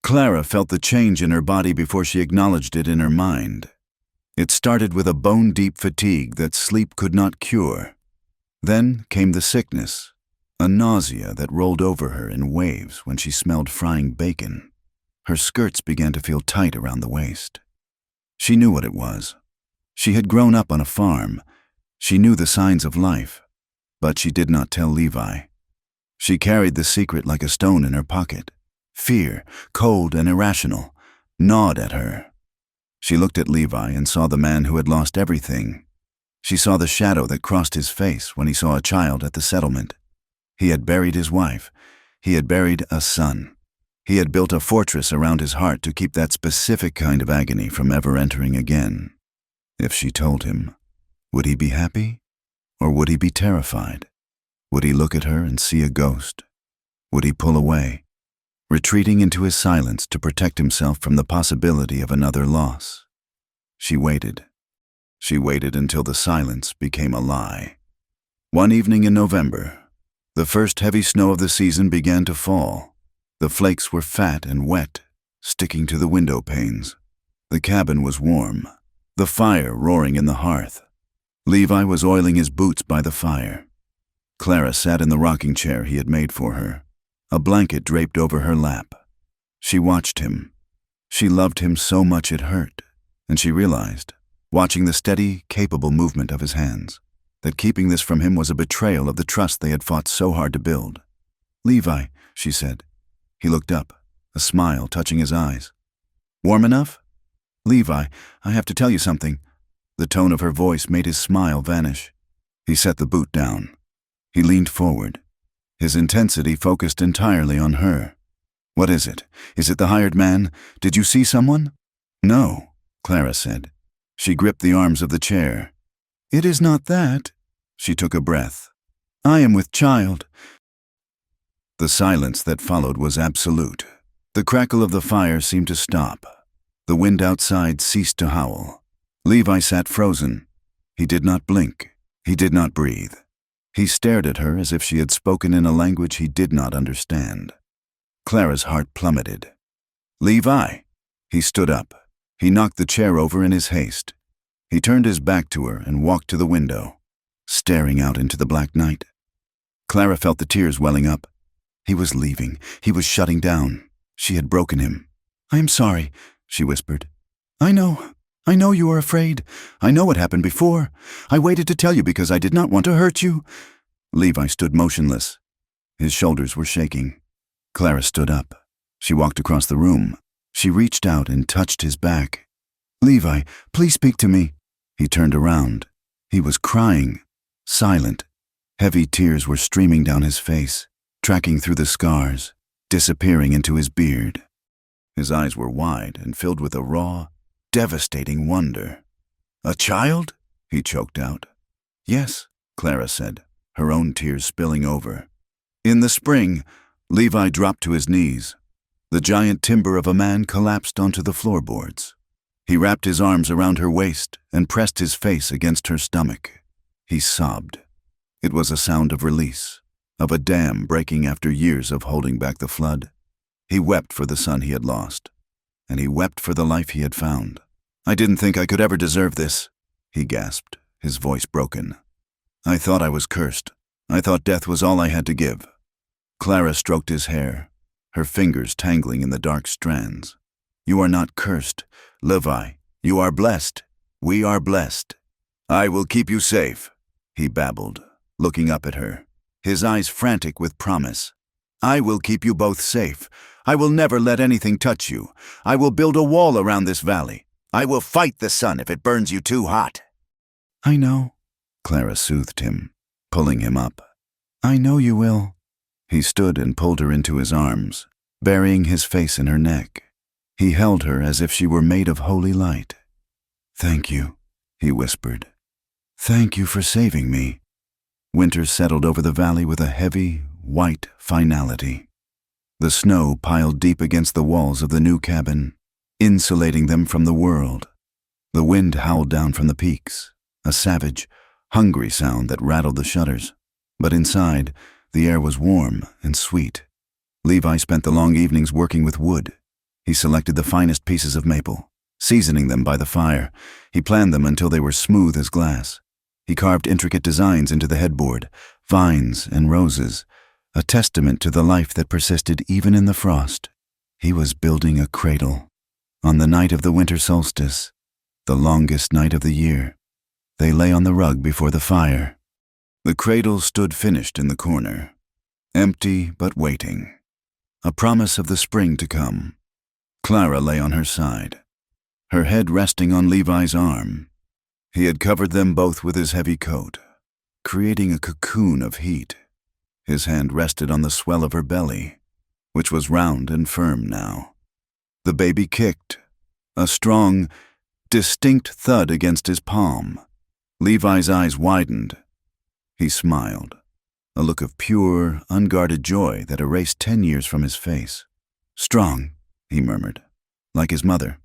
Clara felt the change in her body before she acknowledged it in her mind. It started with a bone-deep fatigue that sleep could not cure. Then came the sickness, a nausea that rolled over her in waves when she smelled frying bacon. Her skirts began to feel tight around the waist. She knew what it was. She had grown up on a farm. She knew the signs of life, but she did not tell Levi. She carried the secret like a stone in her pocket. Fear, cold and irrational, gnawed at her. She looked at Levi and saw the man who had lost everything. She saw the shadow that crossed his face when he saw a child at the settlement. He had buried his wife. He had buried a son. He had built a fortress around his heart to keep that specific kind of agony from ever entering again. If she told him, would he be happy? Or would he be terrified? Would he look at her and see a ghost? Would he pull away, retreating into his silence to protect himself from the possibility of another loss? She waited. She waited until the silence became a lie. One evening in November, the first heavy snow of the season began to fall. The flakes were fat and wet, sticking to the window panes. The cabin was warm, the fire roaring in the hearth. Levi was oiling his boots by the fire. Clara sat in the rocking chair he had made for her, a blanket draped over her lap. She watched him. She loved him so much it hurt, and she realized, watching the steady, capable movement of his hands, that keeping this from him was a betrayal of the trust they had fought so hard to build. "Levi," she said. He looked up, a smile touching his eyes. "Warm enough?" "Levi, I have to tell you something." The tone of her voice made his smile vanish. He set the boot down. He leaned forward, his intensity focused entirely on her. "What is it? Is it the hired man? Did you see someone?" "No," Clara said. She gripped the arms of the chair. "It is not that." She took a breath. "I am with child." The silence that followed was absolute. The crackle of the fire seemed to stop. The wind outside ceased to howl. Levi sat frozen. He did not blink. He did not breathe. He stared at her as if she had spoken in a language he did not understand. Clara's heart plummeted. "Levi!" He stood up. He knocked the chair over in his haste. He turned his back to her and walked to the window, staring out into the black night. Clara felt the tears welling up. He was leaving. He was shutting down. She had broken him. "I am sorry," she whispered. I know you are afraid. I know what happened before. I waited to tell you because I did not want to hurt you." Levi stood motionless. His shoulders were shaking. Clara stood up. She walked across the room. She reached out and touched his back. "Levi, please speak to me." He turned around. He was crying, silent. Heavy tears were streaming down his face, tracking through the scars, disappearing into his beard. His eyes were wide and filled with a raw, devastating wonder. "A child?" he choked out. "Yes," Clara said, her own tears spilling over. In the spring, Levi dropped to his knees. The giant timber of a man collapsed onto the floorboards. He wrapped his arms around her waist and pressed his face against her stomach. He sobbed. It was a sound of release, of a dam breaking after years of holding back the flood. He wept for the son he had lost, and he wept for the life he had found. "I didn't think I could ever deserve this," he gasped, his voice broken. "I thought I was cursed. I thought death was all I had to give." Clara stroked his hair, her fingers tangling in the dark strands. "You are not cursed, Levi. You are blessed. We are blessed. I will keep you safe," he babbled, looking up at her, his eyes frantic with promise. "I will keep you both safe. I will never let anything touch you. I will build a wall around this valley. I will fight the sun if it burns you too hot." "I know," Clara soothed him, pulling him up. "I know you will." He stood and pulled her into his arms, burying his face in her neck. He held her as if she were made of holy light. "Thank you," he whispered. "Thank you for saving me." Winter settled over the valley with a heavy, white finality. The snow piled deep against the walls of the new cabin, insulating them from the world. The wind howled down from the peaks, a savage, hungry sound that rattled the shutters. But inside, the air was warm and sweet. Levi spent the long evenings working with wood. He selected the finest pieces of maple, seasoning them by the fire. He planned them until they were smooth as glass. He carved intricate designs into the headboard, vines and roses, a testament to the life that persisted even in the frost. He was building a cradle. On the night of the winter solstice, the longest night of the year, they lay on the rug before the fire. The cradle stood finished in the corner, empty but waiting, a promise of the spring to come. Clara lay on her side, her head resting on Levi's arm. He had covered them both with his heavy coat, creating a cocoon of heat. His hand rested on the swell of her belly, which was round and firm now. The baby kicked, a strong, distinct thud against his palm. Levi's eyes widened. He smiled, a look of pure, unguarded joy that erased 10 years from his face. "Strong," he murmured, "like his mother."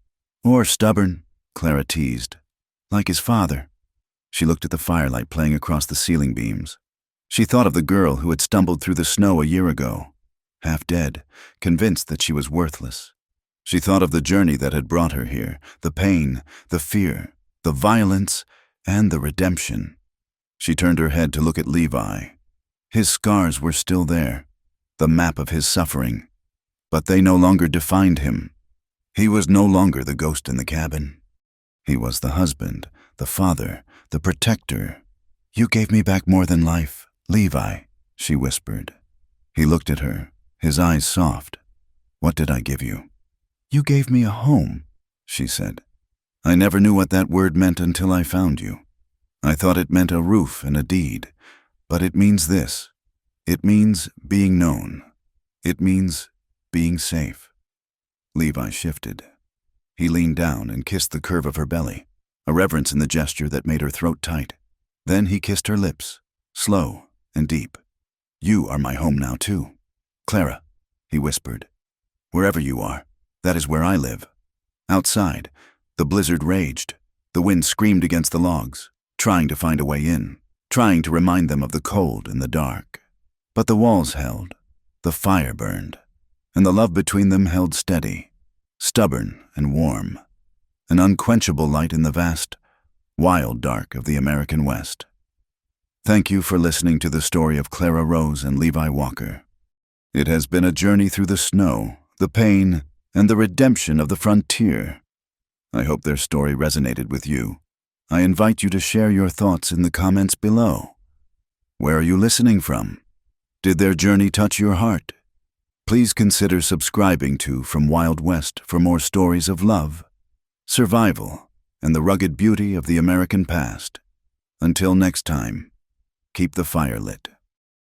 "Or stubborn," Clara teased. "Like his father." She looked at the firelight playing across the ceiling beams. She thought of the girl who had stumbled through the snow a year ago, half dead, convinced that she was worthless. She thought of the journey that had brought her here, the pain, the fear, the violence, and the redemption. She turned her head to look at Levi. His scars were still there, the map of his suffering, but they no longer defined him. He was no longer the ghost in the cabin. He was the husband, the father, the protector. "You gave me back more than life, Levi," she whispered. He looked at her, his eyes soft. "What did I give you?" "You gave me a home," she said. "I never knew what that word meant until I found you. I thought it meant a roof and a deed, but it means this. It means being known. It means being safe." Levi shifted. He leaned down and kissed the curve of her belly, a reverence in the gesture that made her throat tight. Then he kissed her lips, slow and deep. "You are my home now, too. Clara," he whispered. "Wherever you are, that is where I live." Outside, the blizzard raged. The wind screamed against the logs, trying to find a way in, trying to remind them of the cold and the dark. But the walls held, the fire burned, and the love between them held steady, stubborn and warm, an unquenchable light in the vast, wild dark of the American West. Thank you for listening to the story of Clara Rose and Levi Walker. It has been a journey through the snow, the pain, and the redemption of the frontier. I hope their story resonated with you. I invite you to share your thoughts in the comments below. Where are you listening from? Did their journey touch your heart? Please consider subscribing to From Wild West for more stories of love, survival, and the rugged beauty of the American past. Until next time, keep the fire lit.